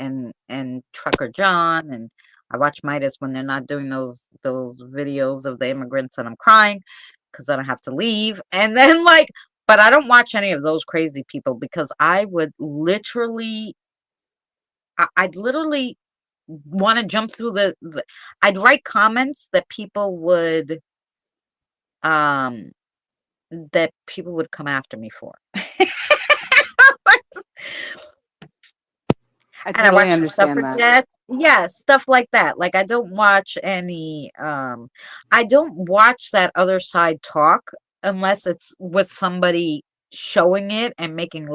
Trucker John and I watch Midas when they're not doing those videos of the immigrants and I'm crying because then I have to leave. And then but I don't watch any of those crazy people because I would literally I'd literally want to jump through I'd write comments um that people would come after me for. I And I totally watch the understand that. suffragettes. Yeah, stuff like that. Like I don't watch I don't watch that other side talk unless it's with somebody showing it and making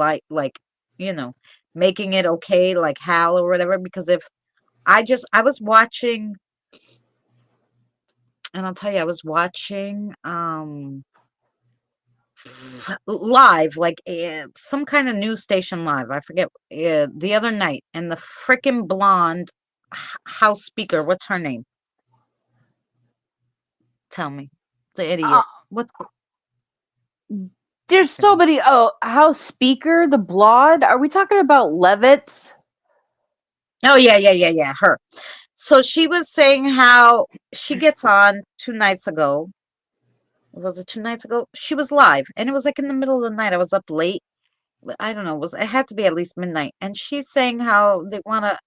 you know, making it okay, like Hal or whatever. Because if I was watching, and I'll tell you, I was watching live, like some kind of news station live. I forget the other night, and the freaking blonde House Speaker. What's her name? Tell me, the Uh, idiot. What's there's her so name? many. Oh, House Speaker, the Blonde. Are we talking about Levitz? Oh yeah. Her. So she was saying how she gets on 2 nights ago. Was it 2 nights ago? She was live, and it was like in the middle of the night. I was up late. I don't know. It had to be at least midnight. And she's saying how they want to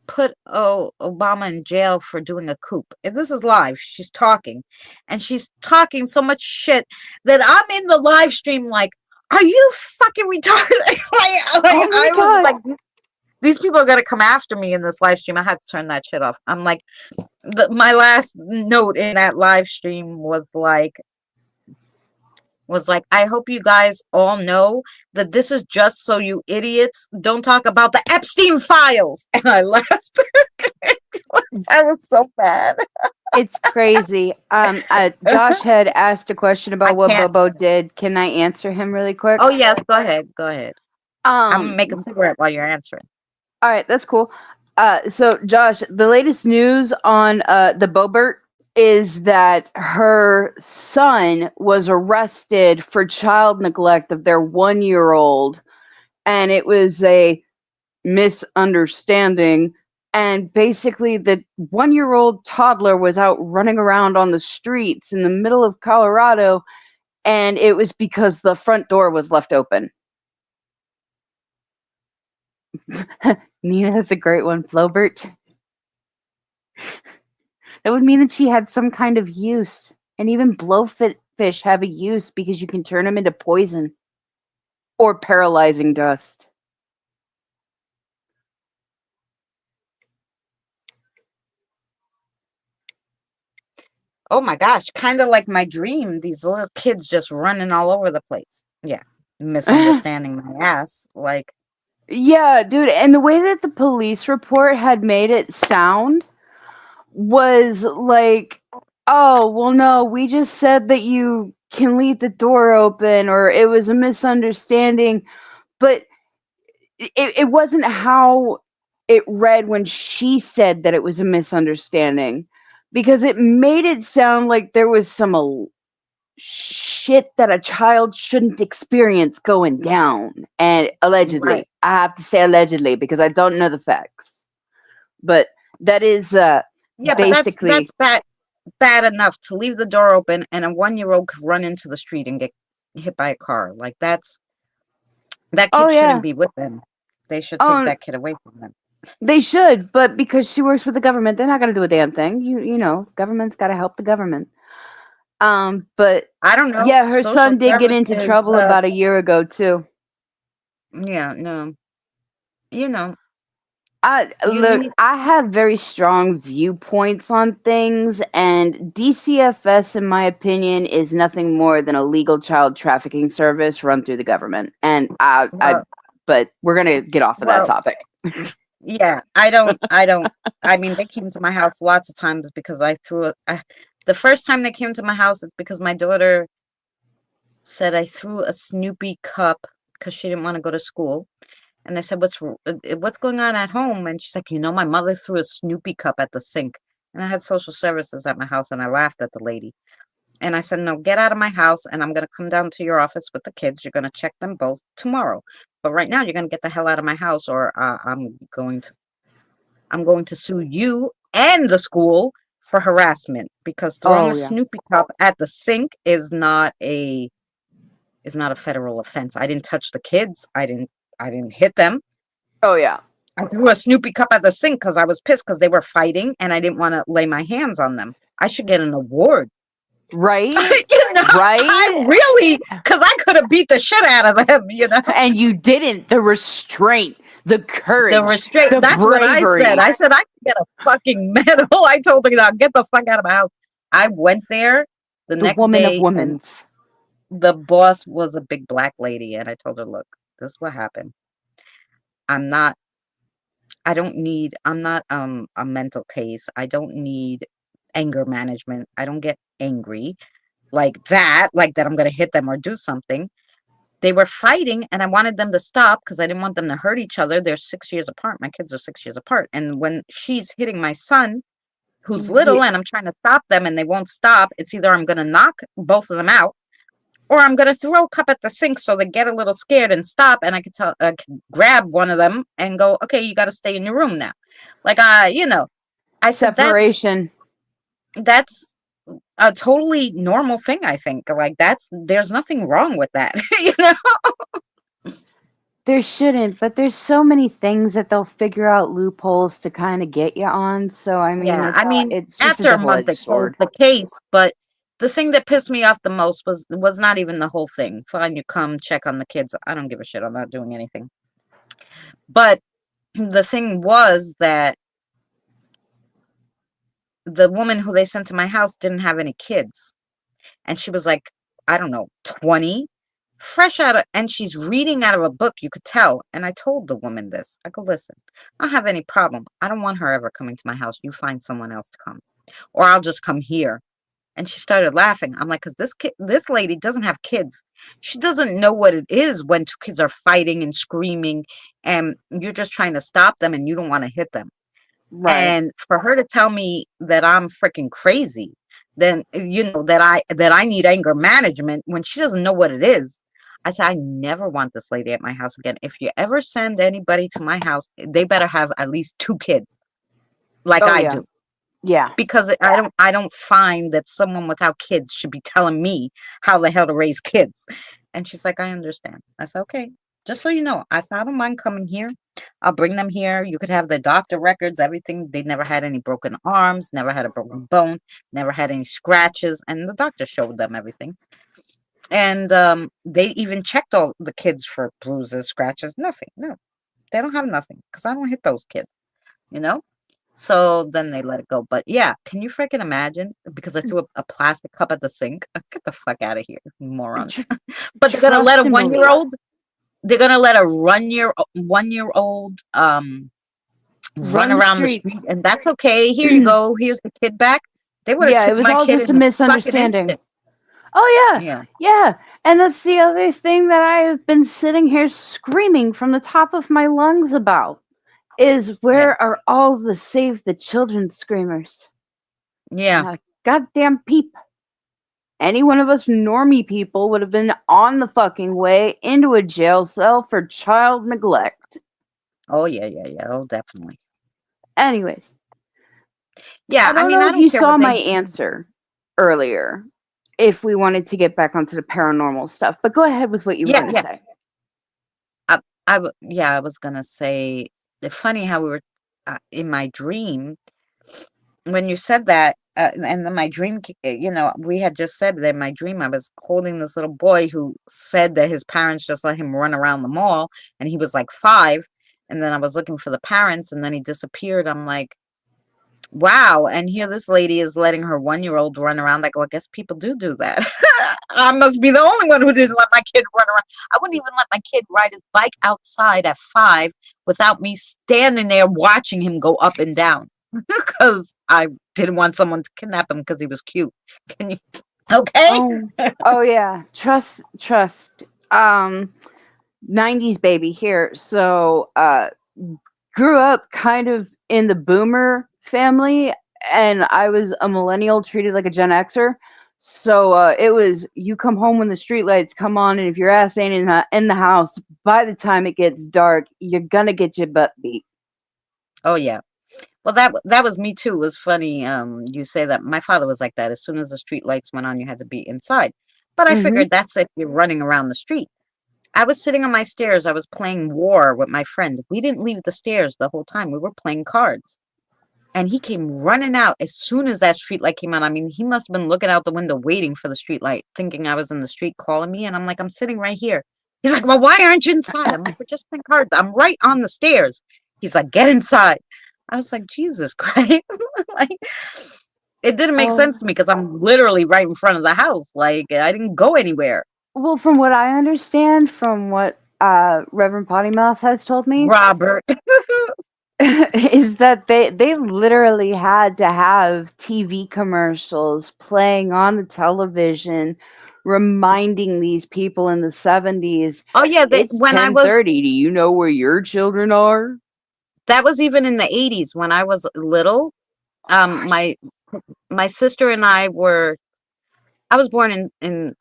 put Obama in jail for doing a coup. If this is live, she's talking, and she's talking so much shit that I'm in the live stream like, are you fucking retarded? Oh my I was god. like, these people are gonna come after me in this live stream. I had to turn that shit off. I'm like, my last note in that live stream was like, was like, I hope you guys all know that this is just so you idiots don't talk about the Epstein files. And I laughed. That was so bad. It's crazy. Josh had asked a question I about what can't. Bobo did. Can I answer him really quick? Oh, yes. Go ahead. Go ahead. I'm Um, making cigarette while you're answering. all right, that's cool. So Josh, the latest news on the Bobert is that her son was arrested for child neglect of their 1-year-old, and it was a misunderstanding. And basically, the 1-year-old toddler was out running around on the streets in the middle of Colorado, and it was because the front door was left open. Nina has a great one, Flobert. That would mean that she had some kind of use. And even blowfish have a use because you can turn them into poison or paralyzing dust. Oh my gosh, kind of like my dream. These little kids just running all over the place. Yeah, misunderstanding my ass. Like, Yeah, dude. And the way that the police report had made it sound was like, oh, well, no, we just said that you can leave the door open, or it was a misunderstanding. But it wasn't how it read when she said that it was a misunderstanding, because it made it sound like there was some shit that a child shouldn't experience going down. And right. allegedly, I have to say allegedly because I don't know the facts, but that is Yeah, but that's basically. bad enough to leave the door open and a 1-year-old could run into the street and get hit by a car. Like that Oh kid shouldn't yeah. be with them. They should take um that kid away from them. they should, but because she works with the government, they're not going to do a damn thing. You know, government's got to help the government. But I don't know. yeah, her Social son did get into services, trouble about a year ago too. yeah, no. You know, I you look, need I have very strong viewpoints on things, and DCFS, in my opinion, is nothing more than a legal child trafficking service run through the government. And well, but we're gonna get off of that well, topic. yeah, I mean, they came to my house lots of times because the first time they came to my house, it's because my daughter said I threw a Snoopy cup because she didn't want to go to school. And they said, what's going on at home? And she's like, my mother threw a Snoopy cup at the sink. And I had social services at my house and I laughed at the lady. And I said, no, get out of my house and I'm going to come down to your office with the kids. You're going to check them both tomorrow. But right now you're going to get the hell out of my house or I'm going to sue you and the school for harassment because throwing a Oh yeah. Snoopy cup at the sink is not a federal offense. I didn't touch the kids. I didn't hit them. Oh yeah. I threw a Snoopy cup at the sink because I was pissed because they were fighting and I didn't want to lay my hands on them. I should get an award. Right. I Right. really, because I could have beat the shit out of them. And you didn't. The restraint, the The courage, restraint, the that's what I said. bravery. I said, I could get a fucking medal. I told her, now get the fuck out of my house. I went there the The next woman of day and women's. the boss was a big black lady. And I told her, look, this is what happened. I'm not I'm not a mental case. I don't need anger management. I don't get angry like that I'm going to hit them or do something. They were fighting and I wanted them to stop because I didn't want them to hurt each other. They're 6 years apart. My kids are 6 years apart. And when she's hitting my son, who's Yeah, little, and I'm trying to stop them and they won't stop, it's either I'm going to knock both of them out or I'm going to throw a cup at the sink so they get a little scared and stop. And I could grab one of them and go, okay, you got to stay in your room now. Like, I said, separation. that's a totally normal thing. I think like there's nothing wrong with that. you know There shouldn't, but there's so many things that they'll figure out loopholes to kind of get you on. So I mean, Yeah, I mean, it's just a after a month double-edged they closed sword. the case, but the thing that pissed me off the most was not even the whole thing. Fine, you come check on the kids. I don't give a shit. I'm not doing anything. But the thing was that the woman who they sent to my house didn't have any kids. And she was like, I don't know, 20, fresh out of, and she's reading out of a book, you could tell. And I told the woman this. I go, listen, I don't have any problem. I don't want her ever coming to my house. You find someone else to come, or I'll just come here. And she started laughing. I'm like, because this lady doesn't have kids. She doesn't know what it is when two kids are fighting and screaming, and you're just trying to stop them and you don't want to hit them. Right. And for her to tell me that I'm freaking crazy, then that I need anger management when she doesn't know what it is. I said, I never want this lady at my house again. If you ever send anybody to my house, they better have at least 2 kids, like Oh I yeah. do. Yeah. Because I don't find that someone without kids should be telling me how the hell to raise kids. And she's like, I understand. I said, okay, just so you know, I said, I don't mind coming here. I'll bring them here. You could have their doctor records, everything. They never had any broken arms, never had a broken bone, never had any scratches. And the doctor showed them everything. And they even checked all the kids for bruises, scratches, nothing. No, they don't have nothing because I don't hit those kids, you know? So then they let it go. But yeah, can you freaking imagine? Because I threw a plastic cup at the sink. Get the fuck out of here, morons. Tr- But they're gonna let a Trust and believe. 1-year-old, they're gonna let a 1-year old run Run the around the street. street, and that's okay. Here you go. Here's the kid back. They would have Yeah, it took was my all kid just a in a fucking misunderstanding. instant. Oh yeah. Yeah. Yeah. And that's the other thing that I've been sitting here screaming from the top of my lungs about is Yeah. where are all the save the children screamers? Yeah. Not a goddamn peep. Any one of us normie people would have been on the fucking way into a jail cell for child neglect. Oh yeah, yeah, yeah. Oh, definitely. Anyways, Yeah, I I don't mean, know I if don't you care saw what my they. answer earlier, if we wanted to get back onto the paranormal stuff, but go ahead with what you were Yeah, going to yeah. say. Yeah, I was gonna say, it's funny how we were in my dream when you said that, and then my dream, we had just said that in my dream I was holding this little boy who said that his parents just let him run around the mall, and he was like 5, and then I was looking for the parents, and then he disappeared. I'm like, wow. And here this lady is letting her 1-year-old run around. I go, I guess people do that. I must be the only one who didn't let my kid run around. I wouldn't even let my kid ride his bike outside at 5 without me standing there watching him go up and down because I didn't want someone to kidnap him because he was cute. Can you? Okay. Oh, oh yeah. Trust. Um, 90s baby here. So, grew up kind of in the boomer family, and I was a millennial treated like a Gen Xer. So it was you come home when the streetlights come on, and if your ass ain't in the house by the time it gets dark, you're gonna get your butt beat. Oh yeah. Well, that was me too. It was funny. You say that my father was like that. As soon as the street lights went on, you had to be inside. But I Mm-hmm. figured that's if you're running around the street. I was sitting on my stairs. I was playing war with my friend. We didn't leave the stairs the whole time. We were playing cards. And he came running out as soon as that street light came on. I mean, he must have been looking out the window waiting for the street light, thinking I was in the street calling me. And I'm like, I'm sitting right here. He's like, well, why aren't you inside? I'm like, we're just playing cards. I'm right on the stairs. He's like, get inside. I was like, Jesus Christ. Like, it didn't make sense Oh, to me because I'm literally right in front of the house. Like, I didn't go anywhere. well, from what I understand, from what Reverend Pottymouth has told me, Robert. is that they literally had to have TV commercials playing on the television reminding these people in the 70s Oh yeah, it's when I was 10:30, do you know where your children are? that was even in the 80s when I was little. Oh gosh. My sister and I was born in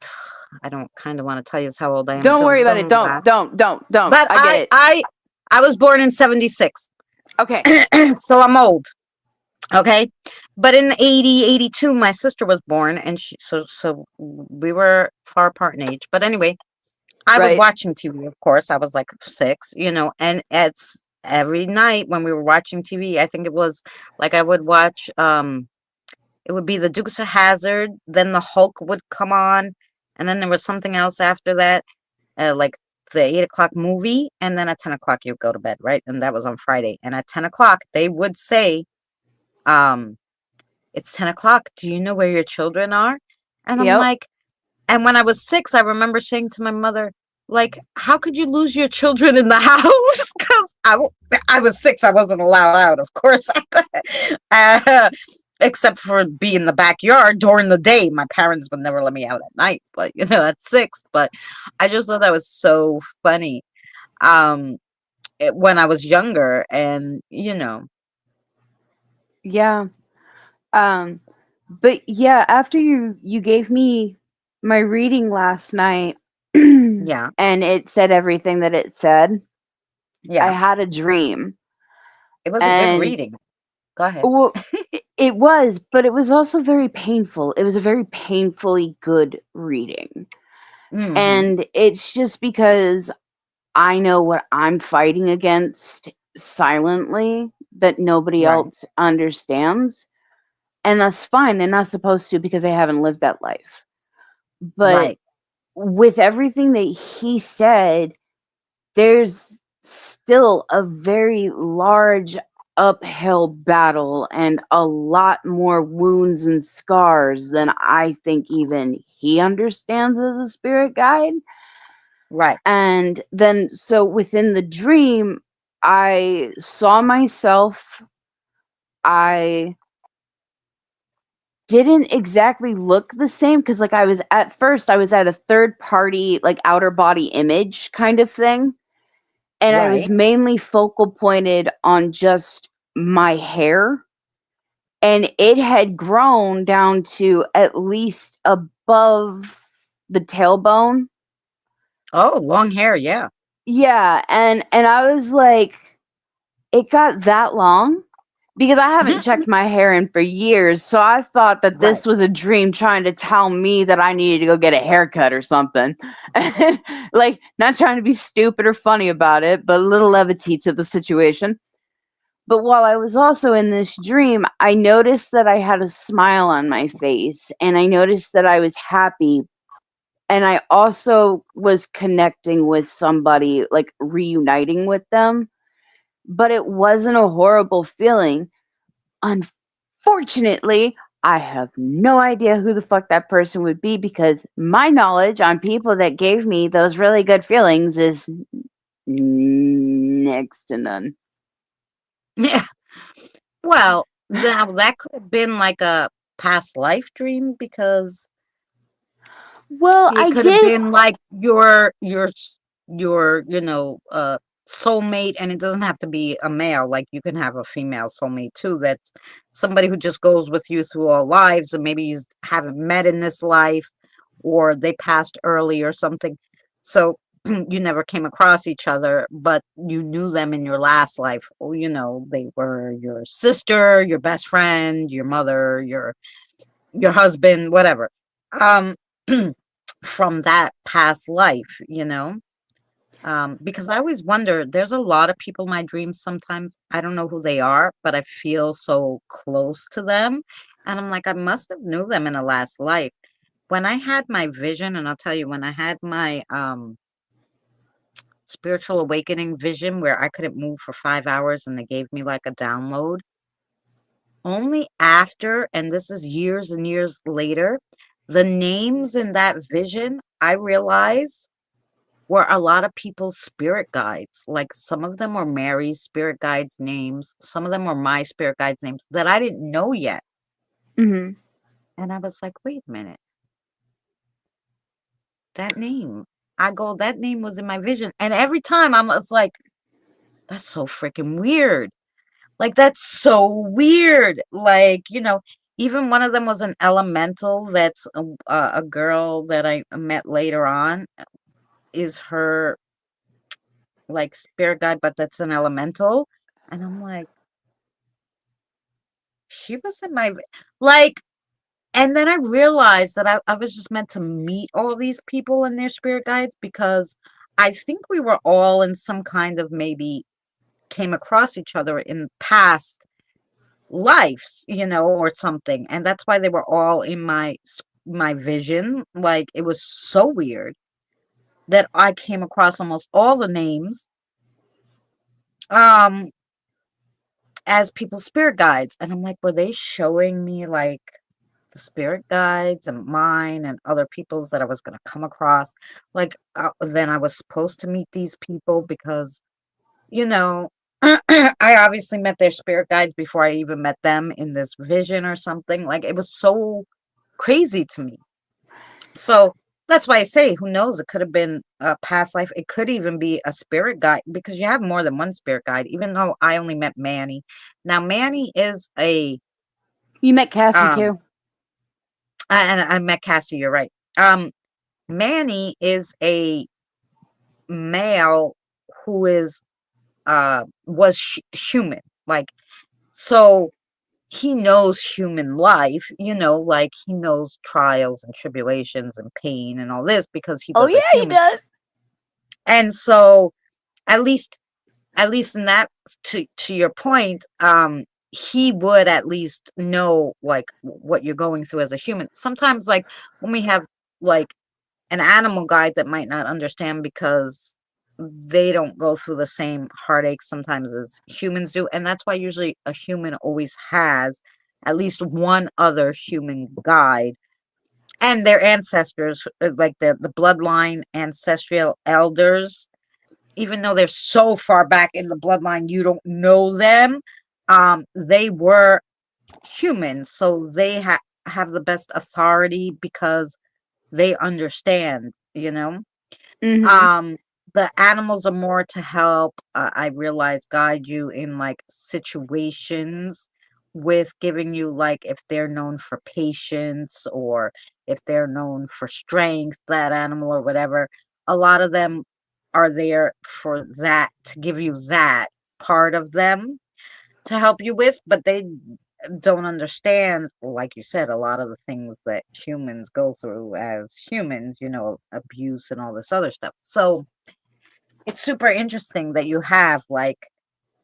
I don't kind of want to tell you how old I am. Don't worry about it. Don't Don't laugh. don't. But I get it. I was born in 76. Okay. So I'm old. Okay. But in the 82, my sister was born, and so we were far apart in age. But anyway, I was Right. watching TV, of course. I was like 6, and it's every night when we were watching TV, I think it was like I would watch it would be the Dukes of Hazzard, then the Hulk would come on, and then there was something else after that, like the 8 o'clock movie, and then at 10 o'clock you'd go to bed, right? And that was on Friday. And at 10 o'clock they would say, um, it's 10 o'clock. Do you know where your children are? And I'm Yep. like, And when I was 6, I remember saying to my mother, like, "How could you lose your children in the house?" 'Cause I was 6, I wasn't allowed out, of course. Uh, except for be in the backyard during the day. My parents would never let me out at night, but, at 6. But I just thought that was so funny, um, when I was younger and, Yeah. Um, but yeah, after you gave me my reading last night, and yeah, it said everything that it said, I yeah. had a dream. It was a good And reading. Go ahead. well, it was, but it was also very painful. It was a very painfully good reading. Mhm. And it's just because I know what I'm fighting against silently that nobody Right, else understands. And that's fine. They're not supposed to because they haven't lived that life. But right. with everything that he said, there's still a very large uphill battle and a lot more wounds and scars than I think even he understands as a spirit guide. Right. And then, so within the dream, I saw myself. I didn't exactly look the same because, like, I was at first, I was at a third party, like, outer body image kind of thing. And I was Right. mainly focal pointed on just my hair. And it had grown down to at least above the tailbone. Oh, long hair, yeah. Yeah, and I was like, it got that long? Because I haven't checked my hair in for years, so I thought that Right. this was a dream trying to tell me that I needed to go get a haircut or something. Like, not trying to be stupid or funny about it, but a little levity to the situation. But while I was also in this dream, I noticed that I had a smile on my face and I noticed that I was happy. And I also was connecting with somebody, like reuniting with them, but it wasn't a horrible feeling. Unfortunately, I have no idea who the fuck that person would be because my knowledge on people that gave me those really good feelings is next to none. Yeah. Well, now that could have been like a past life dream because Well, it I could have did. been like your, soulmate, and it doesn't have to be a male. Like you can have a female soulmate too. That's somebody who just goes with you through all lives, and maybe you haven't met in this life, or they passed early or something. So you never came across each other, but you knew them in your last life. Oh, they were your sister, your best friend, your mother, your husband, whatever. Um, from that past life, because I always wonder, there's a lot of people in my dreams sometimes. I don't know who they are, but I feel so close to them. And I'm like, I must have knew them in a last life. When I had my vision, and I'll tell you, when I had my spiritual awakening vision where I couldn't move for 5 hours and they gave me like a download, only after, and this is years and years later, the names in that vision, I realize were a lot of people's spirit guides. Like some of them were Mary's spirit guides' names, some of them were my spirit guides' names that I didn't know yet. Mhm. And I was like, wait a minute, that name. That name was in my vision. And every time I was like, that's so freaking weird. Like, that's so weird. Like, even one of them was an elemental that's a girl that I met later on is her like spirit guide, but that's an elemental. And I'm like, she was in my like, and then I realized that I was just meant to meet all these people and their spirit guides because I think we were all in some kind of maybe came across each other in past lives, or something. And that's why they were all in my vision. Like it was so weird that I came across almost all the names um as people's spirit guides. And I'm like, were they showing me like the spirit guides and mine and other people's that I was going to come across. Like, then I was supposed to meet these people because, you know, I obviously met their spirit guides before I even met them in this vision or something. Like, it was so crazy to me. So that's why I say, who knows? It could have been a past life. It could even be a spirit guide because you have more than one spirit guide, even though I only met Manny. Now, Manny is a, You met Cassie um, too. and I met Cassie, you're right. Manny is a male who is, was human. Like, so he knows human life, like he knows trials and tribulations and pain and all this because he Oh was yeah, a he human. does. And so at least in that, to your point, he would at least know like what you're going through as a human. Sometimes like when we have like an animal guide that might not understand because they don't go through the same heartaches sometimes as humans do, and that's why usually a human always has at least one other human guide and their ancestors, like the bloodline ancestral elders, even though they're so far back in the bloodline you don't know them. They were humans, so they have the best authority because they understand, Mm-hmm. um, the animals are more to help, I realize, guide you in like situations with giving you like if they're known for patience or if they're known for strength, that animal or whatever. A lot of them are there for that, to give you that part of them to help you with, but they don't understand, like you said, a lot of the things that humans go through as humans, abuse and all this other stuff. So it's super interesting that you have like,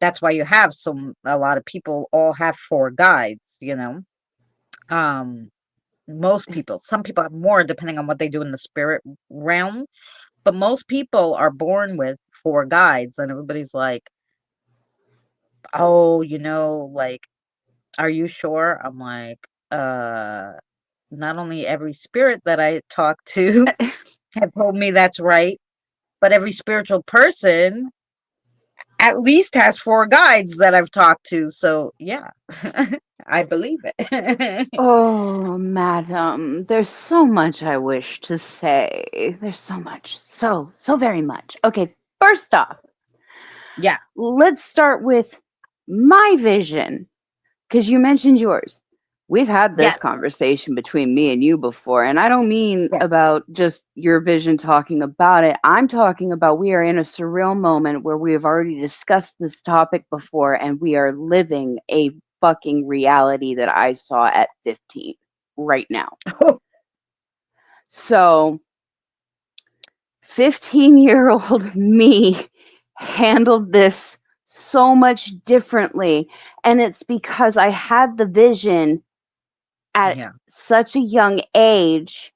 that's why you have a lot of people all have four guides, um most people, some people have more depending on what they do in the spirit realm, but most people are born with four guides, and everybody's like, oh, like, are you sure? I'm like, not only every spirit that I talk to have told me that's right, but every spiritual person at least has four guides that I've talked to. So yeah, I believe it. Oh, madam, there's so much I wish to say. There's so much. So very much. Okay, first off, Yeah. let's start with my vision, because you mentioned yours. We've had this Yes. conversation between me and you before, and I don't mean Yes. about just your vision talking about it. I'm talking about we are in a surreal moment where we have already discussed this topic before, and we are living a fucking reality that I saw at 15 right now. So, 15-year-old me handled this so much differently. And it's because I had the vision at Yeah. such a young age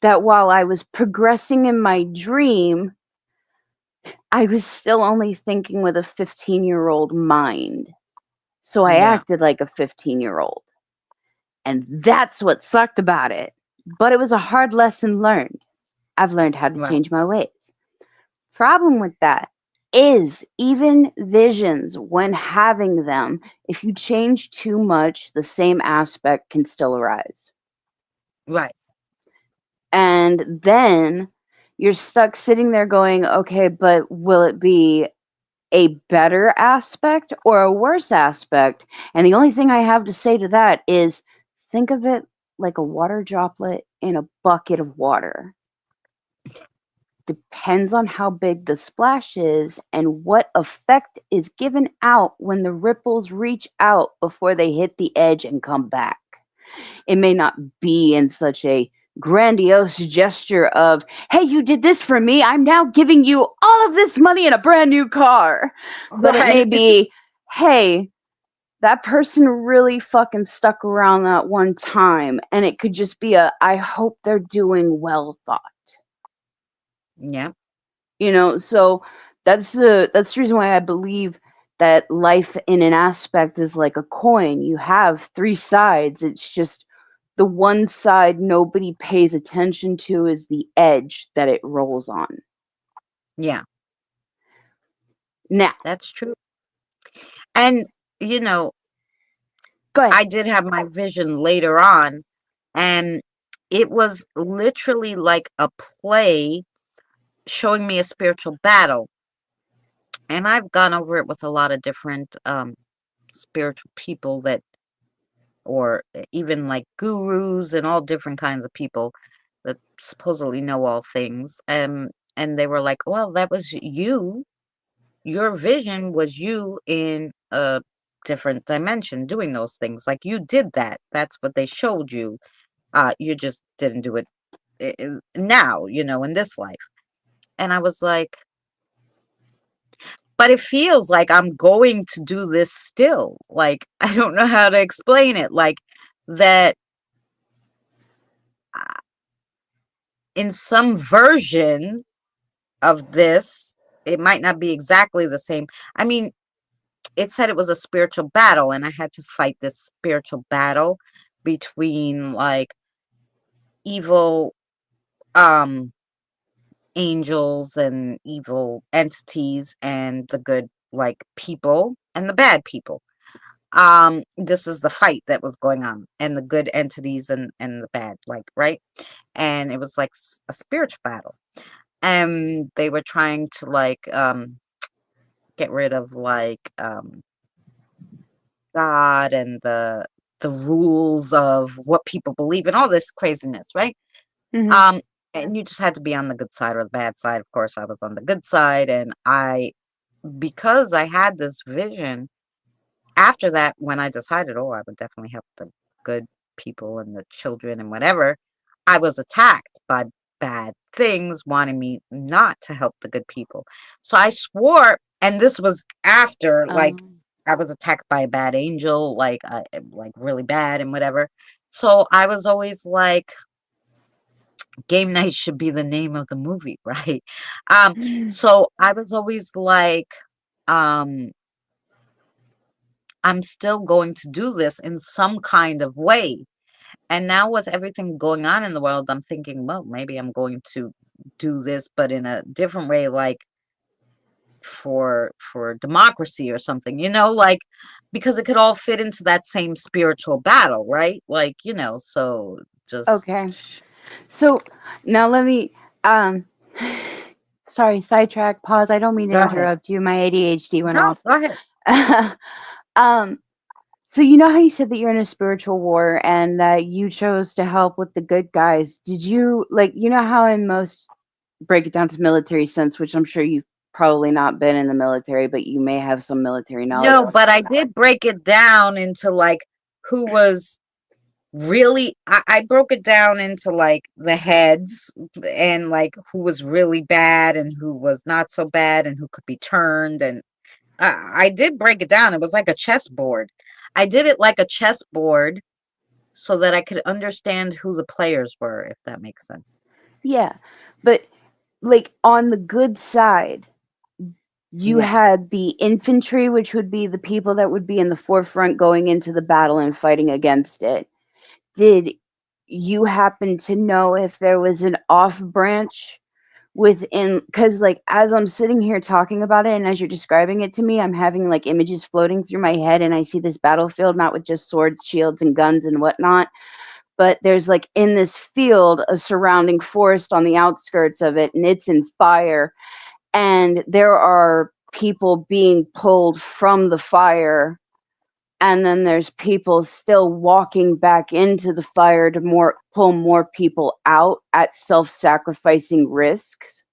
that while I was progressing in my dream, I was still only thinking with a 15-year-old mind. So I Yeah. acted like a 15-year-old. And that's what sucked about it. But it was a hard lesson learned. I've learned how to Right. change my ways. Problem with that is even visions, when having them, if you change too much, the same aspect can still arise. Right. And then you're stuck sitting there going, okay, but will it be a better aspect or a worse aspect? And the only thing I have to say to that is think of it like a water droplet in a bucket of water. Depends on how big the splash is and what effect is given out when the ripples reach out before they hit the edge and come back. It may not be in such a grandiose gesture of, hey, you did this for me, I'm now giving you all of this money and a brand new car. But it may Right. be, hey, that person really fucking stuck around that one time. And it could just be a, I hope they're doing well thought. Yeah. So that's the reason why I believe that life in an aspect is like a coin. You have three sides. It's just the one side nobody pays attention to is the edge that it rolls on. Yeah, Now, that's true. And, you know, go ahead. I did have my vision later on, and it was literally like a play showing me a spiritual battle. And I've gone over it with a lot of different spiritual people that, or even like gurus and all different kinds of people that supposedly know all things. And they were like, well, that was you. Your vision was you in a different dimension doing those things. Like you did that. That's what they showed you. You just didn't do it now, in this life. And I was like, but it feels like I'm going to do this still. Like, I don't know how to explain it. Like, that uh, in some version of this, it might not be exactly the same. I mean, it said it was a spiritual battle, and I had to fight this spiritual battle between like evil um angels and evil entities and the good like people and the bad people. This is the fight that was going on, and the good entities and the bad, like, right? And it was like a spiritual battle, and they were trying to like get rid of like God and the rules of what people believe and all this craziness, right? Hmm. um and you just had to be on the good side or the bad side. Of course, I was on the good side, and because I had this vision. After that, when I decided, oh, I would definitely help the good people and the children and whatever, I was attacked by bad things wanting me not to help the good people. So I swore, and this was after, like, I was attacked by a bad angel, like really bad and whatever. So I was always like, game night should be the name of the movie, right? So I was always like, um, I'm still going to do this in some kind of way. And now with everything going on in the world, I'm thinking, well, maybe I'm going to do this, but in a different way, like for democracy or something, like because it could all fit into that same spiritual battle, right? Like, so just Okay. So now let me um sorry, sidetrack, pause. I don't mean to go ahead. interrupt you. My ADHD went No, off. go ahead. um so you know how you said that you're in a spiritual war and that you chose to help with the good guys. Did you like how in most break it down to military sense, which I'm sure you've probably not been in the military, but you may have some military knowledge. No, but I did break it down into like who was really. I broke it down into like the heads and like who was really bad and who was not so bad and who could be turned. And I did break it down. It was like a chessboard. I did it like a chessboard so that I could understand who the players were, if that makes sense. Yeah. But like on the good side, you Yeah. had the infantry, which would be the people that would be in the forefront going into the battle and fighting against it. Did you happen to know if there was an off branch within? Because like as I'm sitting here talking about it and as you're describing it to me, I'm having like images floating through my head, and I see this battlefield not with just swords, shields, and guns and whatnot, but there's like in this field a surrounding forest on the outskirts of it, and it's in fire, and there are people being pulled from the fire, and then there's people still walking back into the fire to pull more people out at self-sacrificing risks.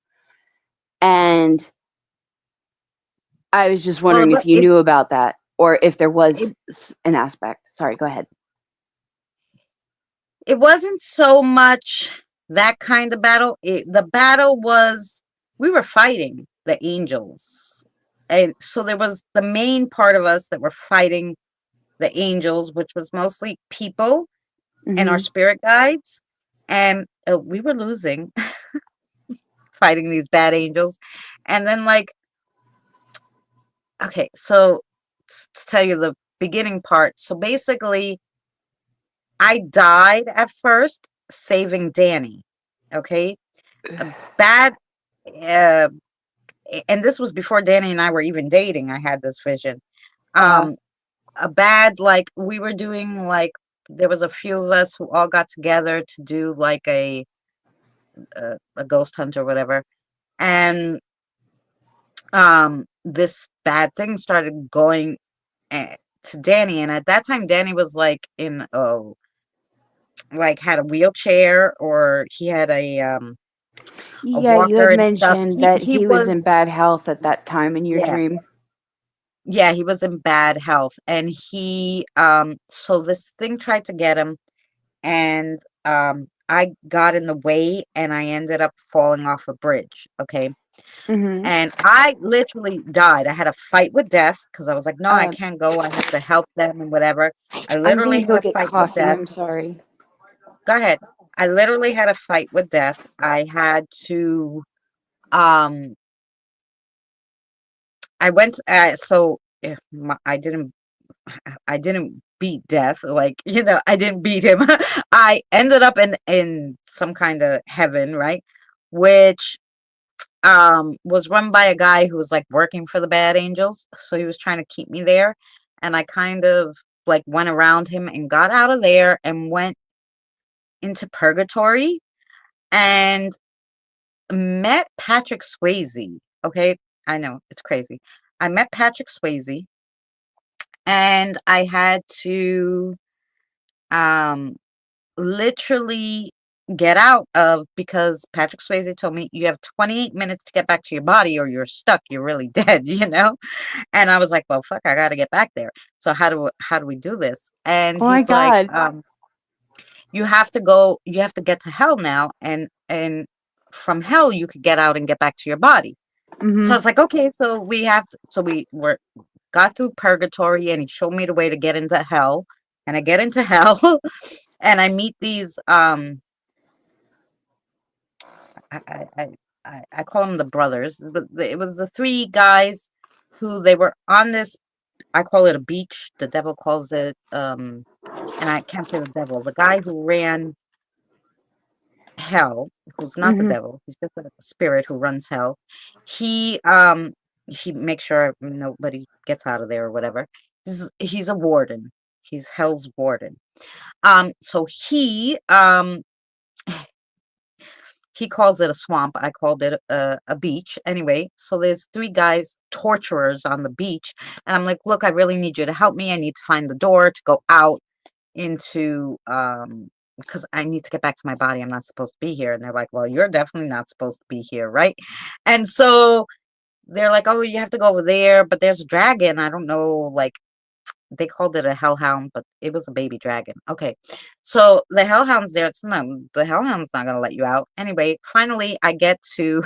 And I was just Well, wondering if you knew about that, or if there was it, an aspect. Sorry, go ahead. it wasn't so much that kind of battle. The battle was we were fighting the angels. And so there was the main part of us that were fighting the angels, which was mostly people and our Hmm. spirit guides. And we were losing fighting these bad angels. And then, like, okay, so to tell you the beginning part. So basically, I died at first saving Danny. Okay, a bad, uh, and this was before Danny and I were even dating. I had this vision. Uh-huh. Um, a bad, like, we were doing, like, there was a few of us who all got together to do like a ghost hunt or whatever, and this bad thing started going to Danny, and at that time Danny was like in like had a wheelchair, or he had a Yeah, you walker had and stuff. mentioned He that he he was was in bad health at that time in your yeah, dream. yeah, he was in bad health, and he so this thing tried to get him, and I got in the way, and I ended up falling off a bridge. Okay. Mm-hmm. And I literally died. I had a fight with death because I was like, no, I Uh, can't go. I have to help them and whatever. I I'm literally gonna had go a get fight with coffee. death. I'm sorry. Go ahead. I literally had a fight with death. I had to, um, I went, I didn't beat death. Like, I didn't beat him. I ended up in some kind of heaven, right? Which was run by a guy who was like working for the bad angels, so he was trying to keep me there, and I kind of like went around him and got out of there and went into purgatory and met Patrick Swayze. Okay, I know it's crazy. I met Patrick Swayze, and I had to um literally get out of, because Patrick Swayze told me you have 28 minutes to get back to your body or you're stuck, you're really dead. And I was like, well, fuck, I got to get back there. So how do we do this? And Oh my he's like, god. you have to get to hell now, and from hell you could get out and get back to your body. So I Mm-hmm. was like, okay, so we have to, so we were got through purgatory, and he showed me the way to get into hell, and I get into hell, and I meet these I I I I call them the brothers, but it was the three guys who they were on this. I call it a beach. The devil calls it, and I can't say the devil. The guy who ran hell, who's not the Mm-hmm. devil, he's just a spirit who runs hell. He um he makes sure nobody gets out of there or whatever. He's a warden. He's hell's warden. So he calls it a swamp. I called it a beach. Anyway, so there's three guys, torturers on the beach. And I'm like, look, I really need you to help me. I need to find the door to go out into, because I need to get back to my body. I'm not supposed to be here. And they're like, well, you're definitely not supposed to be here, right? And so they're like, oh, you have to go over there, but there's a dragon. I don't know, like, they called it a hellhound, but it was a baby dragon. Okay. So the hellhound's there. The hellhound's not gonna let you out. Anyway, finally I get to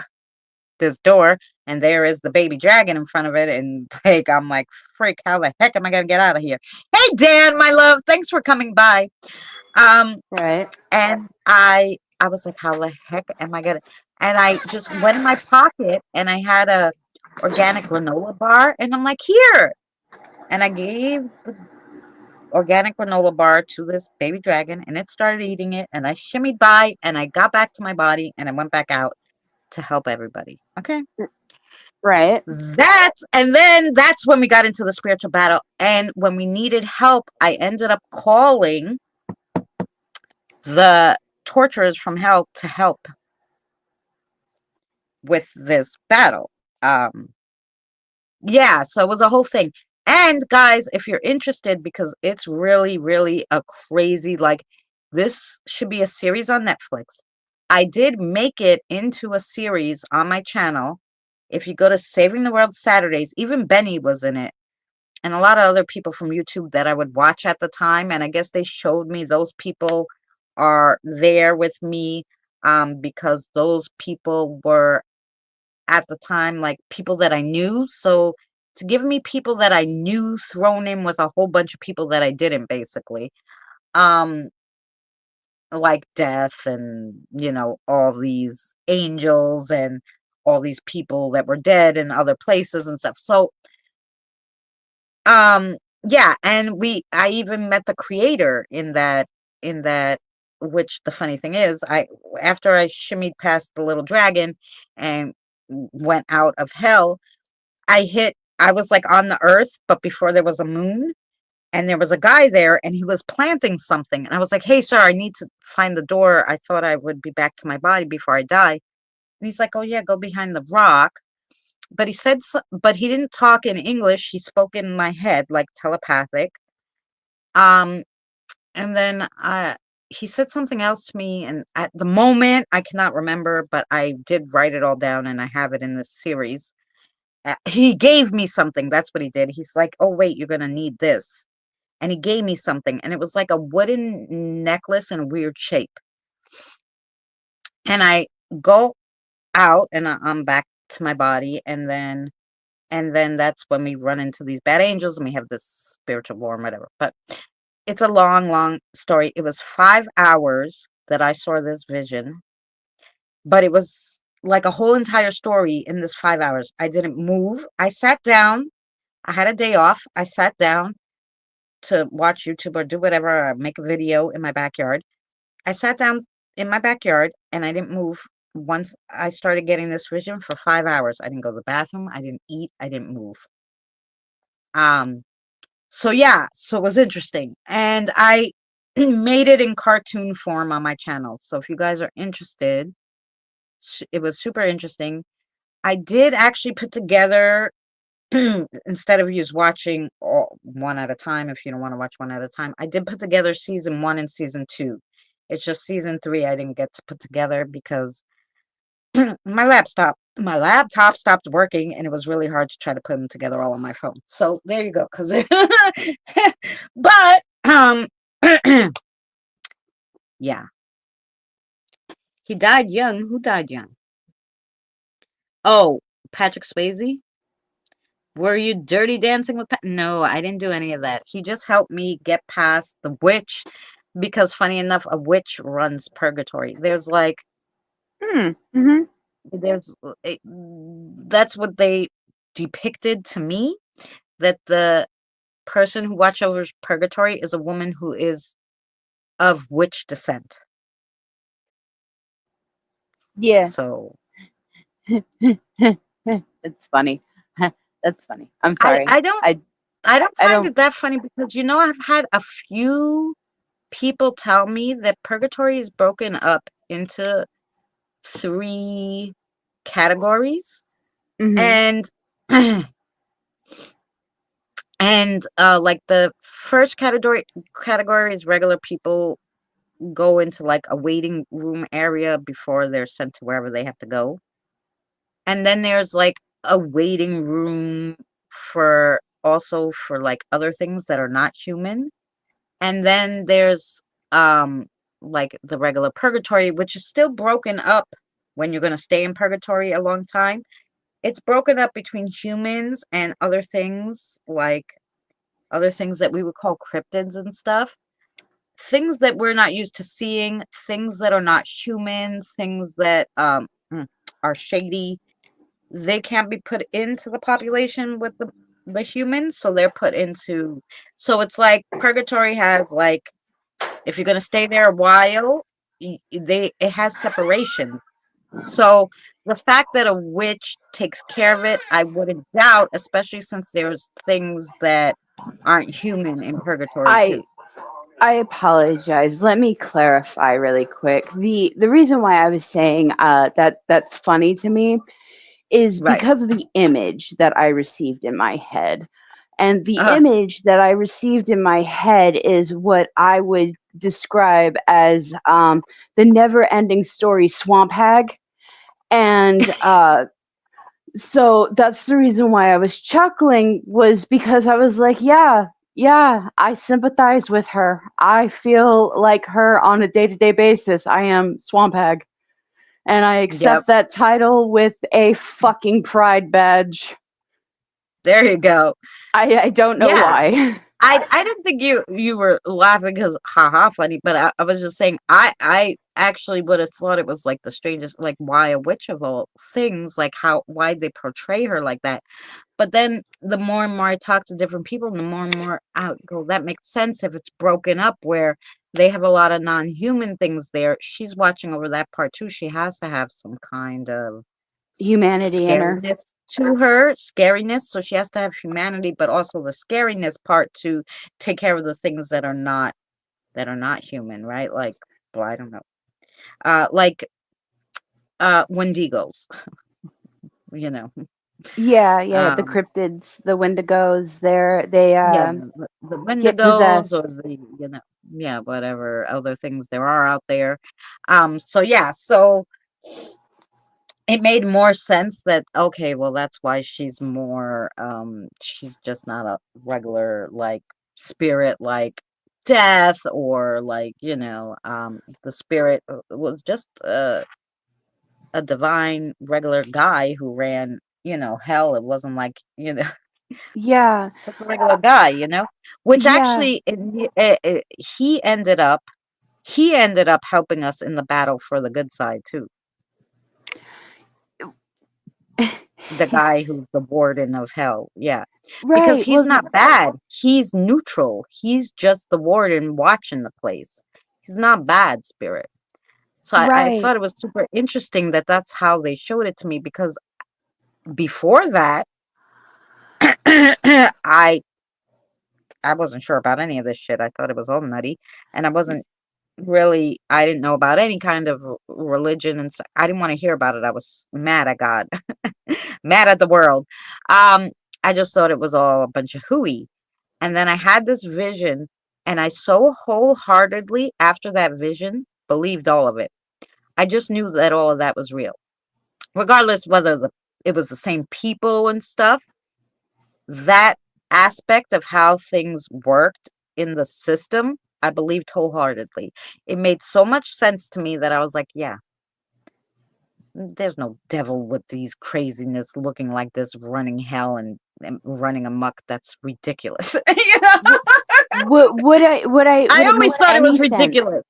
this door, and there is the baby dragon in front of it, and like I'm like, freak, how the heck am I gonna get out of here? Hey Dan, my love, thanks for coming by. Um Right. and I was like, how the heck am I gonna, and I just went in my pocket, and I had a organic granola bar, and I'm like, here. And I gave the organic granola bar to this baby dragon, and it started eating it, and I shimmied by, and I got back to my body, and I went back out to help everybody. Okay. Right. That's when we got into the spiritual battle, and when we needed help, I ended up calling the torturers from hell to help with this battle. um Yeah, so it was a whole thing. And guys, if you're interested, because it's really, really a crazy, like, this should be a series on Netflix. I did make it into a series on my channel. If you go to Saving the World Saturdays, even Benny was in it, and a lot of other people from YouTube that I would watch at the time. And I guess they showed me those people are there with me, because those people were at the time, like, people that I knew. So to give me people that I knew thrown in with a whole bunch of people that I didn't, basically, um, like death, and all these angels, and all these people that were dead in other places and stuff. So yeah, and I even met the creator in that in that, which the funny thing is, after I shimmied past the little dragon and went out of hell, I was like on the earth, but before there was a moon, and there was a guy there, and he was planting something. And I was like, "Hey, sir, I need to find the door. I thought I would be back to my body before I die." And he's like, "Oh yeah, go behind the rock." But but he didn't talk in English. He spoke in my head, like telepathic. Um, and then he said something else to me, and at the moment I cannot remember, but I did write it all down, and I have it in this series. He gave me something. That's what he did. He's like, "Oh wait, you're gonna need this," and he gave me something, and it was like a wooden necklace in a weird shape. And I go out, and I'm back to my body, and then that's when we run into these bad angels, and we have this spiritual war and whatever. But it's a long, long story. It was 5 hours that I saw this vision, but it was like a whole entire story in this 5 hours. I didn't move. I sat down. I had a day off. I sat down to watch YouTube or do whatever, or make a video in my backyard. I sat down in my backyard and I didn't move once I started getting this vision for 5 hours. I didn't go to the bathroom. I didn't eat. I didn't move. So yeah, so it was interesting. And I made it in cartoon form on my channel. So if you guys are interested, it was super interesting. I did actually put together, instead of you watching one at a time, if you don't want to watch one at a time, I did put together season 1 and season 2. It's just season 3 I didn't get to put together because my laptop stopped working, and it was really hard to try to put them together all on my phone. So there you go. But yeah, he died young. Who died young? Oh, Patrick Swayze. Were you dirty dancing with No, I didn't do any of that. He just helped me get past the witch, because funny enough, a witch runs purgatory. There's like Mm-hmm. there's that's what they depicted to me, that the person who watch over purgatory is a woman who is of witch descent. Yeah. So It's funny. That's funny. I'm I sorry. I don't I I don't I find don't. it that funny, because I've had a few people tell me that purgatory is broken up into 3 categories, Mhm. and like the first category is regular people go into like a waiting room area before they're sent to wherever they have to go. And then there's like a waiting room for like other things that are not human. And then there's like the regular purgatory, which is still broken up when you're going to stay in purgatory a long time. It's broken up between humans and other things that we would call cryptids and stuff. Things that we're not used to seeing, things that are not human, things that are shady. They can't be put into the population with the humans, so they're put into. So it's like purgatory has like, if you're gonna stay there a while, it has separation. So the fact that a witch takes care of it, I wouldn't doubt, especially since there's things that aren't human in purgatory too. I I apologize. Let me clarify really quick. The reason why I was saying that that's funny to me is Right. because of the image that I received in my head. And the Uh, image that I received in my head is what I would describe as the never ending story Swamp Hag. And so that's the reason why I was chuckling, was because I was like, yeah, I sympathize with her. I feel like her on a day-to-day basis. I am Swamp Hag. And I yep. accept that title with a fucking pride badge. There you go. I don't know Yeah. why. I didn't think you were laughing because haha funny, but I was just saying I actually would have thought it was like the strangest, like why a witch of all things, like why they portray her like that. But then the more and more I talk to different people, the more and more I go, that makes sense if it's broken up, where they have a lot of non-human things there. She's watching over that part too. She has to have some kind of Humanity in her. scariness to her, scariness. So she has to have humanity, but also the scariness part to take care of the things that are not human, right? Like, well, I don't know. Like Wendigos, you know. Yeah, yeah, the Um, cryptids, the Wendigos, they yeah, the get Wendigos or possessed. the, you know, yeah, whatever other things there are out there. So yeah, so it made more sense that okay, well, that's why she's more she's just not a regular like spirit like death or like, you know, the spirit was just a divine regular guy who ran, you know, hell. It wasn't like, you know, Yeah, just a regular guy, you know, which yeah. actually he ended up he ended up helping us in the battle for the good side too. The guy who's the warden of hell. Yeah. Because Right. he's Well, not bad. He's neutral. He's just the warden watching the place. He's not bad spirit. So I right. thought it was super interesting that that's how they showed it to me because before that, I I wasn't sure about any of this shit. I thought it was all nutty, and I wasn't really. I didn't know about any kind of religion, and so I didn't want to hear about it. I was mad at God, mad at the world. Um, I just thought it was all a bunch of hooey. And then I had this vision, and I so wholeheartedly, after that vision, believed all of it. I just knew that all of that was real, regardless whether it was the same people and stuff. That aspect of how things worked in the system, I believed wholeheartedly. It made so much sense to me that I was like, yeah, there's no devil with these craziness looking like this running hell and running amok. That's ridiculous. You know? I Would it always make thought it any was sense? ridiculous.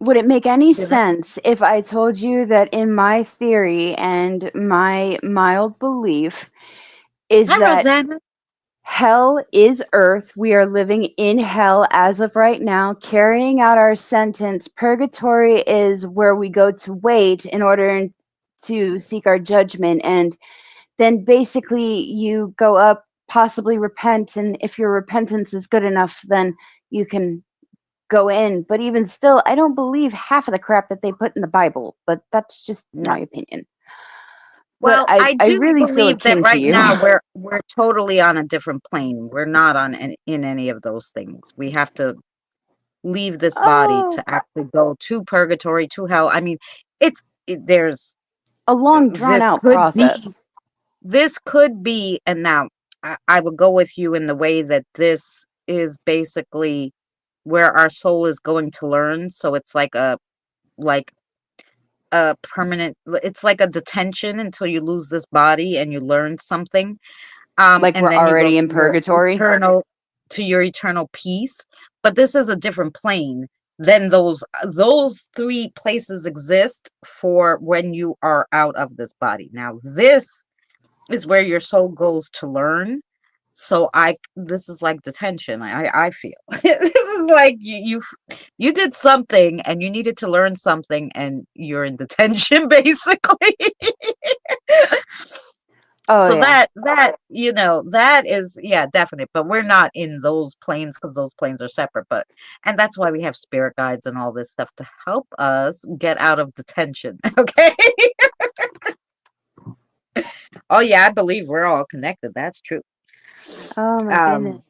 Would it make any You know? sense if I told you that in my theory and my mild belief is Hi, that Rosanna. hell is earth. We are living in hell as of right now, carrying out our sentence. Purgatory is where we go to wait in order to seek our judgment. And then basically you go up, possibly repent. And if your repentance is good enough, then you can go in. But even still, I don't believe half of the crap that they put in the Bible. But that's just No. my opinion. But Well, I, I I do really feel believe that akin to right you. now we're totally on a different plane. We're not on in any of those things. We have to leave this body Oh, to actually go to purgatory, to hell. I mean, there's a long drawn this out could process. be and now I would go with you in the way that this is basically where our soul is going to learn. So it's like a permanent, it's like a detention until you lose this body and you learn something. Like And we're then you go already in purgatory. to your eternal peace. But this is a different plane than those three places exist for when you are out of this body. Now this is where your soul goes to learn. So this is like detention. I feel this is like you did something and you needed to learn something and you're in detention basically. Oh So yeah. that you know that is, yeah, definite, but we're not in those planes because those planes are separate. But and that's why we have spirit guides and all this stuff to help us get out of detention. Okay. Oh yeah, I believe we're all connected. That's true. Oh my goodness. um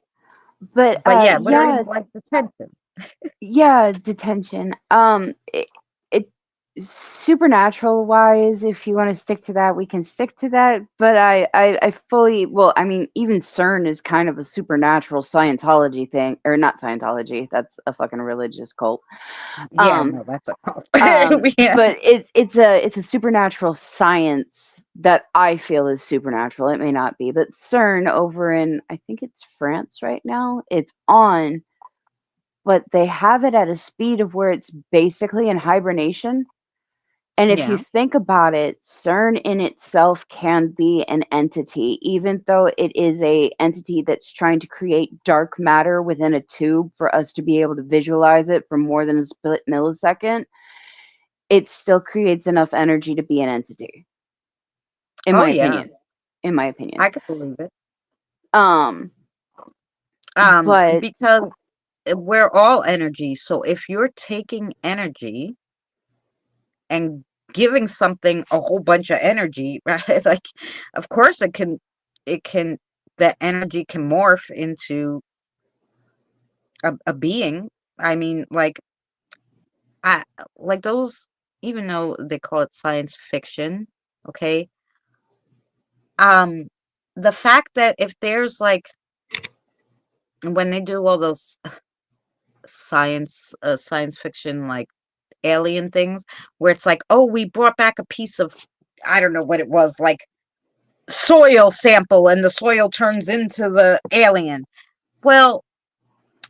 But but yeah, we're yeah, in like detention. yeah, detention. It supernatural wise, if you want to stick to that, we can stick to that. But I fully, well, I mean, even CERN is kind of a supernatural Scientology thing, or not Scientology. That's a fucking religious cult. Yeah, Um, no, that's a yeah. but it's a supernatural science that I feel is supernatural. It may not be, but CERN over in, I think it's France right now. It's on, but they have it at a speed of where it's basically in hibernation. And if you Yeah. think about it, CERN in itself can be an entity, even though it is a entity that's trying to create dark matter within a tube for us to be able to visualize it for more than a split millisecond. It still creates enough energy to be an entity, in Oh my yeah. opinion. In my opinion. I could believe it. Um, but Because we're all energy. So if you're taking energy and giving something a whole bunch of energy, right? Like, of course it can, that energy can morph into a being. I mean, I like those, even though they call it science fiction, okay? Um, the fact that if there's like when they do all those science fiction like alien things where it's like, oh, we brought back a piece of, I don't know what it was, like soil sample, and the soil turns into the alien. Well,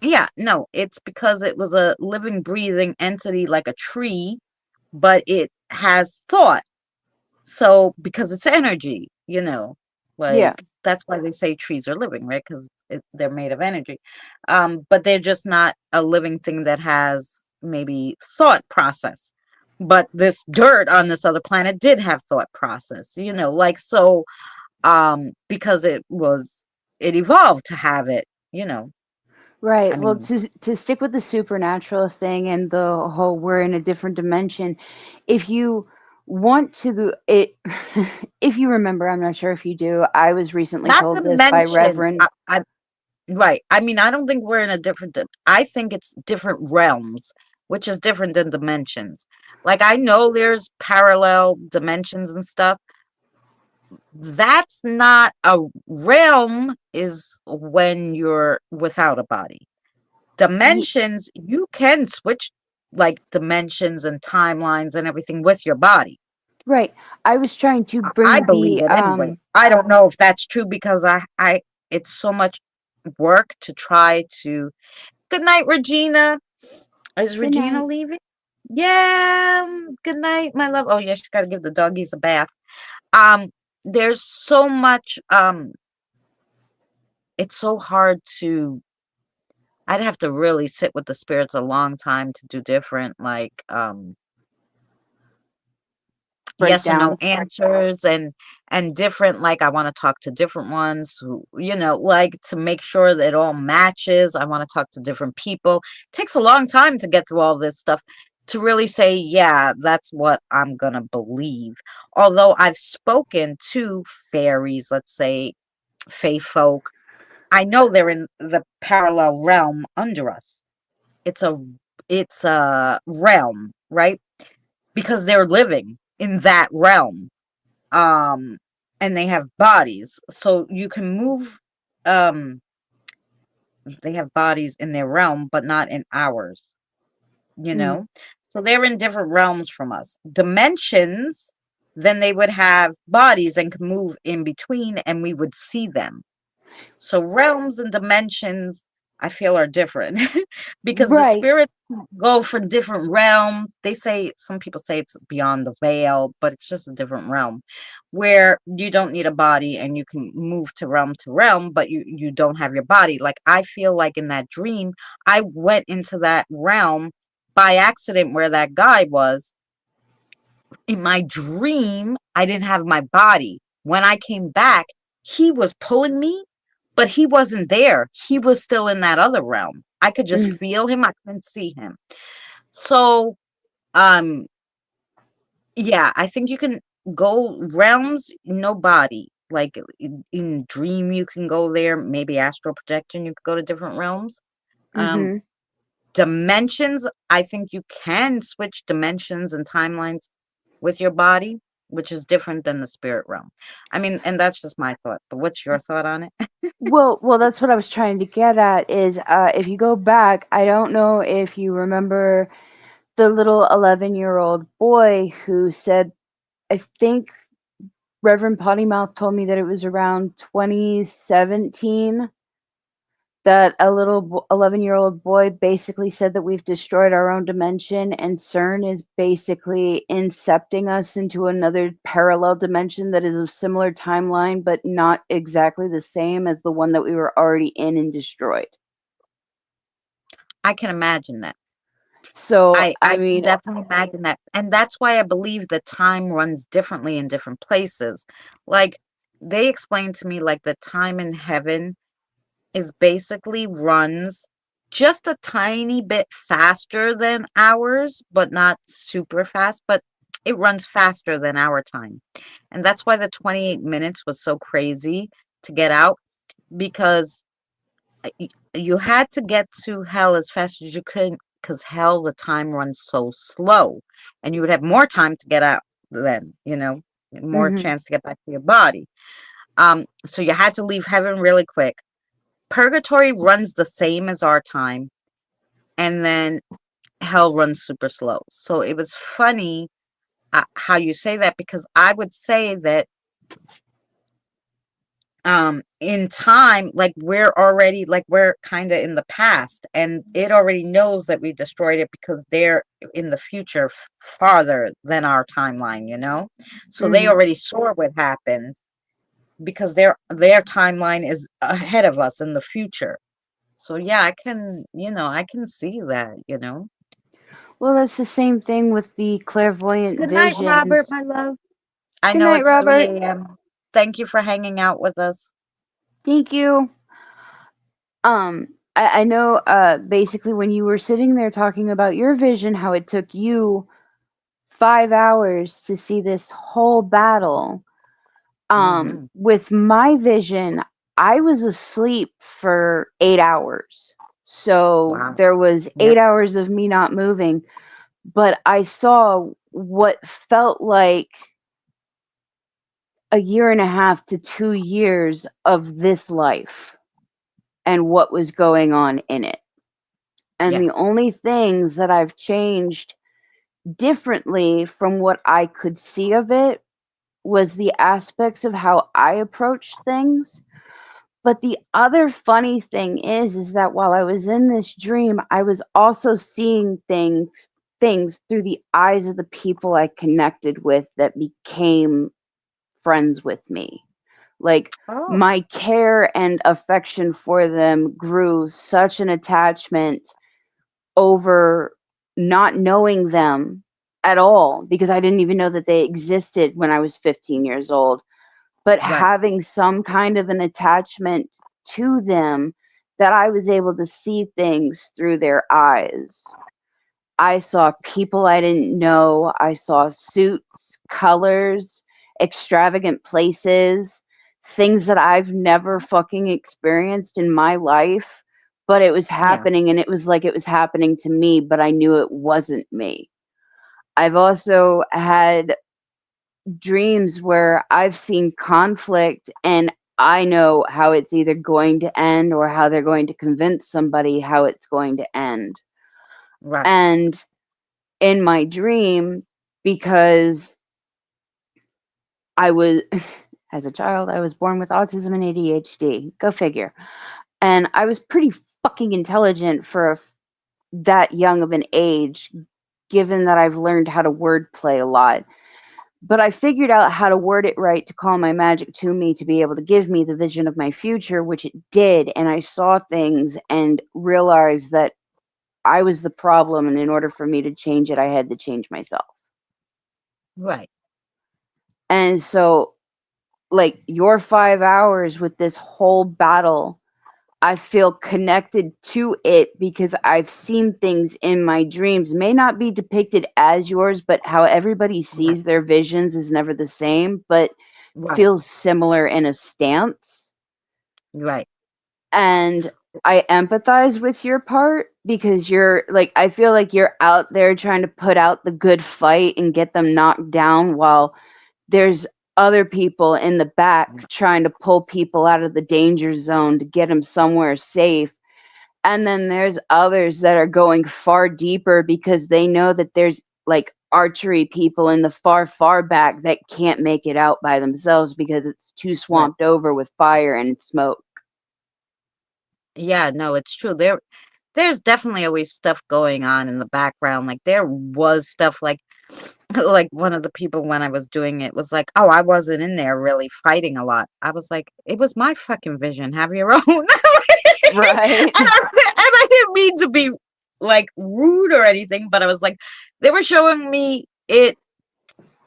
yeah, no, it's because it was a living, breathing entity like a tree, but it has thought. So, because it's energy, yeah, like that's why they say trees are living, right? Because they're made of energy. But they're just not a living thing that has maybe thought process. But this dirt on this other planet did have thought process, like so, because it evolved to have it, I right. Well, mean, to stick with the supernatural thing and the whole we're in a different dimension, if you want to it, if you remember, I'm not sure if you do. I was recently not to told this by mention, Reverend. right. I mean, I don't think we're in a different I think it's different realms, which is different than dimensions. Like I know there's parallel dimensions and stuff. That's not a realm is when you're without a body. Ye- Dimensions, you can switch like dimensions and timelines and everything with your body. right. I was trying to I bring believe the it anyway. I don't know if that's true because I it's so much work to try to. Good night, Regina. Is good Regina night. leaving? Yeah. Good night, my love. Oh yeah, she's got to give the doggies a bath. Um, there's so much. It's so hard to. I'd have to really sit with the spirits a long time to do different, like yes or no Breakdowns. answers, and different, like I want to talk to different ones who, like to make sure that it all matches. I want to talk to different people. Takes a long time to get through all this stuff to really say, yeah, that's what I'm gonna believe. Although I've spoken to fairies, let's say fae folk, I know they're in the parallel realm under us. It's a realm, right? Because they're living in that realm, um and they have bodies, so you can move. um they have bodies in their realm but not in ours, you Mm, know so they're in different realms from us, dimensions. Then they would have bodies and can move in between and we would see them. So realms and dimensions, I feel, are different because the right. spirits go for different realms. They say, some people say it's beyond the veil, but it's just a different realm where you don't need a body and you can move to realm, but you don't have your body. Like I feel like in that dream, I went into that realm by accident where that guy was. In my dream, I didn't have my body. When I came back, he was pulling me, but he wasn't there. He was still in that other realm. I could just Mm, feel him. I couldn't see him. So, um, yeah, I think you can go realms, no body. Like in dream, you can go there. Maybe astral projection, you could go to different realms. Um, mm-hmm. dimensions, I think you can switch dimensions and timelines with your body, which is different than the spirit realm. I mean, and that's just my thought, but what's your thought on it? Well, that's what I was trying to get at is if you go back, I don't know if you remember the little 11-year-old boy who said, I think Reverend Pottymouth told me that it was around 2017 that a little 11-year-old boy basically said that we've destroyed our own dimension, and CERN is basically incepting us into another parallel dimension that is a similar timeline, but not exactly the same as the one that we were already in and destroyed. I can imagine that. So, I I can mean, definitely imagine that. And that's why I believe that time runs differently in different places. Like, they explained to me, like, the time in heaven is basically runs just a tiny bit faster than ours, but not super fast, but it runs faster than our time. And that's why the 28 minutes was so crazy to get out, because you had to get to hell as fast as you could, because hell, the time runs so slow, and you would have more time to get out then, more mhm. chance to get back to your body. So you had to leave heaven really quick. Purgatory runs the same as our time, and then hell runs super slow. So it was funny how you say that, because I would say that in time, like, we're kind of in the past, and it already knows that we destroyed it, because they're in the future farther than our timeline, so they Mhm. already saw what happened, because their timeline is ahead of us in the future. So yeah, I can see that. Well, that's the same thing with the clairvoyant Good night, Robert, visions. my love. I Good know night, it's 3 Robert. a.m. Thank you for hanging out with us. Thank you. I know, basically when you were sitting there talking about your vision, how it took you 5 hours to see this whole battle. Hmm. With my vision, I was asleep for 8 hours. So Wow. there was Yep. 8 hours of me not moving, but I saw what felt like a year and a half to 2 years of this life and what was going on in it. And Yeah. the only things that I've changed differently from what I could see of it was the aspects of how I approached things. But the other funny thing is that while I was in this dream, I was also seeing things through the eyes of the people I connected with that became friends with me. Like, Oh, my care and affection for them grew such an attachment over not knowing them at all, because I didn't even know that they existed when I was 15 years old, but right. having some kind of an attachment to them, that I was able to see things through their eyes. I saw people I didn't know. I saw suits, colors, extravagant places, things that I've never fucking experienced in my life. But it was Yeah. happening, and it was like it was happening to me, but I knew it wasn't me. I've also had dreams where I've seen conflict, and I know how it's either going to end or how they're going to convince somebody how it's going to end. Right. And in my dream, because I was as a child, I was born with autism and ADHD. Go figure. And I was pretty fucking intelligent for that young of an age, given that I've learned how to wordplay a lot. But I figured out how to word it right to call my magic to me to be able to give me the vision of my future, which it did. And I saw things and realized that I was the problem. And in order for me to change it, I had to change myself. Right. And so, like, your 5 hours with this whole battle, I feel connected to it because I've seen things in my dreams. May not be depicted as yours, but how everybody Right. sees their visions is never the same, but Right. feels similar in a stance. Right. And I empathize with your part because you're like, I feel like you're out there trying to put out the good fight and get them knocked down, while there's other people in the back trying to pull people out of the danger zone to get them somewhere safe. And then there's others that are going far deeper because they know that there's like archery people in the far, far back that can't make it out by themselves because it's too Right. swamped over with fire and smoke. Yeah, no, it's true. There's definitely always stuff going on in the background. Like there was stuff like like one of the people when I was doing it was like, "Oh, I wasn't in there really fighting a lot." I was like, "It was my fucking vision. Have your own." Right. And I didn't mean to be like rude or anything, but I was like, they were showing me it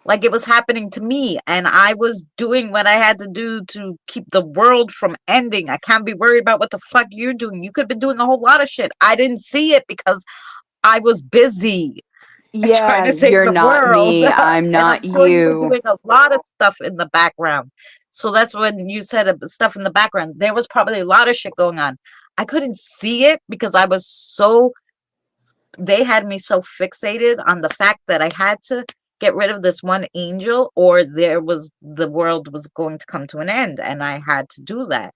like it was happening to me, and I was doing what I had to do to keep the world from ending. I can't be worried about what the fuck you're doing. You could have been doing a whole lot of shit. I didn't see it because I was busy trying Yeah, to save you're the not world. me. I'm And I'm not sure you were you. doing a lot of stuff in the background. So that's when you said stuff in the background. There was probably a lot of shit going on. I couldn't see it because I was so, they had me so fixated on the fact that I had to get rid of this one angel or the world was going to come to an end and I had to do that.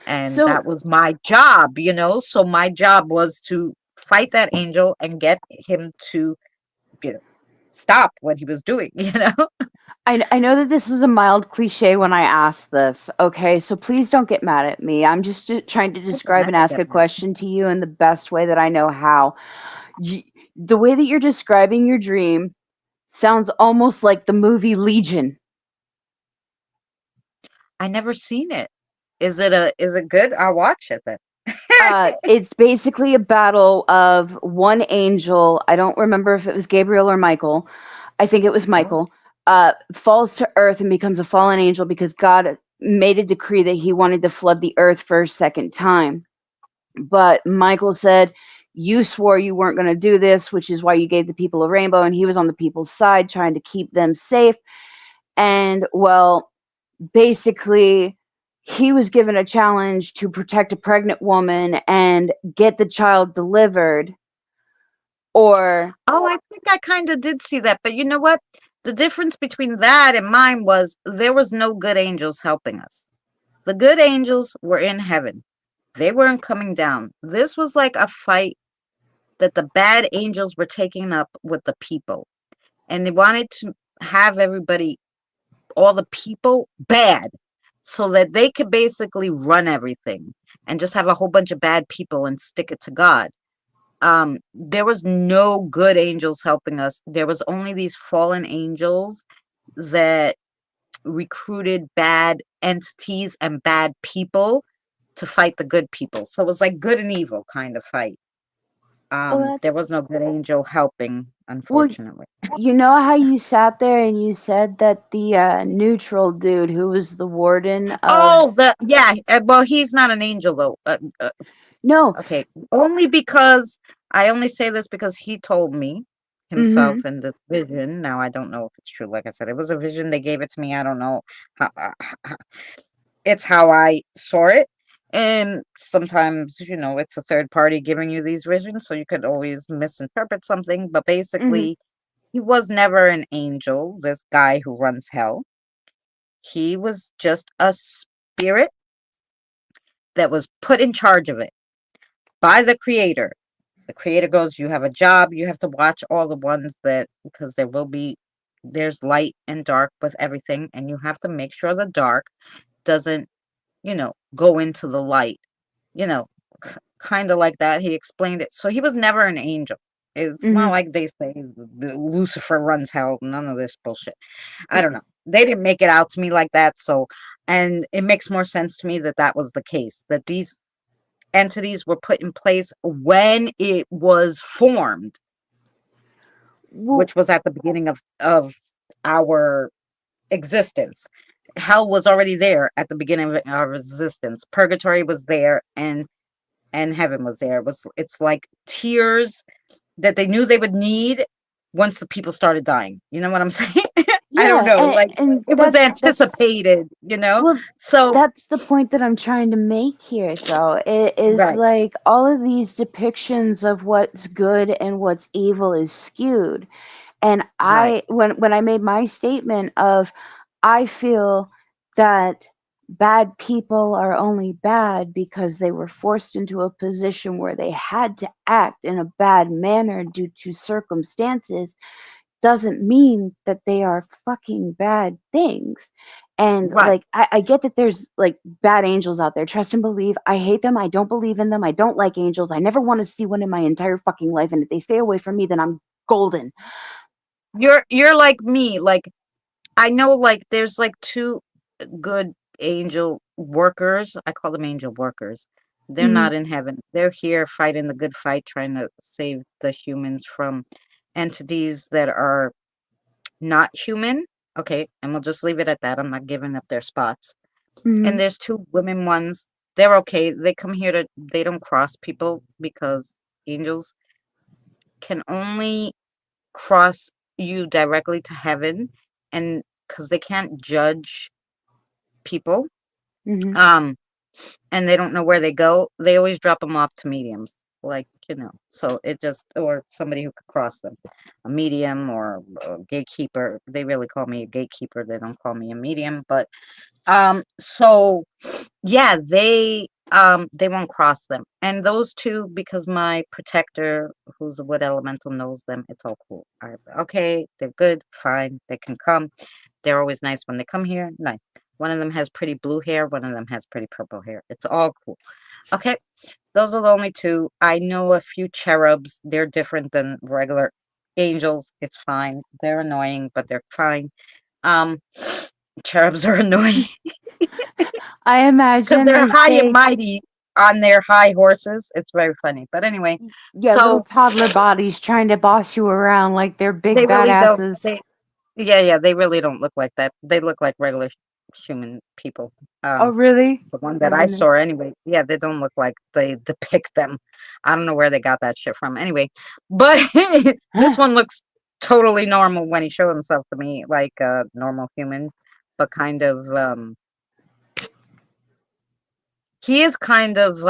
And So that was my job, you know? So my job was to fight that angel and get him to, you know, stop what he was doing, you know? I know that this is a mild cliche when I ask this, okay? So please don't get mad at me. I'm just trying to I can describe and never ask get a mad. question to you in the best way that I know how. The way that you're describing your dream sounds almost like the movie Legion. I never seen it. Is it good? I'll watch it then. It's basically a battle of one angel. I don't remember if it was Gabriel or Michael. I think it was Oh, Michael. Falls to earth and becomes a fallen angel because God made a decree that he wanted to flood the earth for a second time. But Michael said, "You swore you weren't going to do this, which is why you gave the people a rainbow." And he was on the people's side trying to keep them safe. And well, basically, he was given a challenge to protect a pregnant woman and get the child delivered, or oh, I think I kind of did see that, but you know what? The difference between that and mine was there was no good angels helping us. The good angels were in heaven. They weren't coming down. This was like a fight that the bad angels were taking up with the people. And they wanted to have everybody, all the people, bad so that they could basically run everything and just have a whole bunch of bad people and stick it to God. There was no good angels helping us. There was only these fallen angels that recruited bad entities and bad people to fight the good people. So it was like good and evil kind of fight. well, There that's was no good angel helping, well, unfortunately. you know how you sat there and you said that the neutral dude who was the warden of Oh, the yeah. Well, he's not an angel though. no, Okay, only because I only say this because he told me mm-hmm, himself in the vision. Now I don't know if it's true. Like I said, it was a vision. They gave it to me. I don't know how. It's how I saw it. And sometimes, you know, it's a third party giving you these visions, so you could always misinterpret something. But mm-hmm. basically, he was never an angel, this guy who runs hell. He was just a spirit that was put in charge of it by the creator. The creator goes, you have a job, you have to watch all the ones that, because there's light and dark with everything, and you have to make sure the dark doesn't, you know, go into the light, you know, kind of like that. He explained it. So he was never an angel. It's Mm-hmm. not like they say Lucifer runs hell, none of this bullshit. I don't know. They didn't make it out to me like that. So, and it makes more sense to me that that was the case, that these entities were put in place when it was formed, Well, which was at the beginning of our existence. Hell was already there at the beginning of our existence. Purgatory was there, and heaven was there. It's like tears that they knew they would need once the people started dying. You know what I'm saying? I don't yeah, know. Like and it was that's anticipated, you know? well, So that's the point that I'm trying to make here, though. It is right, like all of these depictions of what's good and what's evil is skewed. And right, when I made my statement of, I feel that bad people are only bad because they were forced into a position where they had to act in a bad manner due to circumstances, doesn't mean that they are fucking bad things. And Right. like I get that there's like bad angels out there. Trust and believe. I hate them. I don't believe in them. I don't like angels. I never want to see one in my entire fucking life. And if they stay away from me, then I'm golden. You're like me. Like I know like there's like two good angel workers. I call them angel workers. They're Hmm. not in heaven. They're here fighting the good fight, trying to save the humans from entities that are not human. Okay, and we'll just leave it at that. I'm not giving up their spots. And Hmm. there's two women ones. They're okay. They come here to they don't cross people because angels can only cross you directly to heaven and because they can't judge people. Hmm. Um and they don't know where they go, they always drop them off to mediums, like, so it just or somebody who could cross them, a medium or a gatekeeper. They really call me a gatekeeper, they don't call me a medium, but so yeah, they won't cross them. And those two, because my protector, who's a wood elemental, knows them, it's all cool. Okay, they're good, fine, they can come. They're always nice when they come here. Nice. One of them has pretty blue hair, one of them has pretty purple hair. It's all cool. Okay, those are the only two. I know a few cherubs. They're different than regular angels. It's fine. They're annoying, but they're fine. Um, cherubs are annoying I because imagine they're like high and mighty on their high horses. It's very funny. But anyway, yeah, little so toddler bodies trying to boss you around like they're big they really don't. badasses. Yeah, they really don't look like that. They look like regular human people. Oh, really? The one I that I didn't know. saw anyway. Yeah, they don't look like they depict them. I don't know where they got that shit from. Anyway, but this one looks totally normal when he showed himself to me, like a normal human, but kind of he is kind of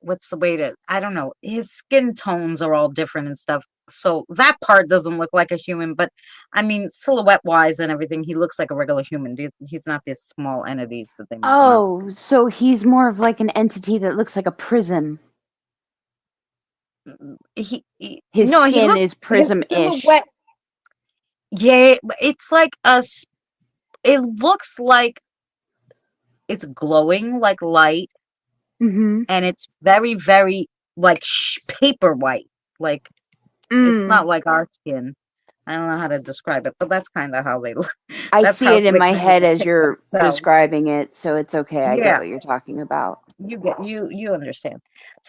what's the way to I don't know. His skin tones are all different and stuff. So that part doesn't look like a human, but I mean, silhouette wise and everything, he looks like a regular human. He's not these small entities that they make him out to Oh, so he's more of like an entity that looks like a prism. be. His No, he skin looks is his prism-ish. silhouette. Yeah, it's like it looks like it's glowing like light, Mm-hmm. and it's very, very like paper white. Like it's Mm. not like our skin. I don't know how to describe it, but that's kind of how they look. I That's see how it in they my kind of head as depict you're themselves. describing it, so it's okay. I get Yeah, what you're talking about. you understand.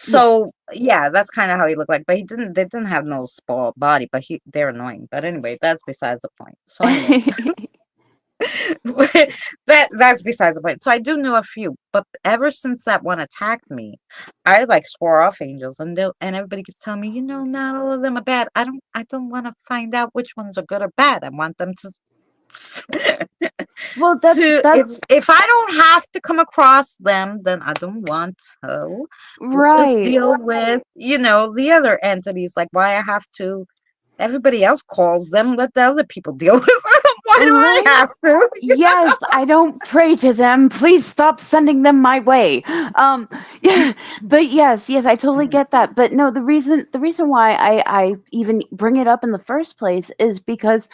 Yeah. So yeah, that's kind of how he looked like. But they didn't have no small body, but they're annoying. But anyway, that's besides the point. So anyway, that's besides the point. So I do know a few, but ever since that one attacked me, I like swore off angels, and everybody keeps telling me, not all of them are bad. I don't want to find out which ones are good or bad. I want them to Well, that's to that's if I don't have to come across them, then I don't want to. We'll just right. deal with, the other entities. Like why I have to. Everybody else calls them. Let the other people deal with them. Why do I Right? have to? Yes, I don't pray to them. Please stop sending them my way. Yeah, but yes, I totally get that. But no, the reason why I even bring it up in the first place is because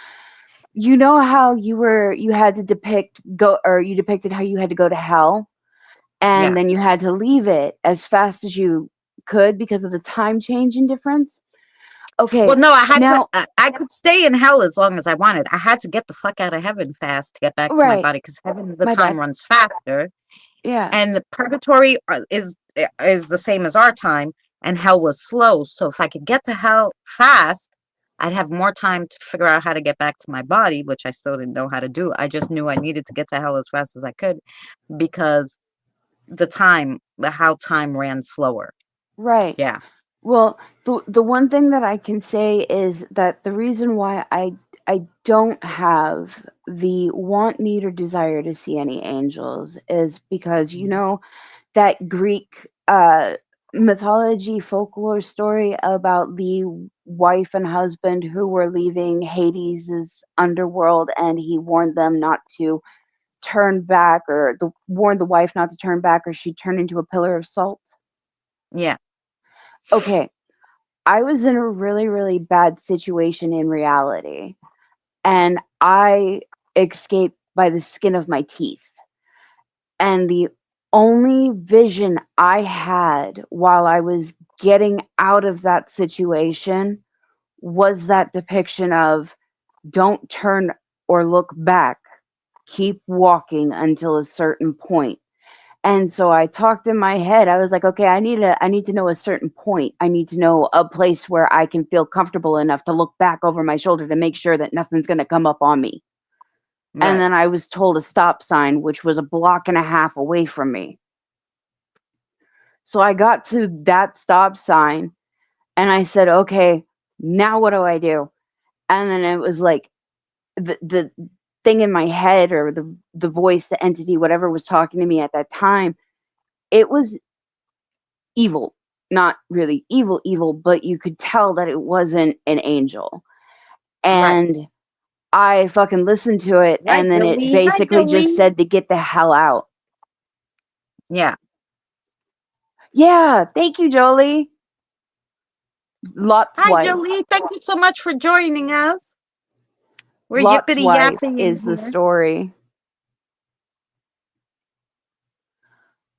you know how you had to you depicted how you had to go to hell and Yeah. then you had to leave it as fast as you could because of the time change and difference. Well, Okay, no, I had to. now I could stay in hell as long as I wanted. I had to get the fuck out of heaven fast to get back to my right, body because heaven, the my time bad. runs faster, Yeah, and the purgatory is the same as our time, and hell was slow. So if I could get to hell fast, I'd have more time to figure out how to get back to my body, which I still didn't know how to do. I just knew I needed to get to hell as fast as I could because how time ran slower. right. Yeah, Well, the one thing that I can say is that the reason why I don't have the want, need, or desire to see any angels is because that Greek mythology folklore story about the wife and husband who were leaving Hades' underworld, and he warned them not to turn back, or warned the wife not to turn back, or she'd turn into a pillar of salt. yeah. Okay, I was in a really, really bad situation in reality, and I escaped by the skin of my teeth. And the only vision I had while I was getting out of that situation was that depiction of don't turn or look back, keep walking until a certain point. And so I talked in my head. I was like, okay, I need to know a certain point. I need to know a place where I can feel comfortable enough to look back over my shoulder to make sure that nothing's going to come up on me. And Right. then I was told a stop sign, which was a block and a half away from me. So I got to that stop sign and I said, okay, now what do I do? And then it was like the thing in my head, or the voice, the entity, whatever was talking to me at that time, it was evil. Not really evil, evil, but you could tell that it wasn't an angel. Right. And I fucking listened to it, Right, and then it Jolie. Hi, basically just Jolie. said to get the hell out. Yeah. Yeah, thank you, Jolie. Lot's Hi, wife. Jolie. Thank you so much for joining us. We're Lot's yippity wife yapping in is the here. story.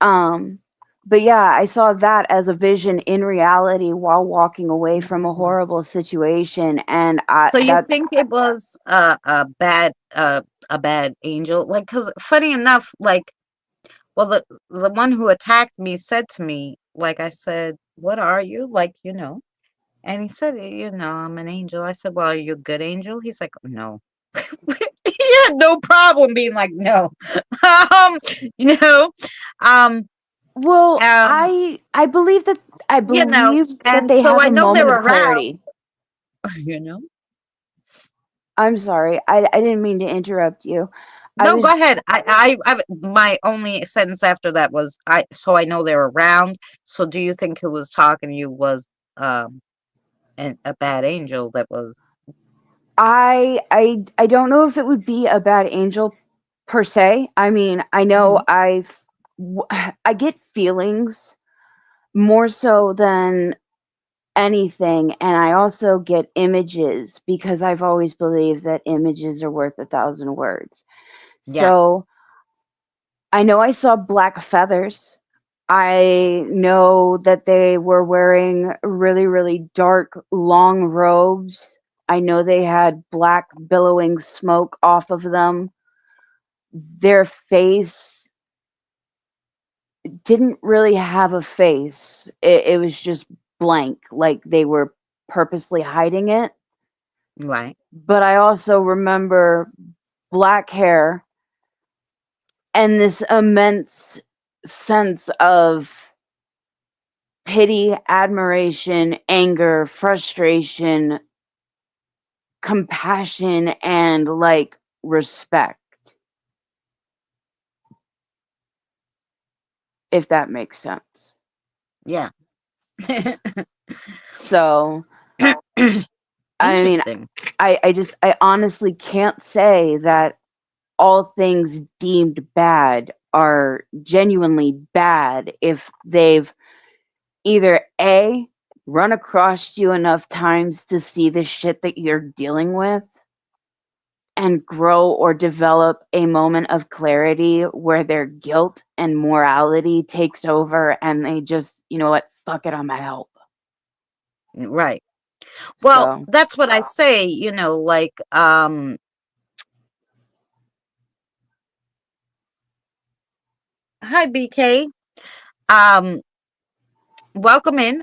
Um, but yeah, I saw that as a vision in reality while walking away from a Mhm. horrible situation, and I So you that's think it was a bad angel? Like, cause funny enough, like, well, the one who attacked me said to me, like, I said, "What are you?" Like, and he said, I'm an angel. I said, "Well, are you a good angel?" He's like, "No." He had no problem being like, "No." um, you know, um, well, um, I believe that and they so have I a know they're moment of around, clarity. you know. I'm sorry. I didn't mean to interrupt you. I No, go was ahead. My only sentence after that was, so I know they're around. So do you think who was talking to you was um a bad angel that was? I don't know if it would be a bad angel per se. I mean, I know Mhm. I get feelings more so than anything, and I also get images because I've always believed that images are worth 1,000 words. Yeah, So I know I saw black feathers. I know that they were wearing really, really dark, long robes. I know they had black, billowing smoke off of them. Their face didn't really have a face, it was just blank, like they were purposely hiding it. right, But I also remember black hair and this immense sense of pity, admiration, anger, frustration, compassion, and like respect, if that makes sense. yeah. So, I mean, Interesting. I honestly can't say that all things deemed bad are genuinely bad if they've either A, run across you enough times to see the shit that you're dealing with and grow or develop a moment of clarity where their guilt and morality takes over and they just, you know what, fuck it, I'm out. Right. Well, So, that's what I say, like, hi BK. Um, welcome in.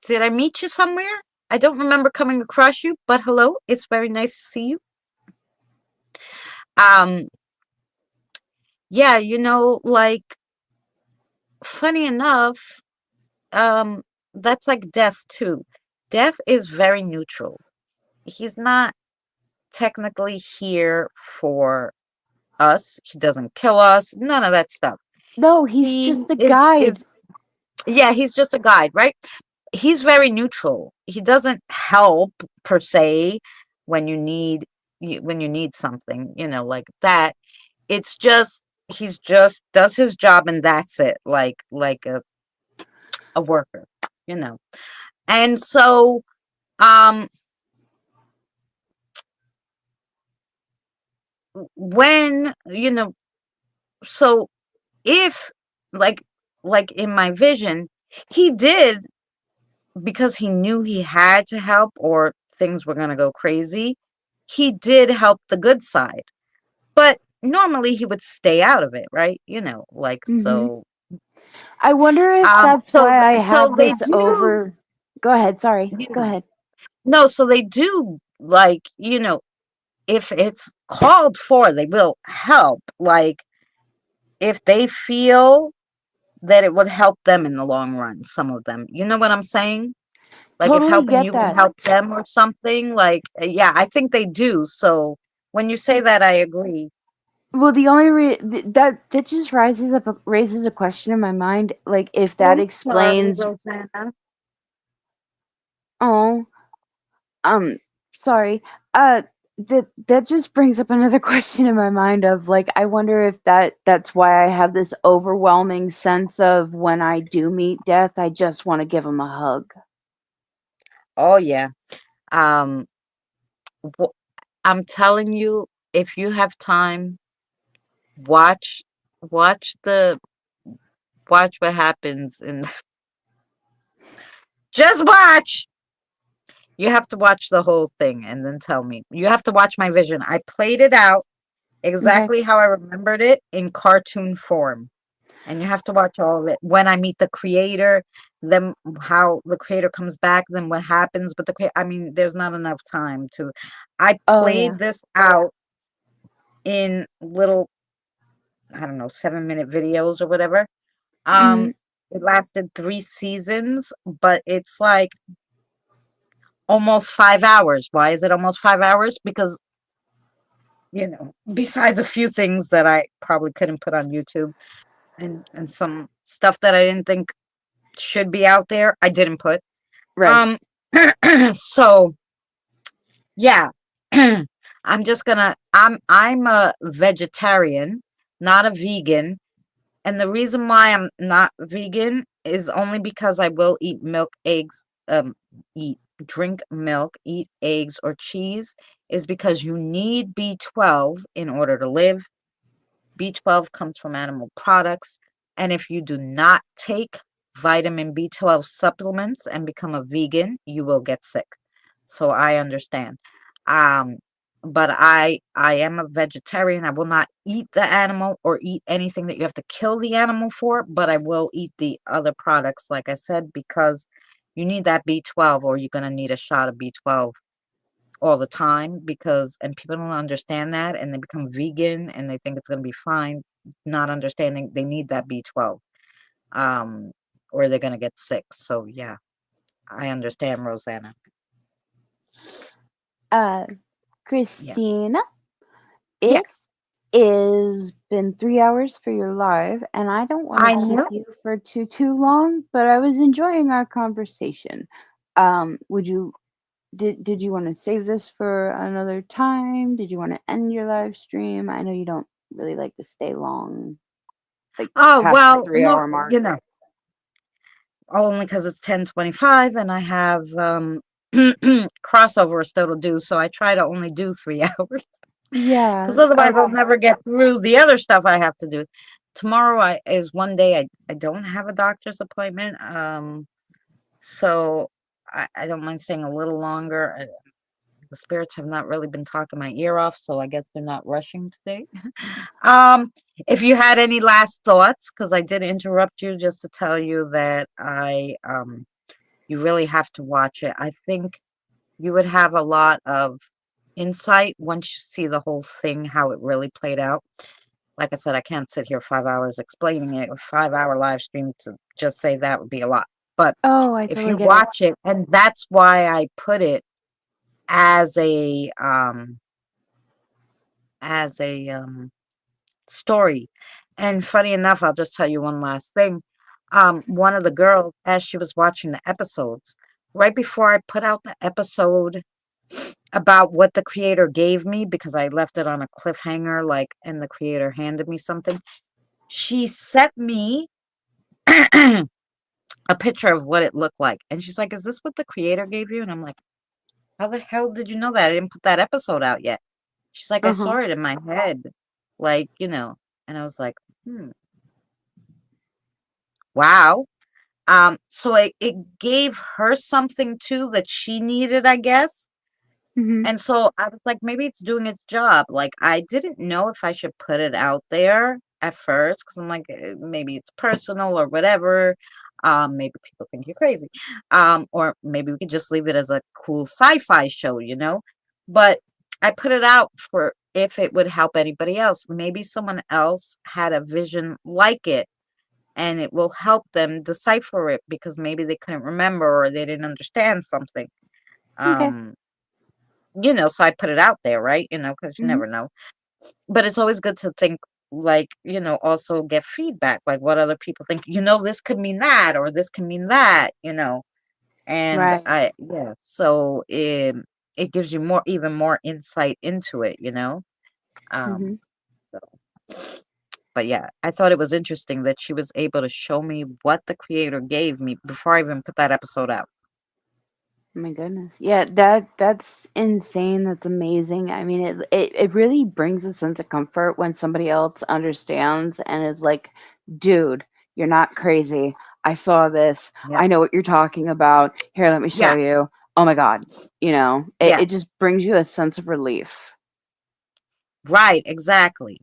Did I meet you somewhere? I don't remember coming across you, but hello. It's very nice to see you. Um, yeah, like, funny enough, um, that's like death too. Death is very neutral. He's not technically here for us. He doesn't kill us, none of that stuff. no, he's He just a guide. is Yeah, he's just a guide, right? He's very neutral. He doesn't help per se when you need something, like that. It's just he's just does his job and that's it, like a worker. you know. And so, um, when, so if, like, in my vision, he did, because he knew he had to help or things were going to go crazy, he did help the good side. But normally he would stay out of it, right? Like, Hmm. so. I wonder if that's So why I so have they this do, over. Go ahead. Sorry. Go yeah. ahead. No, so they do, like, if it's called for, they will help. Like, if they feel that it would help them in the long run, some of them. You know what I'm saying? Like, if Totally helping get you would that. help them or something, like, yeah, I think they do. So when you say that, I agree. Well, the only that just raises a question in my mind, like if that I'm sorry, explains. Rosanna. Oh, um, sorry. Uh, that just brings up another question in my mind of like, I wonder if that's why I have this overwhelming sense of when I do meet death, I just want to give him a hug. Oh, yeah. Um, wh- I'm telling you, if you have time, watch, watch the, watch what happens in, just watch. You have to watch the whole thing and then tell me. You have to watch my vision. I played it out Okay. exactly how I remembered it in cartoon form. And you have to watch all of it. When I meet the creator, then how the creator comes back, then what happens with the creator. I mean, there's not enough time to. I Oh yeah. played this out in little, I don't know, 7-minute videos or whatever. Um, Mhm. it lasted 3 seasons, but it's like almost 5 hours. Why is it almost 5 hours? Because, besides a few things that I probably couldn't put on YouTube, and some stuff that I didn't think should be out there, I didn't put. Right. Um, so yeah, I'm a vegetarian, not a vegan. And the reason why I'm not vegan is only because I will eat milk, eggs, eat, drink milk, eat eggs or cheese, is because you need B12 in order to live. B12 comes from animal products. And if you do not take vitamin B12 supplements and become a vegan, you will get sick. So I understand. Um, but I am a vegetarian. I will not eat the animal or eat anything that you have to kill the animal for, but I will eat the other products, like I said, because you need that B12 or you're going to need a shot of B12 all the time, because and people don't understand that, and they become vegan and they think it's going to be fine, not understanding they need that B12, um or they're going to get sick. So yeah, I understand, Rosanna. Uh, Yeah. Christina, it Yes, is been 3 hours for your live, and I don't want I to keep know. you for too long, but I was enjoying our conversation. Would you did you want to save this for another time? Did you want to end your live stream? I know you don't really like to stay long, like Oh, past the well, three no, hour mark. only because it's 10:25 and I have crossover still to do, so I try to only do 3 hours. Yeah. Because otherwise I'll Okay. never get through the other stuff I have to do. Tomorrow is one day I don't have a doctor's appointment. So I don't mind staying a little longer. The spirits have not really been talking my ear off, so I guess they're not rushing today. um, if you had any last thoughts, because I did interrupt you just to tell you that you really have to watch it. I think you would have a lot of insight once you see the whole thing, how it really played out. Like I said, I can't sit here 5 hours explaining it. A 5 hour live stream to just say that would be a lot. But Oh, I if totally you get it. watch it, and that's why I put it as a story. And funny enough, I'll just tell you one last thing. One of the girls, as she was watching the episodes, right before I put out the episode about what the creator gave me, because I left it on a cliffhanger, like, and the creator handed me something, she sent me a a picture of what it looked like. And she's like, "Is this what the creator gave you?" And I'm like, "How the hell did you know that? I didn't put that episode out yet." She's like, "I Uh-huh. saw it in my head." Like, and I was like, wow. So it gave her something too that she needed, I guess. Mhm. And so I was like, maybe it's doing its job. Like, I didn't know if I should put it out there at first because I'm like, maybe it's personal or whatever. Maybe people think you're crazy. Or maybe we could just leave it as a cool sci-fi show. But I put it out for if it would help anybody else. Maybe someone else had a vision like it and it will help them decipher it because maybe they couldn't remember or they didn't understand something. Okay. Um, so I put it out there, right? Because you Mhm. never know. But it's always good to think, like, also get feedback, like what other people think, this could mean that, or this can mean that. And Right. yeah, so it gives you even more insight into it. Um, Mhm. so, but yeah, I thought it was interesting that she was able to show me what the creator gave me before I even put that episode out. Oh my goodness. Yeah, that's insane. That's amazing. I mean, it really brings a sense of comfort when somebody else understands and is like, "Dude, you're not crazy. I saw this. Yeah. I know what you're talking about. Here, let me show Yeah. you." Oh my God. It, Yeah. it just brings you a sense of relief. Right. Exactly.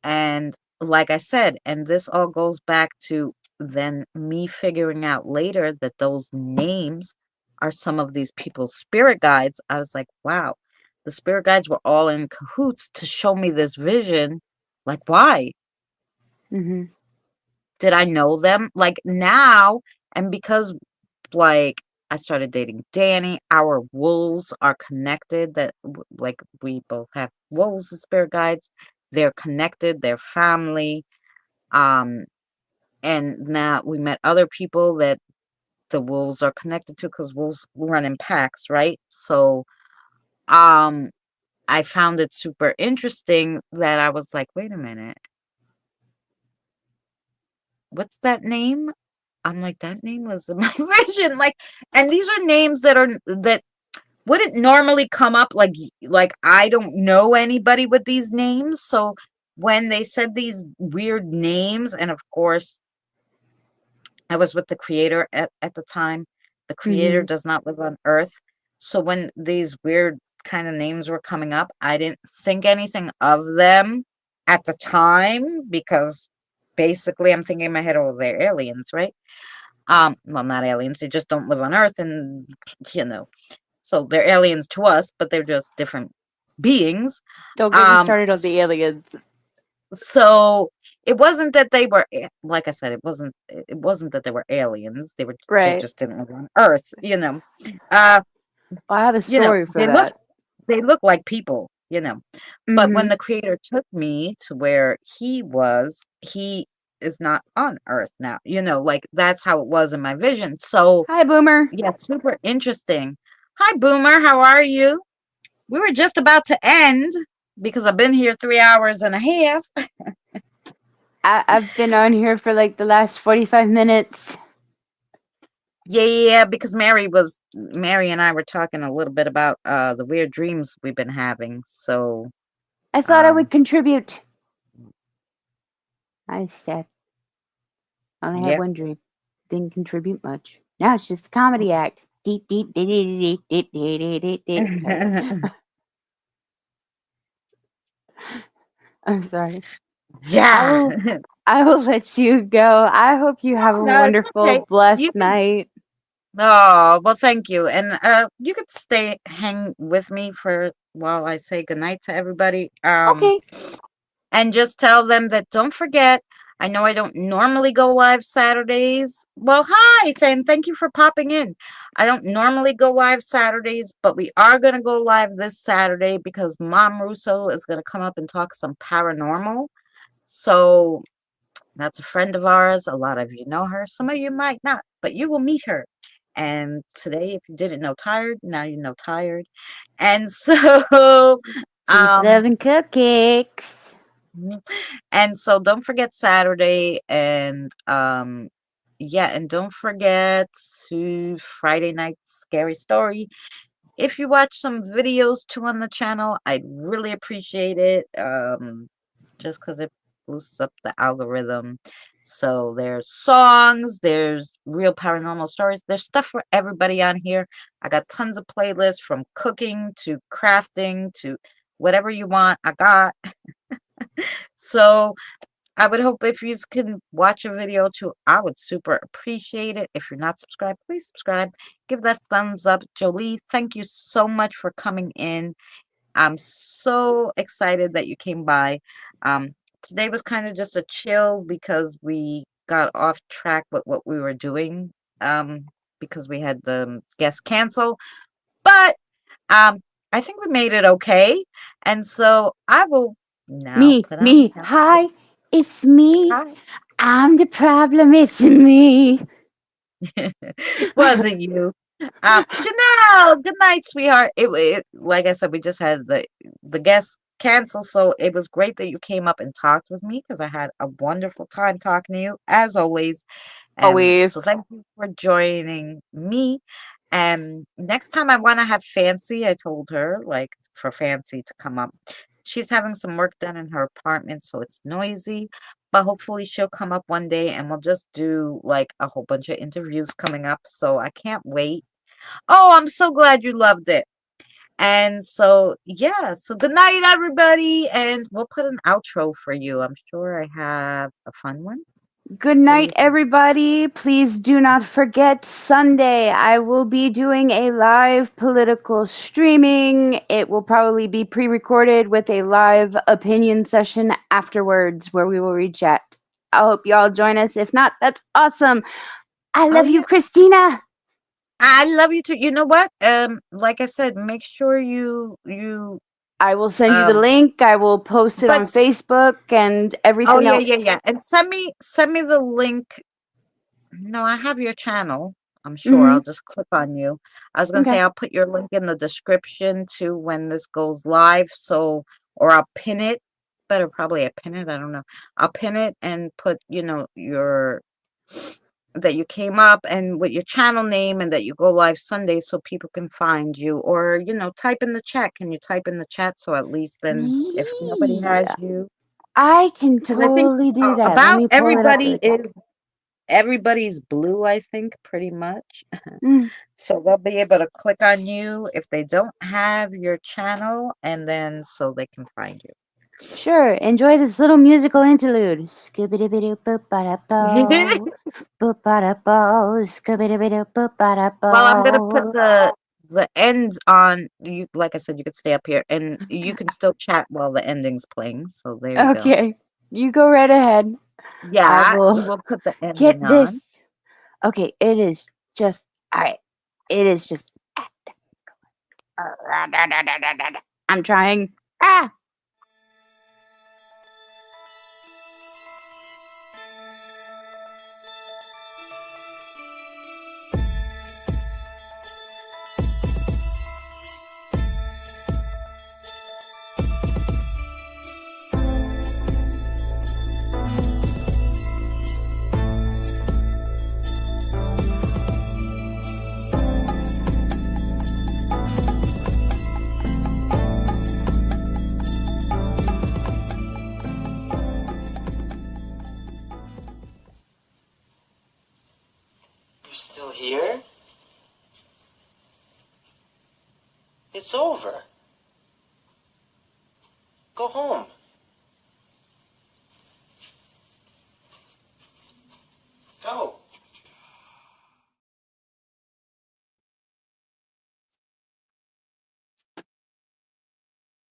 And like I said, and this all goes back to then me figuring out later that those names are some of these people's spirit guides. I was like, wow, the spirit guides were all in cahoots to show me this vision. Like, why? Mhm. Did I know them? Like now, and because like I started dating Danny, our wolves are connected. Like we both have wolves as spirit guides. They're connected, they're family. Um, and now we met other people that the wolves are connected to because wolves run in packs, right? So, um, I found it super interesting that I was like, wait a minute, what's that name? I'm like, that name was in my vision. Like, and these are names that wouldn't normally come up. Like I don't know anybody with these names. So when they said these weird names, and of course I was with the creator at the time. The creator Mhm. does not live on Earth. So when these weird kind of names were coming up, I didn't think anything of them at the time because basically I'm thinking in my head, oh, they're aliens, right? Well, not aliens, they just don't live on Earth and you know, so they're aliens to us, but they're just different beings. Don't get me Um, started on the aliens. so it wasn't that they were like I said, it wasn't that they were aliens. They Right. just didn't live on Earth. Uh, Well, I have a story for they look that. they look like people. But when Mhm. the creator took me to where he is not on Earth now. Like that's how it was in my vision. So Hi, Boomer. yeah, super interesting. Hi Boomer, how are you? We were just about to end because I've been here 3 hours and a half. I've been on here for like the last 45 minutes. Yeah, because Mary and I were talking a little bit about the weird dreams we've been having. So I thought I would um contribute. I said, I only had yeah. one dream. Didn't contribute much. Now it's just a comedy act. Deep, deep, deep, deep, deep, deep, deep, deep, deep. Sorry. I'm sorry. I Yeah. will. I will let you go. I hope you have a No, it's wonderful, okay. You blessed can night. Oh, well, thank you. And you could hang with me for while I say goodnight to everybody. Okay. And just tell them that don't forget, I know I don't normally go live Saturdays. Well, hi, thank you for popping in. I don't normally go live Saturdays, but we are going to go live this Saturday because Mom Russo is going to come up and talk some paranormal. So that's a friend of ours. A lot of you know her. Some of you might not, but you will meet her. And today, if you didn't know tired, now you know tired. And so, Peace, love, um, and cupcakes. and so don't forget Saturday and yeah, and don't forget to Friday night scary story. If you watch some videos too on the channel, I'd really appreciate it. Just because it boosts up the algorithm. So there's songs, there's real paranormal stories, there's stuff for everybody on here. I got tons of playlists from cooking to crafting to whatever you want. I got. So I would hope if you can watch a video too, I would super appreciate it. If you're not subscribed, please subscribe. Give that thumbs up. Jolie, thank you so much for coming in. I'm so excited that you came by. Um, Today was kind of just a chill because we got off track with what we were doing because we had the guest cancel. But I think we made it okay. And so I will now Me, put on me. the outro. Hi, it's me. Hi. I'm the problem. It's me. Wasn't you? Janelle, good night, sweetheart. Like I said, we just had the guest cancel, so it was great that you came up and talked with me because I had a wonderful time talking to you as always. So Always. thank you for joining me. And next time I want to have Fancy, I told her like for Fancy to come up. She's having some work done in her apartment, so it's noisy. But hopefully she'll come up one day and we'll just do like a whole bunch of interviews coming up. So I can't wait. Oh, I'm so glad you loved it. And so, yeah, so good night, everybody. And we'll put an outro for you. I'm sure I have a fun one. Good What do night, you think? everybody. Please do not forget Sunday. I will be doing a live political streaming. It will probably be pre recorded with a live opinion session afterwards where we will read chat. I hope y'all join us. If not, that's awesome. I Oh, love you, yeah. Christina. I love you too. You know what? Like I said, make sure you I will send you the um link. I will post it but on Facebook and oh everything yeah, else. yeah, yeah. And send me the link. No, I have your channel. I'm sure. Mm-hmm. I'll just click on you. I was gonna Okay. say I'll put your link in the description to when this goes live. So, or I'll pin it. Better probably I pin it. I don't know. I'll pin it and put, your that you came up and with your channel name and that you go live Sunday so people can find you. Or, type in the chat. Can you type in the chat so at least then if nobody has Yeah. you? I can Because I think totally do that. Let about me pull it up everybody really quick. is everybody's blue, I think, pretty much. Mm, So they'll be able to click on you if they don't have your channel, and then so they can find sure. Enjoy this little musical interlude. you. Scooby-Doo-boop-ba-da-bo. Boop-ba-da-bo. Well, I'm gonna put Scooby-Doo-boop-ba-da-bo. the ends on. You, like I said, you could stay up here, and you can still chat while the ending's playing. So there you go. Okay. You go right ahead. I Yeah, will we'll put the get ending on. this. Okay, it is just. Alright. It is just. I'm trying. Ah! You're still here? It's over. Go home.